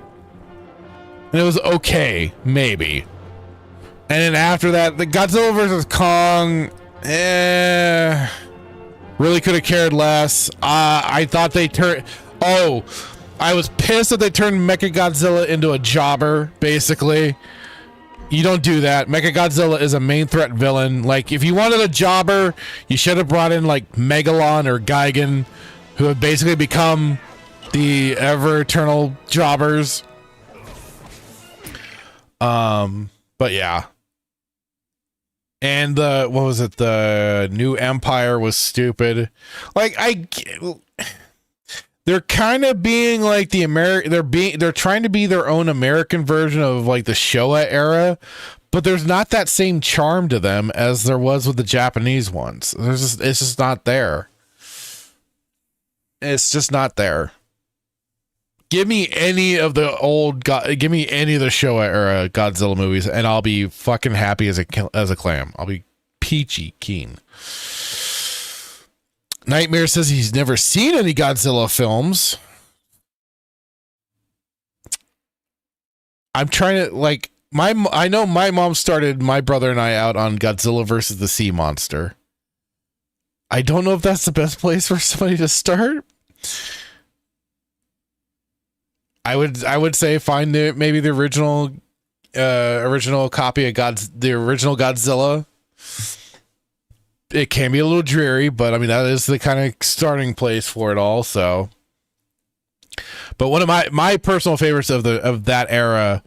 And it was okay, maybe. And then after that, the Godzilla vs. Kong, really could have cared less. I thought they turned. Oh, I was pissed that they turned Mechagodzilla into a jobber, basically. You don't do that. Mechagodzilla is a main threat villain. Like, if you wanted a jobber, you should have brought in, like, Megalon or Gigan, who have basically become the ever-eternal jobbers. But yeah. And what was it? The New Empire was stupid. Like, they're kind of being like the they're trying to be their own American version of like the Showa era, but there's not that same charm to them as there was with the Japanese ones. It's just not there. It's just not there. Give me any of the give me any of the Showa era Godzilla movies, and I'll be fucking happy as a clam. I'll be peachy keen. Nightmare says he's never seen any Godzilla films. I'm trying to like I know my mom started my brother and I out on Godzilla versus the Sea Monster. I don't know if that's the best place for somebody to start. I would say find maybe the original copy of the original Godzilla. It can be a little dreary, but I mean that is the kind of starting place for it all. So, but one of my personal favorites of that era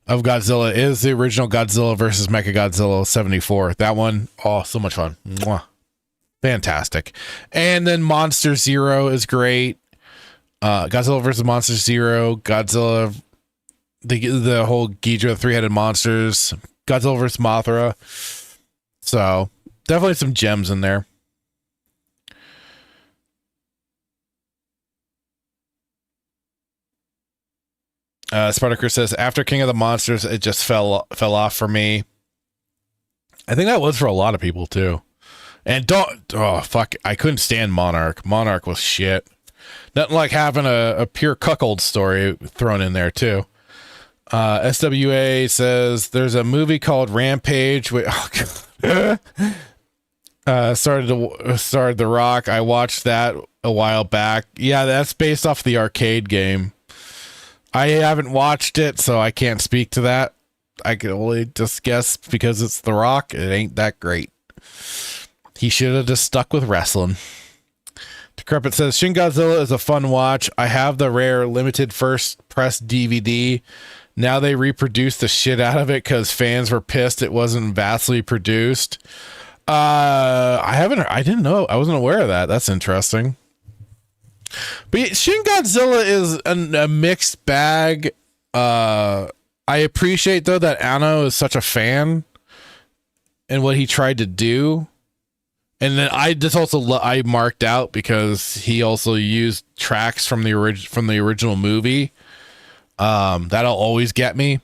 of Godzilla is the original Godzilla versus Mechagodzilla 74. That one, oh, so much fun. Mwah. Fantastic. And then Monster Zero is great. Godzilla versus Monster Zero, Godzilla, the whole Ghidorah Three-Headed Monsters, Godzilla versus Mothra. So definitely some gems in there. Spartacus says, after King of the Monsters, it just fell off for me. I think that was for a lot of people too. And I couldn't stand Monarch. Monarch was shit. Nothing like having a pure cuckold story thrown in there too. SWA says there's a movie called Rampage. Started The Rock. I watched that a while back. Yeah, that's based off the arcade game. I haven't watched it, so I can't speak to that. I could only just guess because it's The Rock. It ain't that great. He should have just stuck with wrestling. Decrepit says, Shin Godzilla is a fun watch. I have the rare limited first press DVD. Now they reproduced the shit out of it because fans were pissed it wasn't vastly produced. I didn't know. I wasn't aware of that. That's interesting. But Shin Godzilla is a mixed bag. I appreciate though that Anno is such a fan and what he tried to do. And then I just also I marked out because he also used tracks from the original movie. That'll always get me.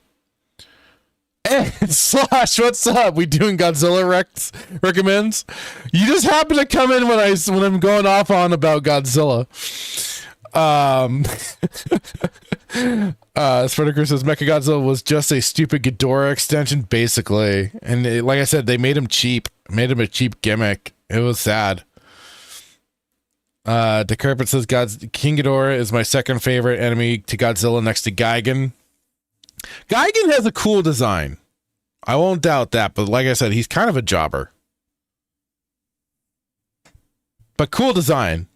Hey, Slash, what's up? We doing Godzilla recommends? You just happen to come in when I'm going off on about Godzilla. Spreader says Mechagodzilla was just a stupid Ghidorah extension, basically. And like I said, they made him cheap. Made him a cheap gimmick. It was sad. Decrepit says King Ghidorah is my second favorite enemy to Godzilla next to Gigan. Gigan has a cool design. I won't doubt that, but like I said, he's kind of a jobber. But cool design.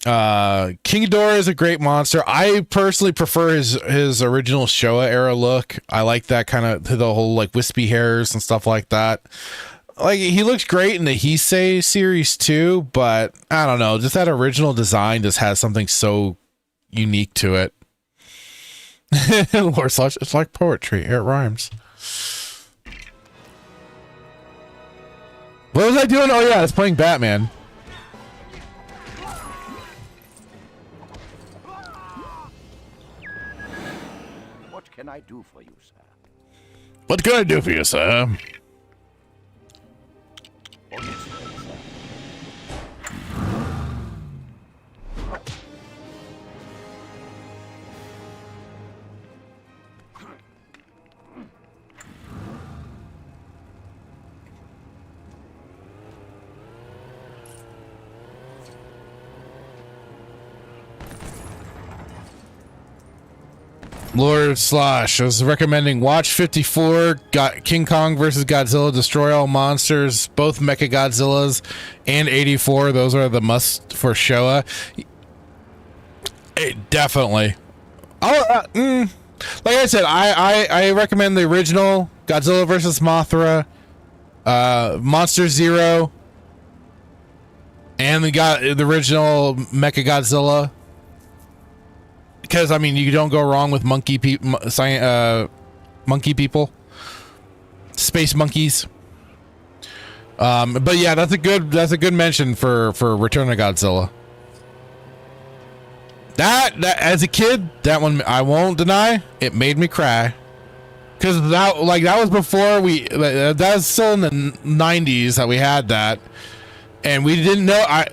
King Ghidorah is a great monster. I personally prefer his original Showa era look. I like that kind of the whole like wispy hairs and stuff like that. Like he looks great in the Heisei series too, but I don't know, just that original design just has something so unique to it. Lord Slash, it's like poetry. It rhymes. What was I doing? Oh yeah, I was playing Batman. What can I do for you, sir? What can I do for you, sir? Oh, yes, sir. Lord Slash was recommending watch 54, got King Kong versus Godzilla, Destroy All Monsters, both Mecha Godzillas, and 84. Those are the must for Showa. Definitely. Like I said, I recommend the original Godzilla versus Mothra, Monster Zero, and the original Mecha Godzilla. Because I mean, you don't go wrong with monkey people, space monkeys. But yeah, that's a good mention for Return of Godzilla. That as a kid, that one I won't deny, it made me cry. Because that was before that was still in the 90s that we had that. And we didn't know. I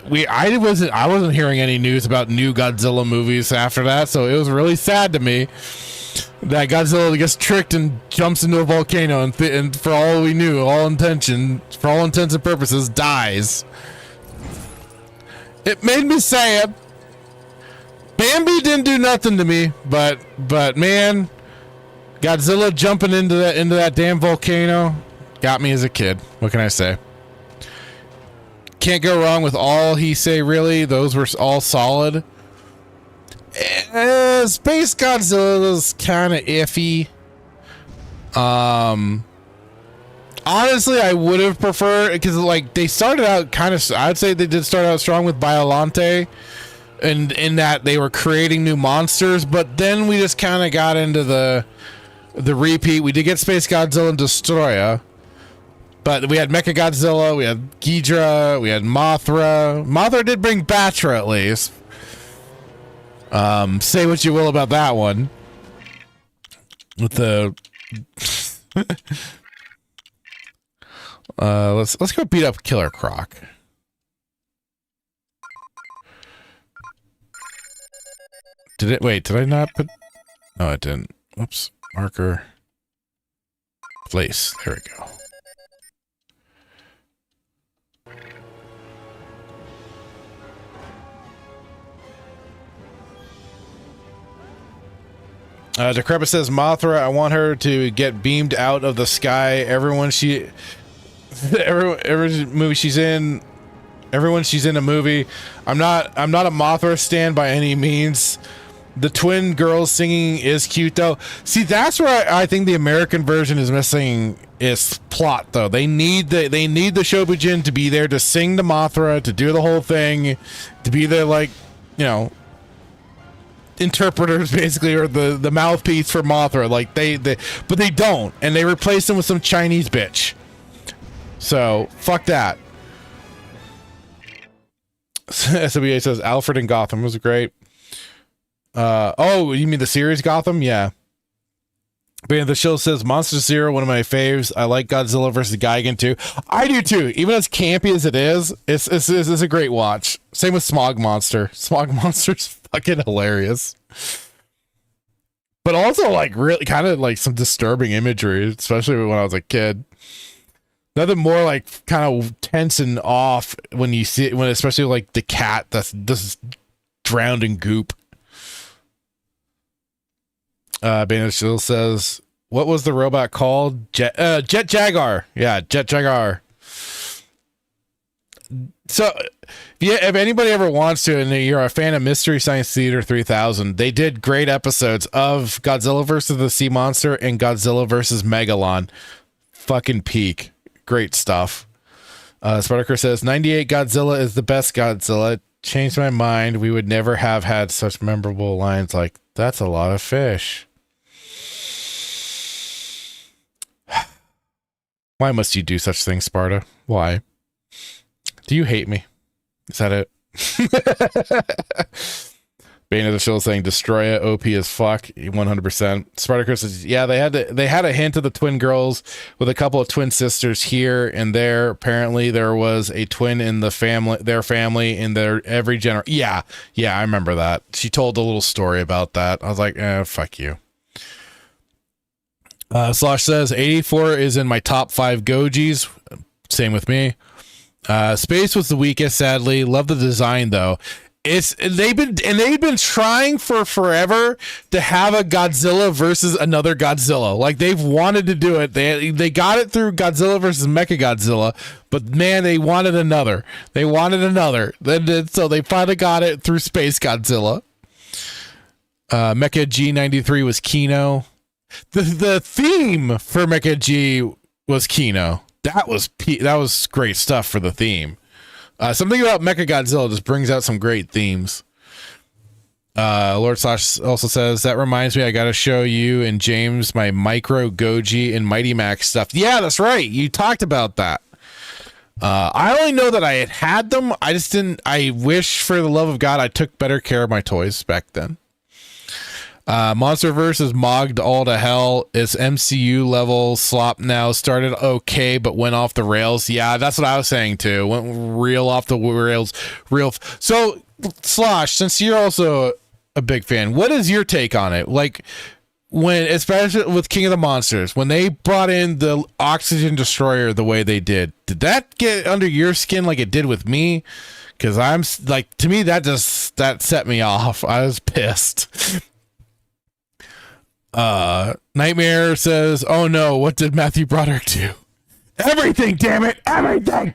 wasn't hearing any news about new Godzilla movies after that, so it was really sad to me that Godzilla gets tricked and jumps into a volcano and for all we knew, for all intents and purposes, dies. It made me sad. Bambi didn't do nothing to me, but man, Godzilla jumping into that damn volcano got me as a kid. What can I say? Can't go wrong with all Heisei, really. Those were all solid. Space Godzilla is kind of iffy. Honestly, I would have preferred, because like they started out kind of, I'd say they did start out strong with Biollante, and in that they were creating new monsters, but then we just kind of got into the repeat. We did get Space Godzilla and Destroya. But we had Mechagodzilla, we had Ghidra, we had Mothra. Mothra did bring Batra at least. Say what you will about that one. With the let's go beat up Killer Croc. Did I not put? No, it didn't. Whoops. Marker. Place. There we go. Decrepit says Mothra, I want her to get beamed out of the sky. Every movie she's in, everyone she's in a movie. I'm not a Mothra stan by any means. The twin girls singing is cute though. See, that's where I think the American version is missing is plot though. They need the Shobujin to be there to sing the Mothra, to do the whole thing, to be the, like, you know, interpreters basically, or the mouthpiece for Mothra. Like but they don't, and they replace them with some Chinese bitch. So fuck that. SWA says Alfred in Gotham was great. Oh, you mean the series Gotham? Yeah. But the show says Monster Zero, one of my faves. I like Godzilla vs. Gigan too. I do too. Even as campy as it is, it's a great watch. Same with Smog Monster. Smog Monster's fucking hilarious. But also, like, really kind of like some disturbing imagery, especially when I was a kid. Nothing more like kind of tense and off when you see it, when especially like the cat that's drowned in goop. Bandit Shield says, what was the robot called? Jet Jaguar. Yeah, Jet Jaguar. So, yeah, if anybody ever wants to, and you're a fan of Mystery Science Theater 3000, they did great episodes of Godzilla versus the Sea Monster and Godzilla versus Megalon. Fucking peak. Great stuff. Spartaker says, 98 Godzilla is the best Godzilla. Changed my mind. We would never have had such memorable lines like, that's a lot of fish. Why must you do such things, Sparta? Why? Do you hate me? Is that it? Bane of the Shield saying Destroya OP as fuck 100%. Spartacus says, yeah, they had a hint of the twin girls with a couple of twin sisters here and there. Apparently there was a twin in their family in their every generation. Yeah, I remember that. She told a little story about that. I was like, fuck you. Slosh says 84 is in my top 5 Gojis. Same with me. Space was the weakest, sadly. Love the design though. They've been trying for forever to have a Godzilla versus another Godzilla. Like, they've wanted to do it. They got it through Godzilla versus Mechagodzilla, but man, they wanted another. So they finally got it through Space Godzilla. Mecha G93 was Kino. The theme for Mecha G was Kino. That was great stuff for the theme. Something about Mechagodzilla just brings out some great themes. Lord Slash also says, that reminds me, I gotta show you and James my Micro Goji and Mighty Max stuff. Yeah, that's right. You talked about that. I only know that I had them. I wish for the love of God I took better care of my toys back then. Monsterverse is mogged all to hell. It's MCU level slop now. Started okay, but went off the rails. Yeah, that's what I was saying too. Went real off the rails. So, Slosh, since you're also a big fan, what is your take on it? Like, when, especially with King of the Monsters, when they brought in the Oxygen Destroyer the way they did that get under your skin like it did with me? Because I'm like, to me, that set me off. I was pissed. Nightmare says, oh no, what did Matthew Broderick do? Everything, damn it, everything.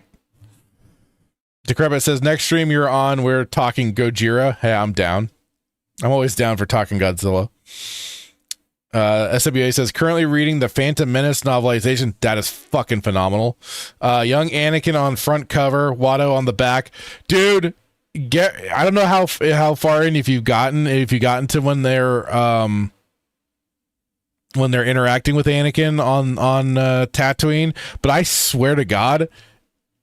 Decrepit says, next stream you're on, we're talking Gojira. Hey, I'm down. I'm always down for talking Godzilla. SWA says, currently reading the Phantom Menace novelization. That is fucking phenomenal. Young Anakin on front cover, Watto on the back. Dude, I don't know how far in if you've gotten to when they're interacting with Anakin on Tatooine, but I swear to God,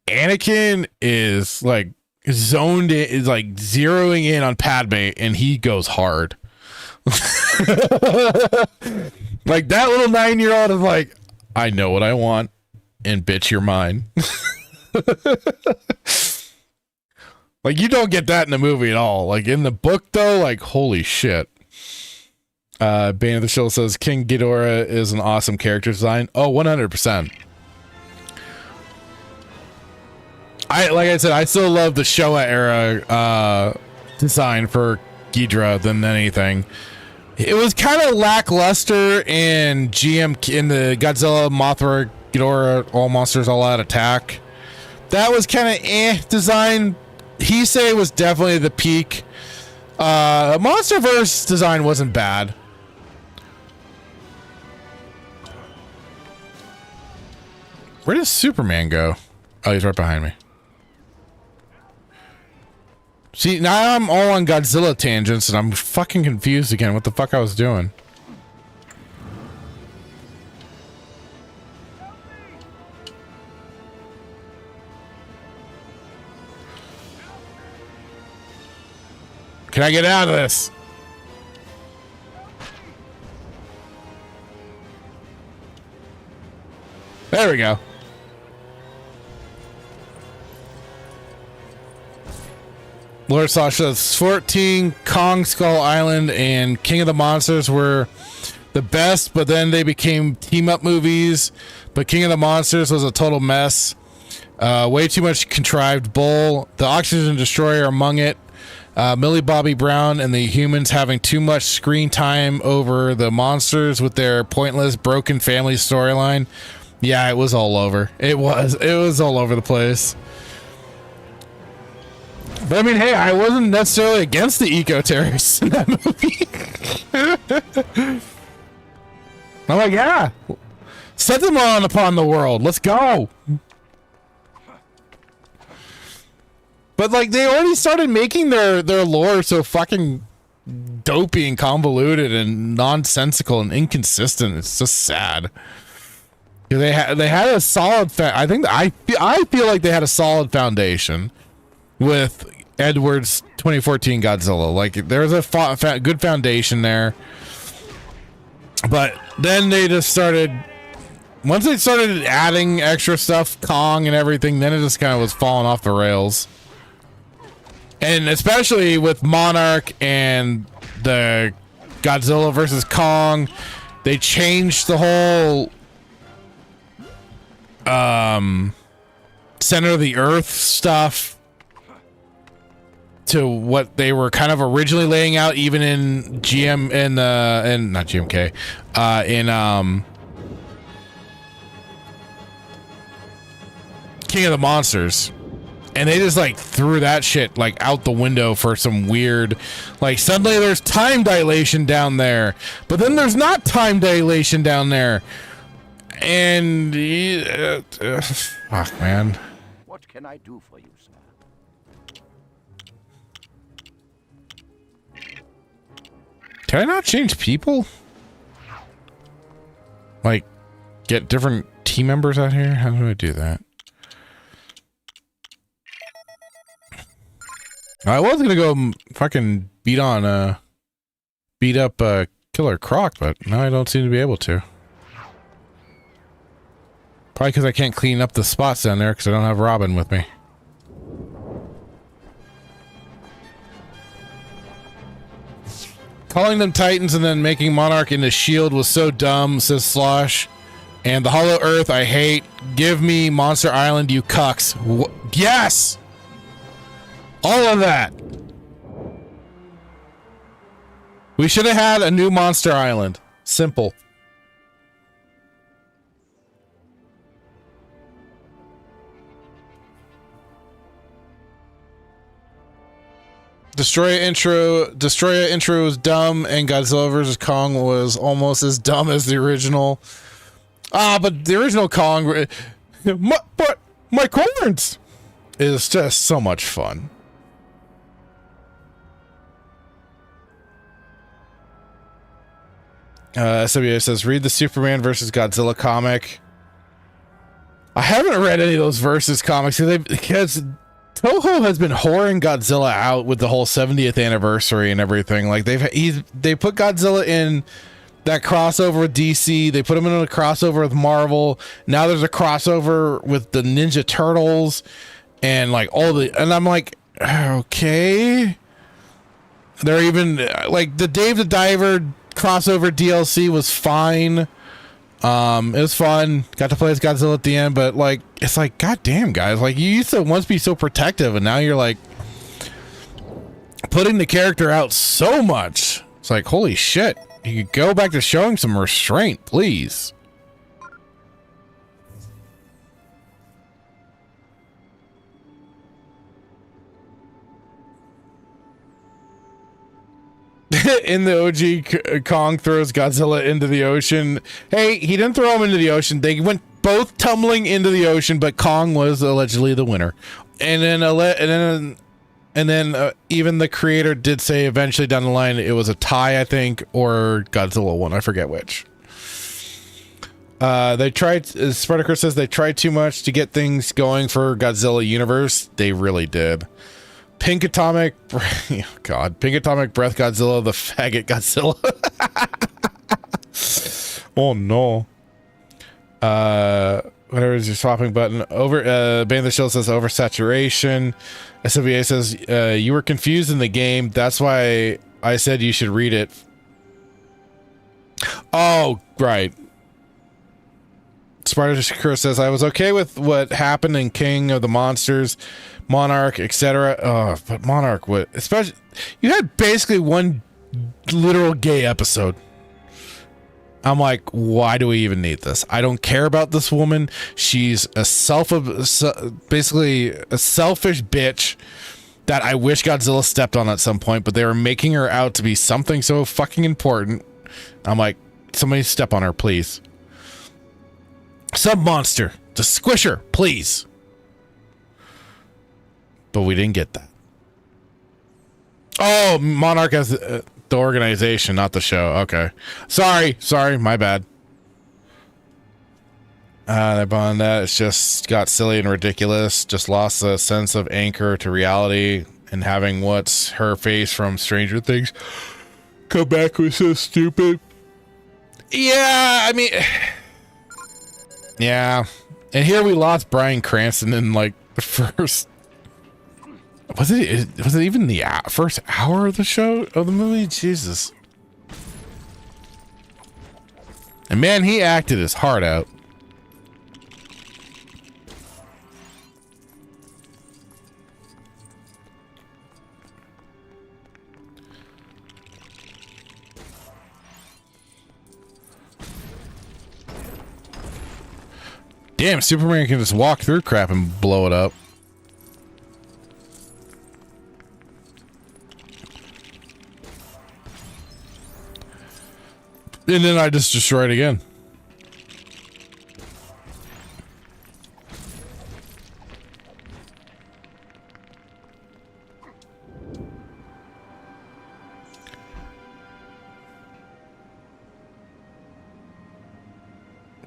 Anakin is like zoned in, is like zeroing in on Padme, and he goes hard. Like, that little 9-year-old is like, I know what I want, and bitch, you're mine. Like, you don't get that in the movie at all. Like, in the book though, like, holy shit. Bane of the Shield says King Ghidorah is an awesome character design. Oh, 100%. Like I said, I still love the Showa era design for Ghidorah than anything. It was kind of lackluster in the Godzilla, Mothra, Ghidorah, All Monsters All Out Attack. That was kind of design. Heisei was definitely the peak. Monsterverse design wasn't bad. Where does Superman go? Oh, he's right behind me. See, now I'm all on Godzilla tangents and I'm fucking confused again what the fuck I was doing. Can I get out of this? There we go. Lord Sasha's 14, Kong Skull Island, and King of the Monsters were the best, but then they became team-up movies. But King of the Monsters was a total mess. Way too much contrived bull. The Oxygen Destroyer among it. Millie Bobby Brown and the humans having too much screen time over the monsters with their pointless broken family storyline. Yeah, it was all over. It was all over the place. But I mean, hey, I wasn't necessarily against the eco-terrorists in that movie. I'm like, yeah, set them on upon the world. Let's go. But like, they already started making their lore so fucking dopey and convoluted and nonsensical and inconsistent. It's just sad. They had a solid. I feel like they had a solid foundation with Edwards 2014 Godzilla. Like, there was a good foundation there. But then they just started. Once they started adding extra stuff, Kong and everything, then it just kind of was falling off the rails. And especially with Monarch and the Godzilla versus Kong, they changed the whole center of the earth stuff to what they were kind of originally laying out, even in not GMK, in King of the Monsters. And they just like threw that shit like out the window for some weird, like, suddenly there's time dilation down there, but then there's not time dilation down there. And fuck, man. What can I do for you, sir? Can I not change people? Like, get different team members out here? How do I do that? I was gonna go fucking beat up Killer Croc, but now I don't seem to be able to. Probably because I can't clean up the spots down there because I don't have Robin with me. Calling them Titans and then making Monarch into Shield was so dumb, says Slosh. And the Hollow Earth I hate. Give me Monster Island, you cucks. Yes! All of that. We should have had a new Monster Island. Simple. Destroyer intro was dumb, and Godzilla vs. Kong was almost as dumb as the original. But the original Kong, but my corns is just so much fun. SWA says, read the Superman versus Godzilla comic. I haven't read any of those versus comics because Toho has been whoring Godzilla out with the whole 70th anniversary and everything. Like, they put Godzilla in that crossover with DC. They put him in a crossover with Marvel. Now there's a crossover with the Ninja Turtles and like and I'm like, okay. They're even like the Dave the Diver crossover DLC was fine. It was fun. Got to play as Godzilla at the end, but like, it's like, goddamn, guys, like, you used to once be so protective, and now you're like putting the character out so much. It's like, holy shit. You could go back to showing some restraint, please. In the OG, Kong throws Godzilla into the ocean. Hey, he didn't throw him into the ocean. They went both tumbling into the ocean, but Kong was allegedly the winner. And then even the creator did say eventually down the line it was a tie, I think, or Godzilla won. I forget which. They tried. Spartacus says they tried too much to get things going for Godzilla universe. They really did. Pink Atomic, oh God, Pink Atomic Breath Godzilla, the faggot Godzilla. Oh no. Whatever is your swapping button? Band of the Shield says oversaturation. SWA says you were confused in the game. That's why I said you should read it. Oh, right. Spartacus says I was okay with what happened in King of the Monsters, Monarch, etc. Oh, but Monarch, what? Especially, you had basically one literal gay episode. I'm like, why do we even need this? I don't care about this woman. She's basically a selfish bitch that I wish Godzilla stepped on at some point, but they were making her out to be something so fucking important. I'm like, somebody step on her, please. Sub monster, just squish her, please. But we didn't get that. Oh, Monarch has the organization, not the show. Okay, sorry, my bad. They're on that. It's just got silly and ridiculous. Just lost a sense of anchor to reality, and having what's her face from Stranger Things come back was so stupid. Yeah, I mean. Yeah, and here we lost Bryan Cranston in like the first. Was it even the first hour of the show of the movie? Jesus. And man, he acted his heart out. Damn, Superman can just walk through crap and blow it up. And then I just destroy it again.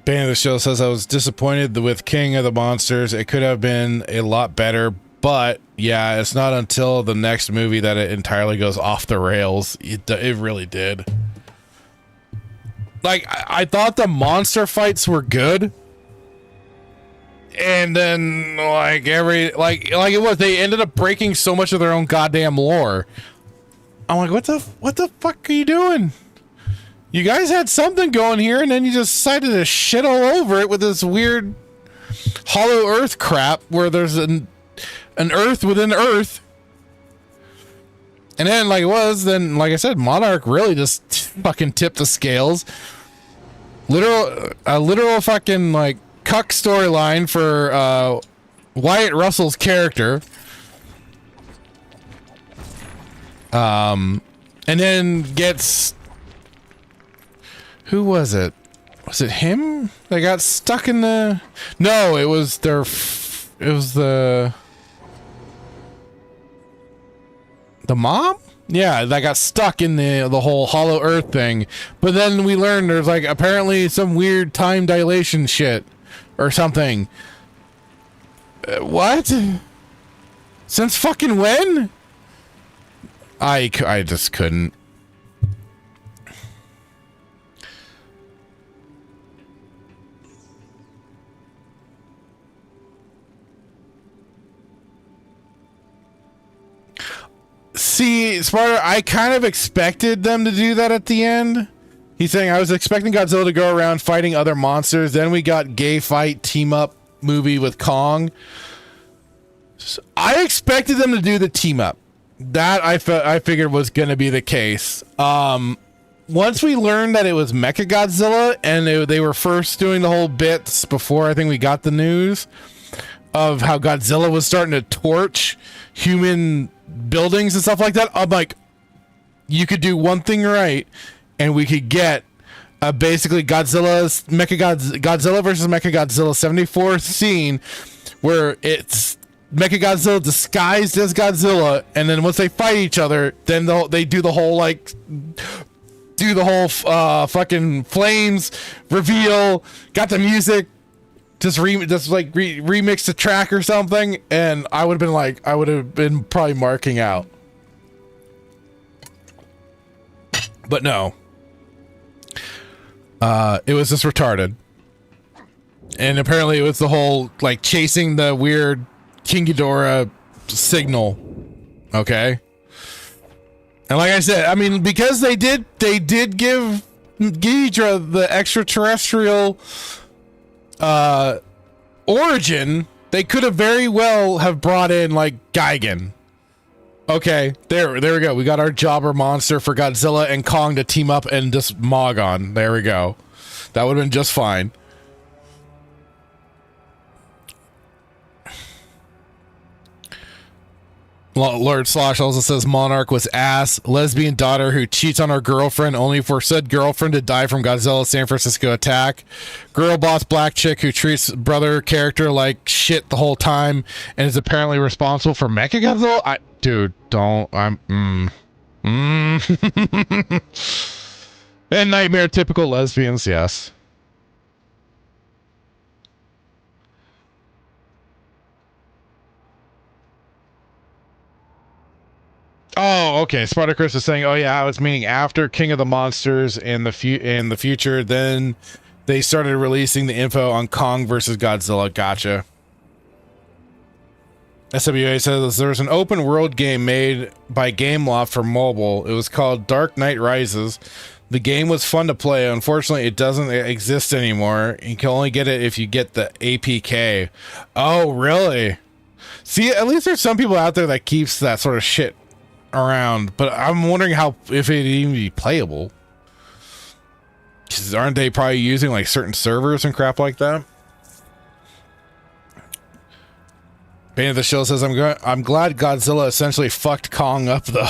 Band of the Show says I was disappointed with King of the Monsters. It could have been a lot better, but yeah, it's not until the next movie that it entirely goes off the rails. It really did. Like, I thought the monster fights were good. And then, like, it was, they ended up breaking so much of their own goddamn lore. I'm like, what the fuck are you doing? You guys had something going here, and then you just decided to shit all over it with this weird Hollow Earth crap where there's an Earth within Earth. And then, like I said, Monarch really just fucking tipped the scales. A literal fucking, like, cuck storyline for Wyatt Russell's character. And then gets... Who was it? Was it him? They got stuck in the... No, it was their... It was the mom? Yeah, that got stuck in the whole Hollow Earth thing. But then we learned there's, like, apparently some weird time dilation shit. Or something. What? Since fucking when? I just couldn't. See, Sparta, I kind of expected them to do that at the end. He's saying, I was expecting Godzilla to go around fighting other monsters. Then we got gay fight team up movie with Kong. So I expected them to do the team up. That I figured was going to be the case. once we learned that it was Mechagodzilla, and they were first doing the whole bits before I think we got the news of how Godzilla was starting to torch human buildings and stuff like that, I'm like, you could do one thing right, and we could get basically Godzilla versus Mechagodzilla 74th scene, where it's Mechagodzilla disguised as Godzilla, and then once they fight each other, then they do the whole fucking flames reveal, got the music, remix the track or something, and I would have been probably marking out. But no. It was just retarded. And apparently it was the whole, like, chasing the weird King Ghidorah signal. Okay? And like I said, I mean, because they did give Ghidorah the extraterrestrial origin, they could have very well have brought in, like, Gigan. Okay, there we go. We got our jobber monster for Godzilla and Kong to team up and just mog on. There we go. That would have been just fine. Lord Slosh also says Monarch was ass. Lesbian daughter who cheats on her girlfriend only for said girlfriend to die from Godzilla's San Francisco attack. Girl boss black chick who treats brother character like shit the whole time and is apparently responsible for Mechagodzilla. Dude, don't. And nightmare typical lesbians, yes. Oh, okay. Spartacus is saying, "Oh yeah, I was meaning after King of the Monsters in the future, then they started releasing the info on Kong versus Godzilla." Gotcha. SWA says there was an open world game made by Gameloft for mobile. It was called Dark Knight Rises. The game was fun to play. Unfortunately, it doesn't exist anymore. You can only get it if you get the APK. Oh, really? See, at least there's some people out there that keeps that sort of shit around, but I'm wondering if it even be playable. 'Cause aren't they probably using like certain servers and crap like that? Bane of the Shield says, I'm glad Godzilla essentially fucked Kong up though.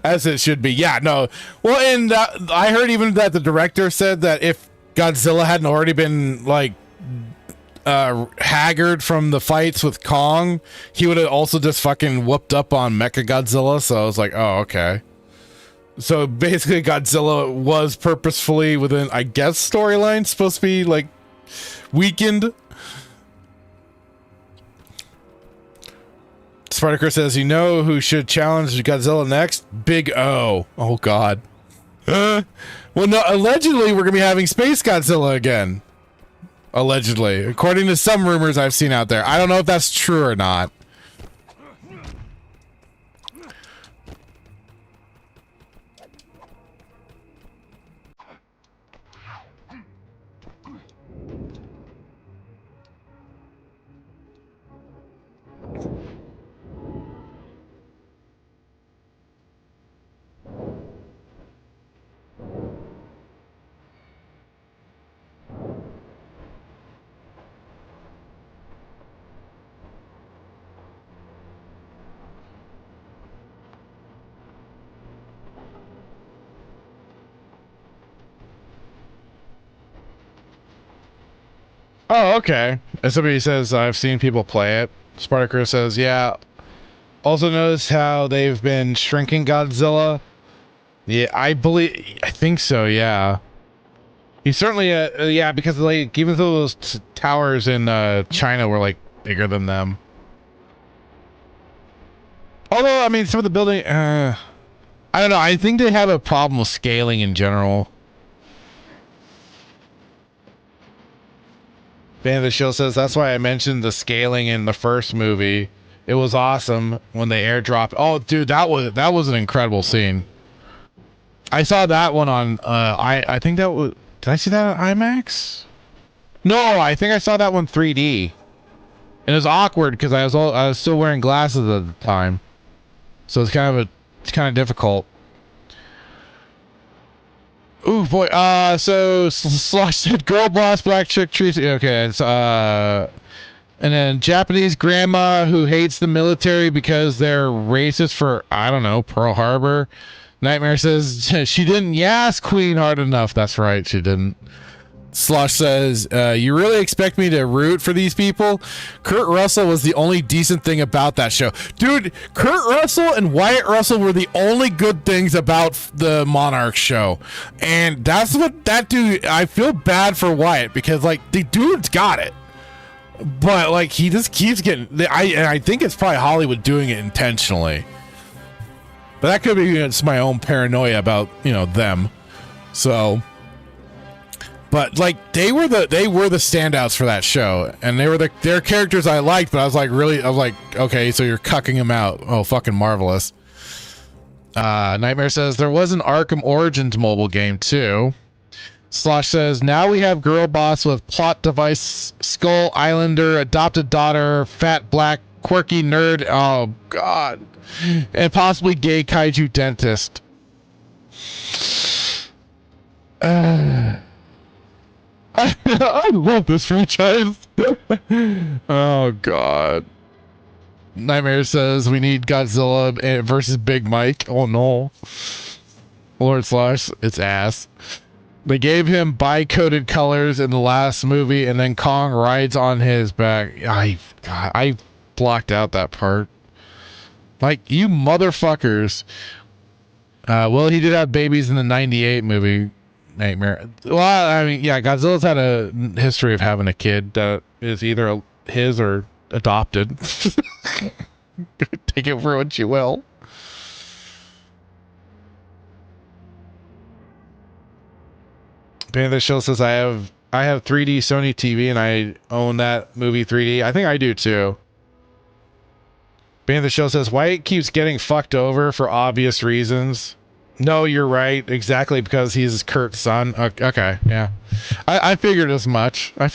As it should be. Yeah, no. Well, and I heard even that the director said that if Godzilla hadn't already been like haggard from the fights with Kong, he would have also just fucking whooped up on Mechagodzilla. So I was like, oh, okay. So basically Godzilla was purposefully within, I guess, storyline supposed to be like weakened. Spartacus says, you know who should challenge Godzilla next? Big O. Oh, God. Well, no, allegedly, we're going to be having Space Godzilla again. Allegedly. According to some rumors I've seen out there. I don't know if that's true or not. Oh, okay. As somebody says, I've seen people play it. Spartacus says, yeah. Also notice how they've been shrinking Godzilla. Yeah, I think so, yeah. He's certainly, yeah, because like, even though those towers in China were like bigger than them. Although, I mean, some of the building, I don't know. I think they have a problem with scaling in general. Bane of the Shield says, that's why I mentioned the scaling in the first movie. It was awesome when they airdropped. Oh, dude, that was an incredible scene. I saw that one on, I think that was, did I see that on IMAX? No, I think I saw that one 3D. And it was awkward because I was still wearing glasses at the time. So it's kind of difficult. Ooh boy. So Slosh said, "Girl boss, black chick treats." Okay. It's and then Japanese grandma who hates the military because they're racist for, I don't know, Pearl Harbor. Nightmare says she didn't yas Queen hard enough. That's right, she didn't. Slosh says, you really expect me to root for these people? Kurt Russell was the only decent thing about that show. Dude, Kurt Russell and Wyatt Russell were the only good things about the Monarch show. And that's what that dude, I feel bad for Wyatt because, like, the dude's got it. But, like, he just keeps getting, I think it's probably Hollywood doing it intentionally. But that could be just my own paranoia about, you know, them. So... But like they were the standouts for that show, and they're characters I liked. But I was like, okay, so you're cucking them out. Oh, fucking marvelous. Nightmare says there was an Arkham Origins mobile game too. Slosh says now we have girl boss with plot device, Skull Islander, adopted daughter, fat black quirky nerd. Oh god, and possibly gay kaiju dentist. I love this franchise. Oh god. Nightmare says we need Godzilla versus Big Mike. Oh no. Lord Slosh, it's ass. They gave him bi-coded colors in the last movie, and then Kong rides on his back. I blocked out that part. Like, you motherfuckers. Well, he did have babies in the 98 movie. Nightmare. Well, I mean, yeah, Godzilla's had a history of having a kid that is either his or adopted. Take it for what you will. Panther Show says I have 3D Sony TV and I own that movie 3D. I think I do too. Panther Show says White keeps getting fucked over for obvious reasons. No, you're right. Exactly, because he's Kurt's son. Okay, yeah. I figured as much. I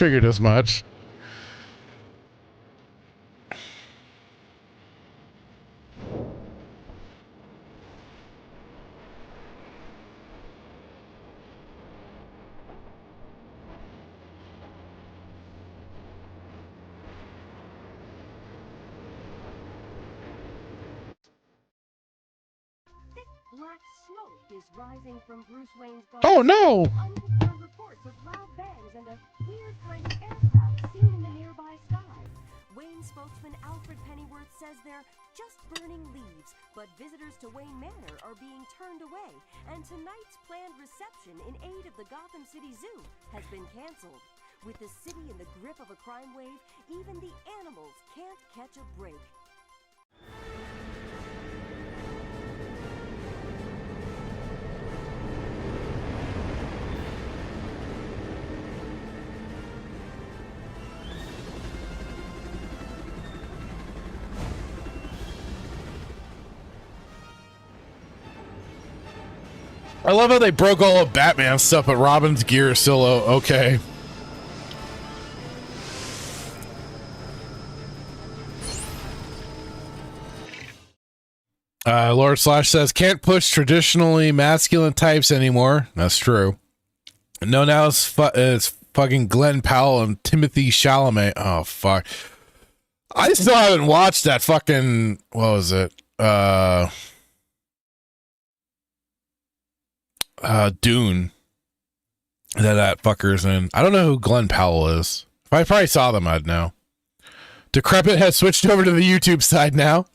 Black smoke is rising from Bruce Wayne's garden. Oh no! Unconfirmed reports of loud bangs and a weird kind of aircraft seen in the nearby sky. Wayne spokesman Alfred Pennyworth says they're just burning leaves, but visitors to Wayne Manor are being turned away, and tonight's planned reception in aid of the Gotham City Zoo has been canceled. With the city in the grip of a crime wave, even the animals can't catch a break. I love how they broke all of Batman stuff, but Robin's gear is still okay. Lord Slash says, can't push traditionally masculine types anymore. That's true. No, now it's fucking Glenn Powell and Timothy Chalamet. Oh, fuck. I still haven't watched that fucking, what was it? Dune that fucker's in. I don't know who Glenn Powell is. If I probably saw them, I'd know. Decrepit has switched over to the YouTube side now.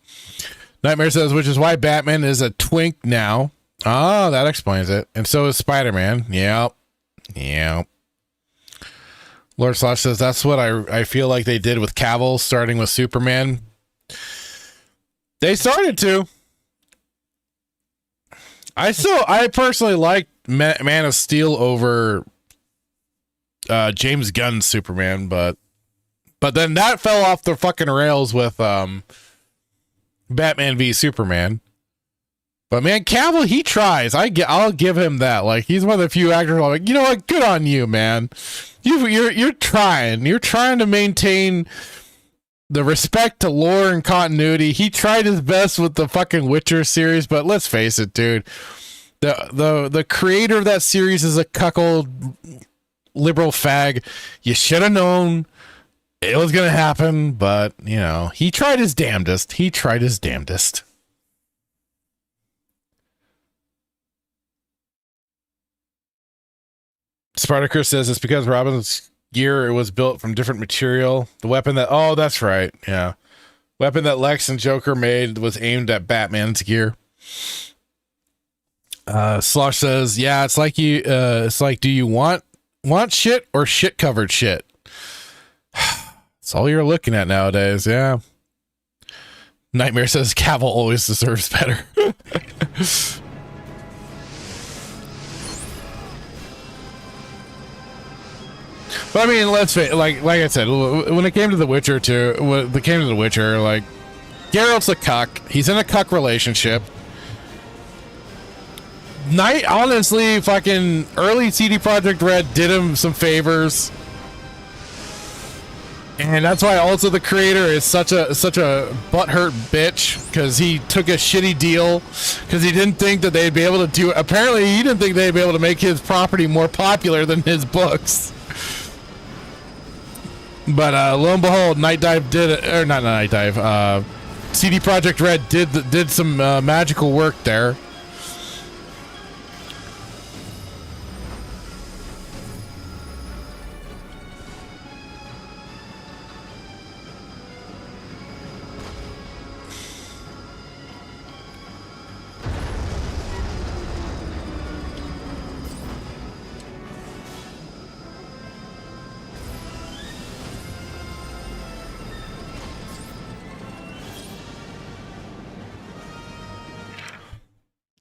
Nightmare says, which is why Batman is a twink now. Ah, that explains it. And so is Spider-Man. Yep. Lord Slash says, that's what I feel like they did with Cavill, starting with Superman. They started to. I personally like Man of Steel over James Gunn's Superman, but then that fell off the fucking rails with Batman v Superman. But man, Cavill, he tries. I'll give him that. Like, he's one of the few actors I'm like, you know what? Good on you, man. You're trying. You're trying to maintain the respect to lore and continuity. He tried his best with the fucking Witcher series, but let's face it, dude. The creator of that series is a cuckold liberal fag. You should have known it was gonna happen, but you know, he tried his damnedest. He tried his damnedest. Spartacus says it's because Robin's gear was built from different material. The weapon that that's right. Yeah. Weapon that Lex and Joker made was aimed at Batman's gear. Slosh says, yeah, it's like do you want shit or shit covered shit? It's all you're looking at nowadays. Yeah. Nightmare says Cavill always deserves better. But I mean, let's face, like I said, when it came to The Witcher 2, when it came to The Witcher, like, Geralt's a cuck. He's in a cuck relationship. Honestly, fucking early CD Projekt Red did him some favors. And that's why also the creator is such a butthurt bitch, because he took a shitty deal because he didn't think that they'd be able to do it. Apparently, he didn't think they'd be able to make his property more popular than his books. But lo and behold, Night Dive did it, or not Night Dive. CD Projekt Red did some magical work there.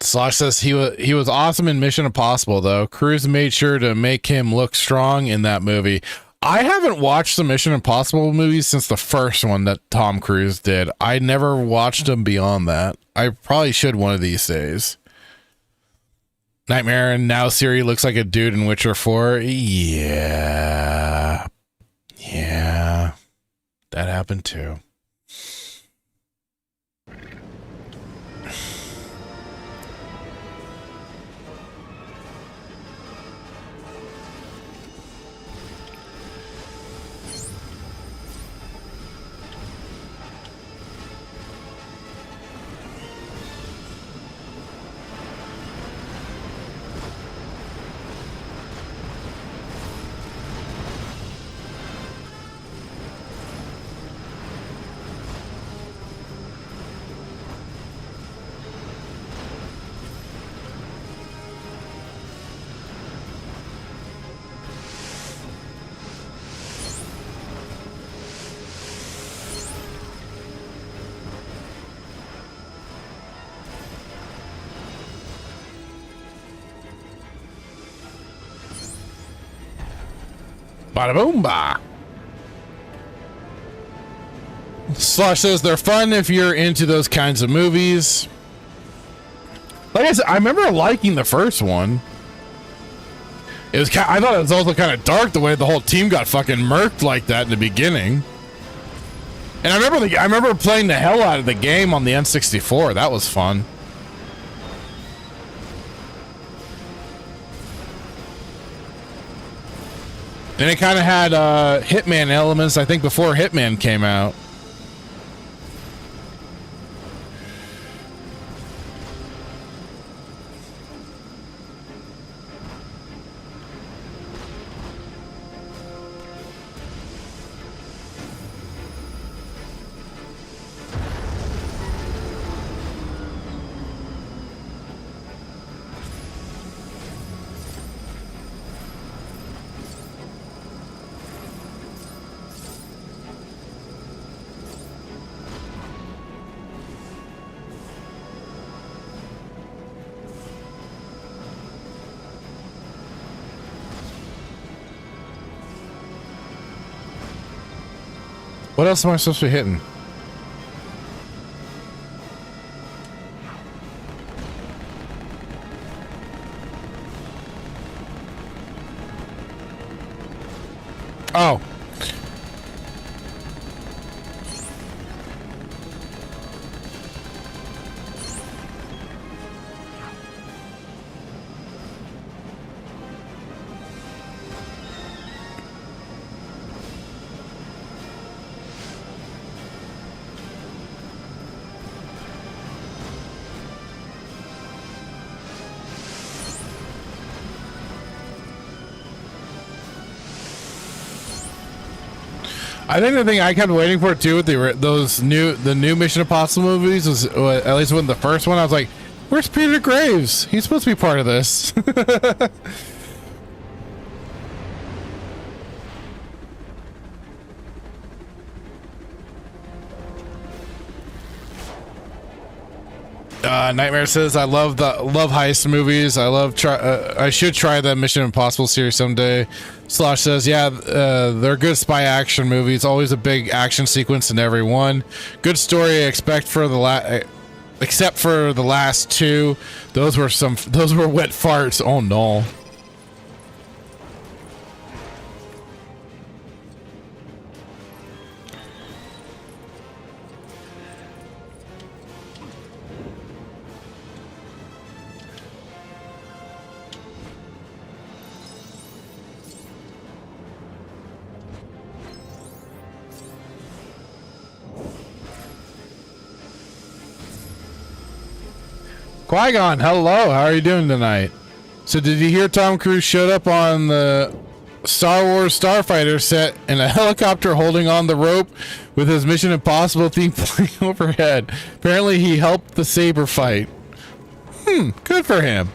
Slosh says he was awesome in Mission Impossible, though. Cruise made sure to make him look strong in that movie. I haven't watched the Mission Impossible movies since the first one that Tom Cruise did. I never watched them beyond that. I probably should one of these days. Nightmare and now Siri looks like a dude in Witcher 4. Yeah. Yeah. That happened too. Bada boom ba. Slosh says they're fun if you're into those kinds of movies. Like I said, I remember liking the first one. It was I thought it was also kind of dark the way the whole team got fucking murked like that in the beginning. And I remember playing the hell out of the game on the N64. That was fun. And it kind of had Hitman elements, I think, before Hitman came out. What else am I supposed to be hitting? Oh. I think the thing I kept waiting for too with the new Mission Impossible movies was at least with the first one. I was like, "Where's Peter Graves? He's supposed to be part of this." Nightmare says, "I love heist movies. I should try the Mission Impossible series someday." Slosh says, "Yeah, they're good spy action movies. Always a big action sequence in every one. Good story. Except for the last two. Those were wet farts. Oh no." Qui-Gon, hello. How are you doing tonight? So did you hear Tom Cruise showed up on the Star Wars Starfighter set in a helicopter holding on the rope with his Mission Impossible theme playing overhead? Apparently he helped the saber fight. Good for him.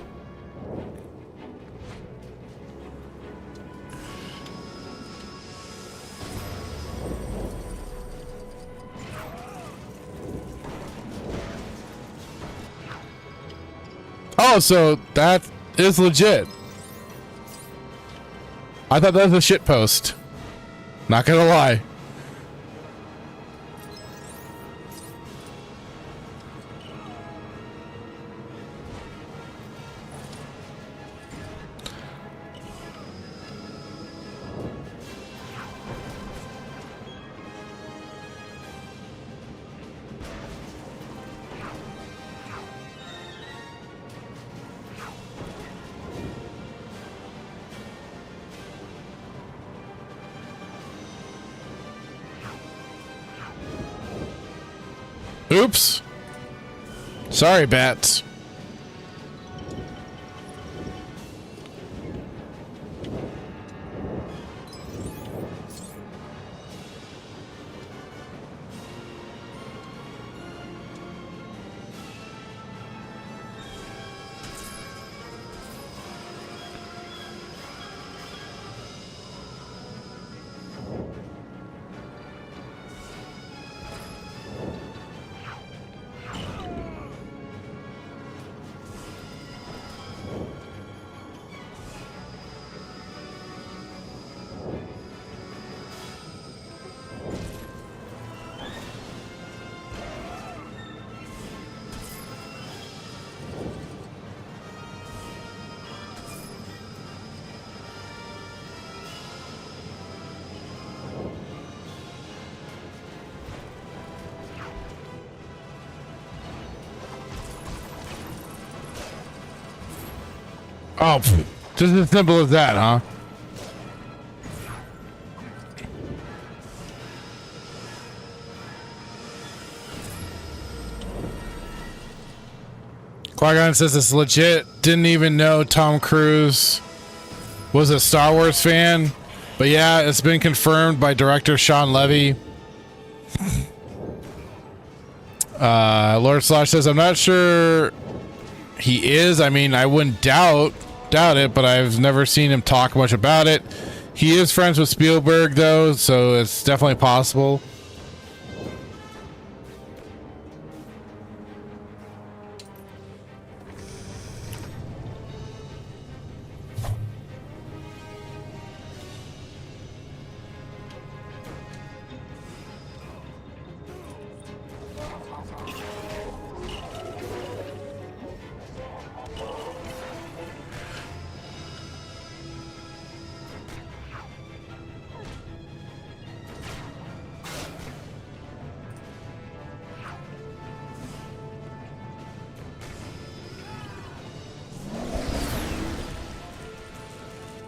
Oh, so that is legit. I thought that was a shit post. Not gonna lie. Oops. Sorry, bats. Oh, just as simple as that, huh? Qui-Gon says it's legit. Didn't even know Tom Cruise was a Star Wars fan. But yeah, it's been confirmed by director Sean Levy. Lord Slosh says, I'm not sure he is. I mean, I wouldn't doubt it, but I've never seen him talk much about it. He is friends with Spielberg, though, so it's definitely possible.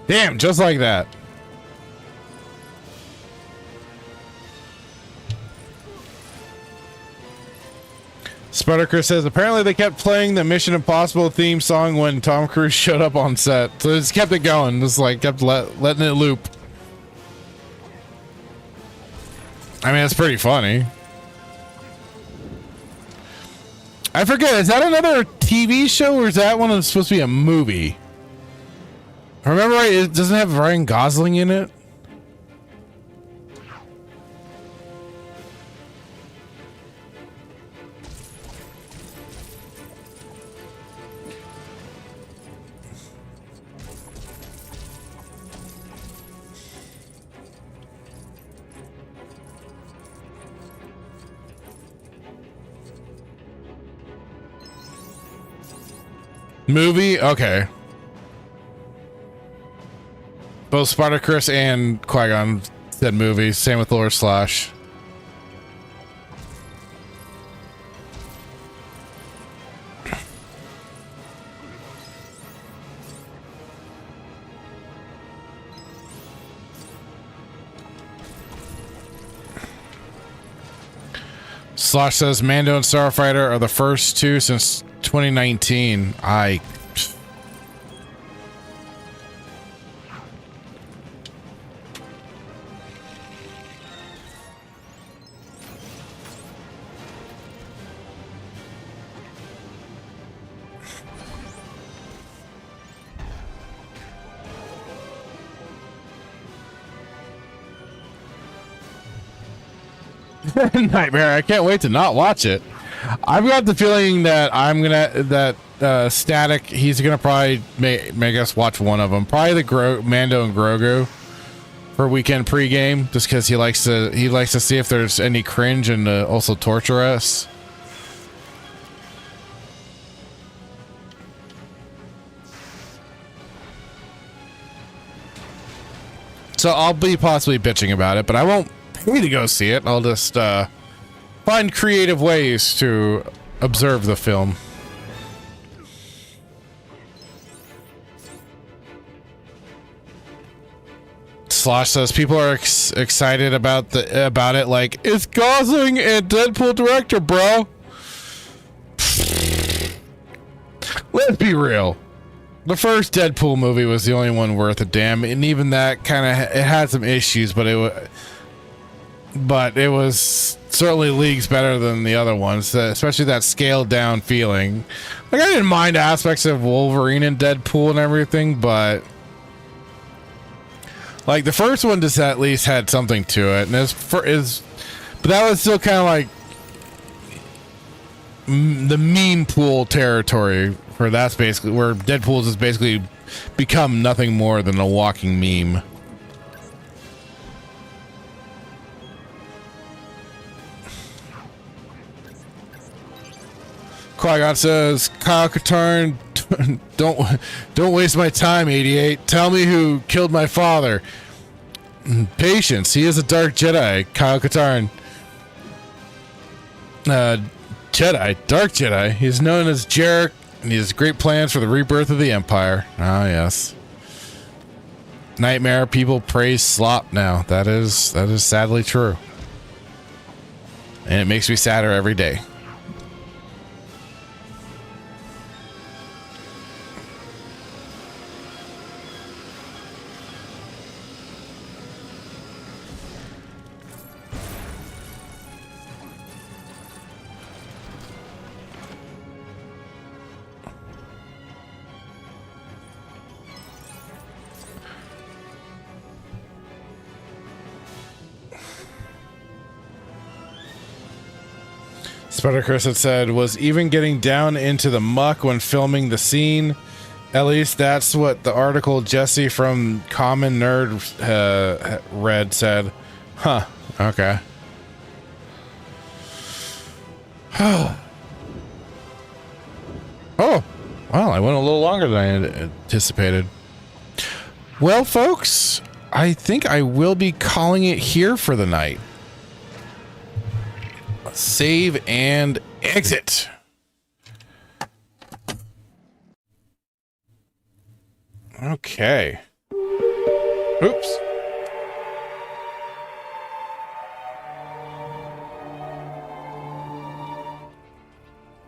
Damn, just like that. Sputtacre says, apparently they kept playing the Mission Impossible theme song when Tom Cruise showed up on set. So they just kept it going. Just like kept letting it loop. I mean, it's pretty funny. I forget, is that another TV show or is that one that's supposed to be a movie? Remember, right, it doesn't have Ryan Gosling in it? Movie? Okay. Both Spartacus and Qui-Gon said movie. Same with Lord Slash. Slosh says Mando and Starfighter are the first two since 2019. Nightmare. I can't wait to not watch it. I've got the feeling that Static, he's gonna probably make us watch one of them. Probably the Mando and Grogu for weekend pregame, just because he likes to see if there's any cringe and also torture us. So I'll be possibly bitching about it, but I won't pay to go see it. I'll just find creative ways to observe the film. Slosh says people are excited about it, like it's Gosling and Deadpool director, bro. Let's be real. The first Deadpool movie was the only one worth a damn, and even that kind of it had some issues, but it was certainly leagues better than the other ones, especially that scaled down feeling. Like I didn't mind aspects of Wolverine and Deadpool and everything, but like the first one just at least had something to it, and but that was still kind of like the meme pool territory. Where that's basically where Deadpool's has basically become nothing more than a walking meme. Qui-Gon says, Kyle Katarn, don't waste my time, 88. Tell me who killed my father. Patience. He is a dark Jedi. Kyle Katarn. Jedi. Dark Jedi. He's known as Jarek. And he has great plans for the rebirth of the Empire. Ah, yes. Nightmare, people praise slop now. That is sadly true. And it makes me sadder every day. Spartacus had said, was even getting down into the muck when filming the scene. At least that's what the article Jesse from Common Nerd read said. Huh. Okay. Oh. Well, I went a little longer than I anticipated. Well, folks, I think I will be calling it here for the night. Save and exit. Okay. Oops.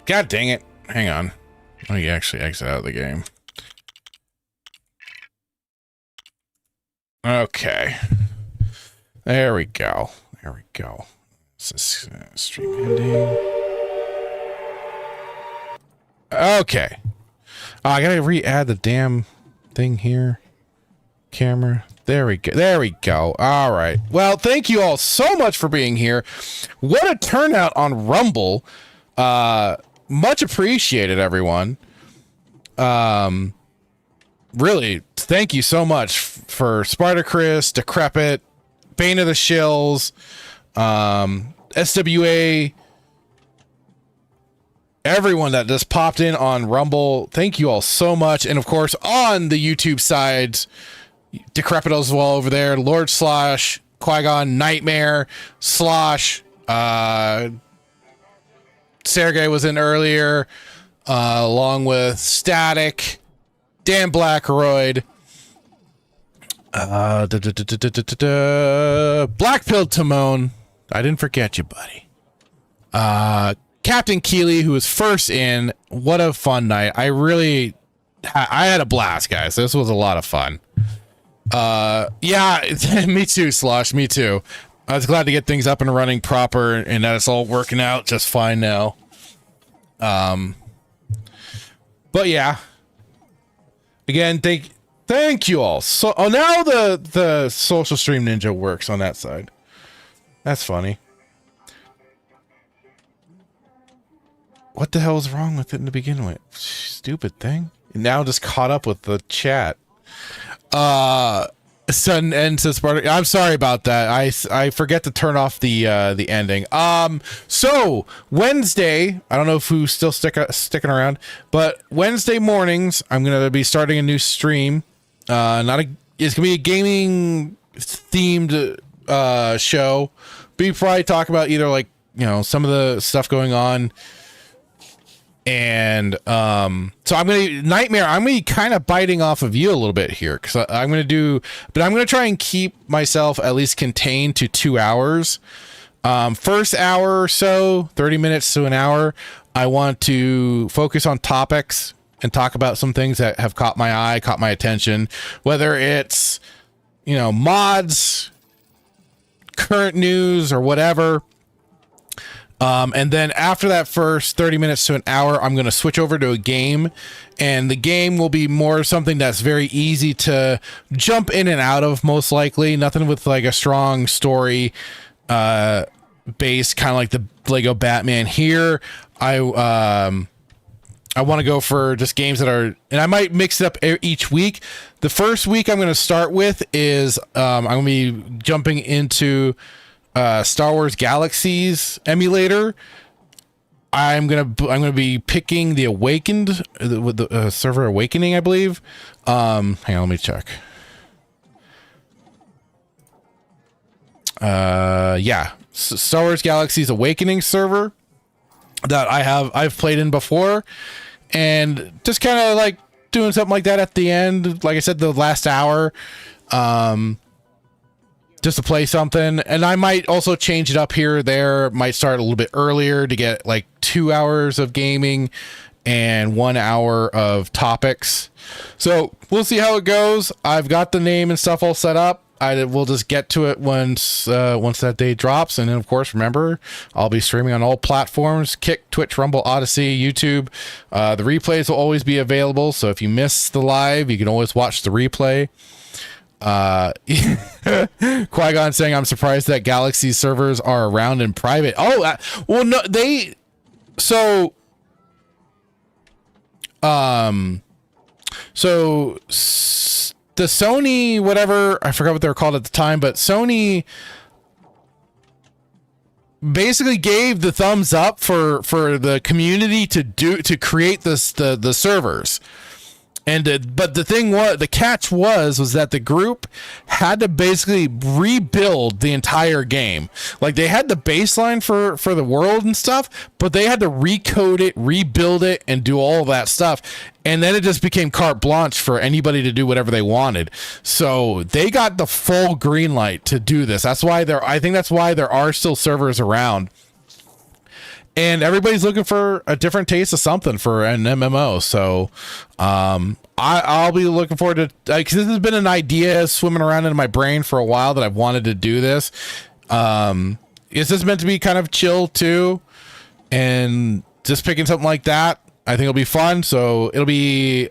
God dang it. Hang on. Let me actually exit out of the game. Okay. There we go. There we go. This is stream ending. Okay. Oh, I gotta re-add the damn thing here. Camera. There we go. There we go. All right. Well, thank you all so much for being here. What a turnout on Rumble. Much appreciated, everyone. Really, thank you so much for Spartacus, Decrepit, Bane of the Shills, SWA, everyone that just popped in on Rumble. Thank you all so much. And of course, on the YouTube sides, Decrepit as well over there, Lord Slosh, Qui-Gon, Nightmare, Slosh, Sergey was in earlier, along with Static, Dan Blackroyd, Blackpilled Timon. I didn't forget you, buddy. Captain Keeley, who was first in. What a fun night. I had a blast, guys. This was a lot of fun. Yeah, me too, Slosh. Me too. I was glad to get things up and running proper and that it's all working out just fine now. But yeah. Again, thank you all. So now the social stream ninja works on that side. That's funny. What the hell is wrong with it in the beginning with? Stupid thing. Now just caught up with the chat. Sun ends to Sparta. I'm sorry about that. I forget to turn off the ending. So Wednesday, I don't know if who's still sticking around, but Wednesday mornings I'm gonna be starting a new stream. It's gonna be a gaming themed show. We probably talk about either like some of the stuff going on. And so I'm gonna be kind of biting off of you a little bit here because I'm gonna try and keep myself at least contained to 2 hours. First hour or so, 30 minutes to an hour, I want to focus on topics and talk about some things that have caught my eye, caught my attention, whether it's mods, current news, or whatever. And then after that first 30 minutes to an hour, I'm going to switch over to a game, and the game will be more something that's very easy to jump in and out of, most likely. Nothing with like a strong story base, kind of like the Lego Batman here. I want to go for just games that are, and I might mix it up each week. The first week I'm going to start with is I'm going to be jumping into Star Wars Galaxies emulator. I'm gonna be picking the Awakened with the server Awakening, I believe. Hang on, let me check. Yeah, Star Wars Galaxies Awakening server that I've played in before, and just kind of like doing something like that at the end. Like I said, the last hour. Just to play something, and I might also change it up here or there. Might start a little bit earlier to get like 2 hours of gaming and 1 hour of topics. So we'll see how it goes. I've got the name and stuff all set up. We'll just get to it once that day drops. And then of course, remember, I'll be streaming on all platforms: Kick, Twitch, Rumble, Odyssey, YouTube. The replays will always be available. So if you miss the live, you can always watch the replay. Qui-Gon saying, I'm surprised that Galaxy servers are around in private. Oh, well, no, the Sony, whatever, I forgot what they were called at the time, but Sony basically gave the thumbs up for the community to create the servers. And but the catch was that the group had to basically rebuild the entire game. Like they had the baseline for the world and stuff, but they had to recode it, rebuild it, and do all of that stuff. And then it just became carte blanche for anybody to do whatever they wanted. So they got the full green light to do this. I think that's why there are still servers around. And everybody's looking for a different taste of something for an MMO. So I'll be looking forward to, because this has been an idea swimming around in my brain for a while that I've wanted to do this. It's just meant to be kind of chill too, and just picking something like that, I think it'll be fun. So it'll be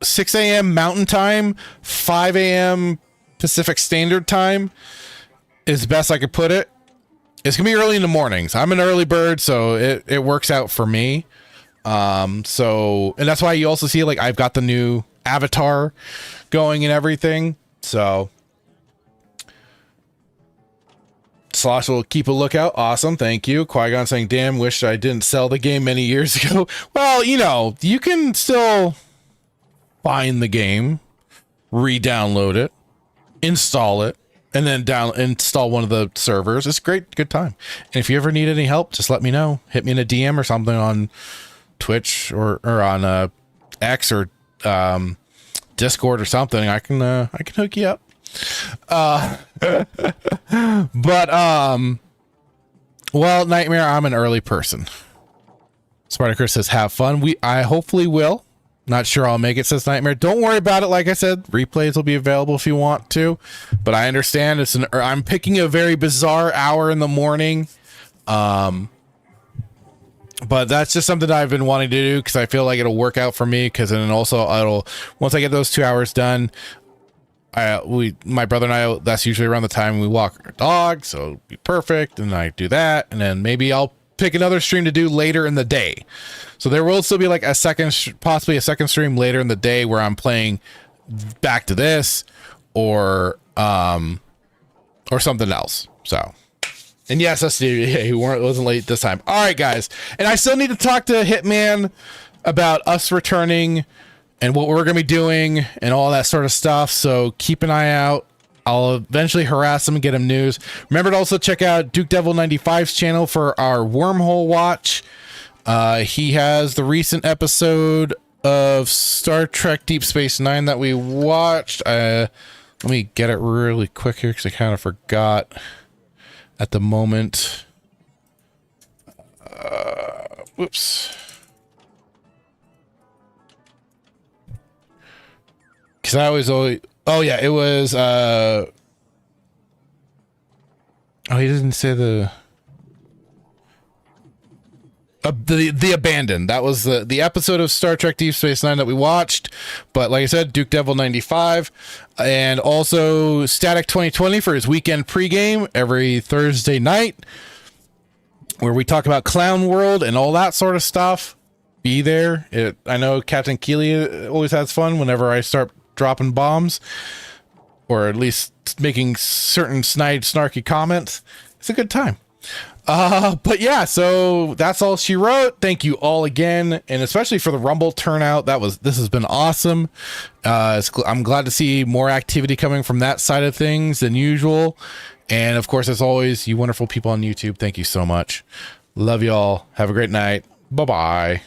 6 a.m. Mountain Time, 5 a.m. Pacific Standard Time is best I could put it. It's gonna be early in the mornings. I'm an early bird, so it works out for me. So, and that's why you also see, like, I've got the new avatar going and everything. So Slosh will keep a lookout. Awesome. Thank you. Qui-Gon saying, damn, wish I didn't sell the game many years ago. Well, you know, you can still find the game, re-download it, install it, and then install one of the servers. It's great. Good time. And if you ever need any help, just let me know. Hit me in a DM or something on Twitch or on X or Discord or something. I can hook you up. But well, Nightmare, I'm an early person. Spartacus says have fun. I hopefully will. Not sure I'll make it, says Nightmare. Don't worry about it. Like I said, replays will be available if you want to, but I understand I'm picking a very bizarre hour in the morning. But that's just something that I've been wanting to do because I feel like it'll work out for me. Because then also once I get those 2 hours done, my brother and I, that's usually around the time we walk our dog, so it'll be perfect. And I do that, and then maybe I'll pick another stream to do later in the day. So there will still be like possibly a second stream later in the day where I'm playing back to this or something else. So. And yes, that's he wasn't late this time. All right, guys. And I still need to talk to Hitman about us returning and what we're going to be doing and all that sort of stuff. So keep an eye out. I'll eventually harass him and get him news. Remember to also check out Duke Devil 95's channel for our Wormhole watch. He has the recent episode of Star Trek Deep Space Nine that we watched. Let me get it really quick here because I kind of forgot at the moment. Whoops. Because I always oh yeah, it was oh, he didn't say the Abandoned. That was the episode of Star Trek Deep Space Nine that we watched. But like I said, Duke Devil 95 and also Static 2020 for his weekend pregame every Thursday night, where we talk about Clown World and all that sort of stuff. Be there. I know Captain Keeley always has fun whenever I start dropping bombs, or at least making certain snarky comments. It's a good time. But yeah, so that's all she wrote. Thank you all again, and especially for the Rumble turnout. This has been awesome. I'm glad to see more activity coming from that side of things than usual. And of course, as always, you wonderful people on YouTube, thank you so much. Love you all. Have a great night. Bye-bye.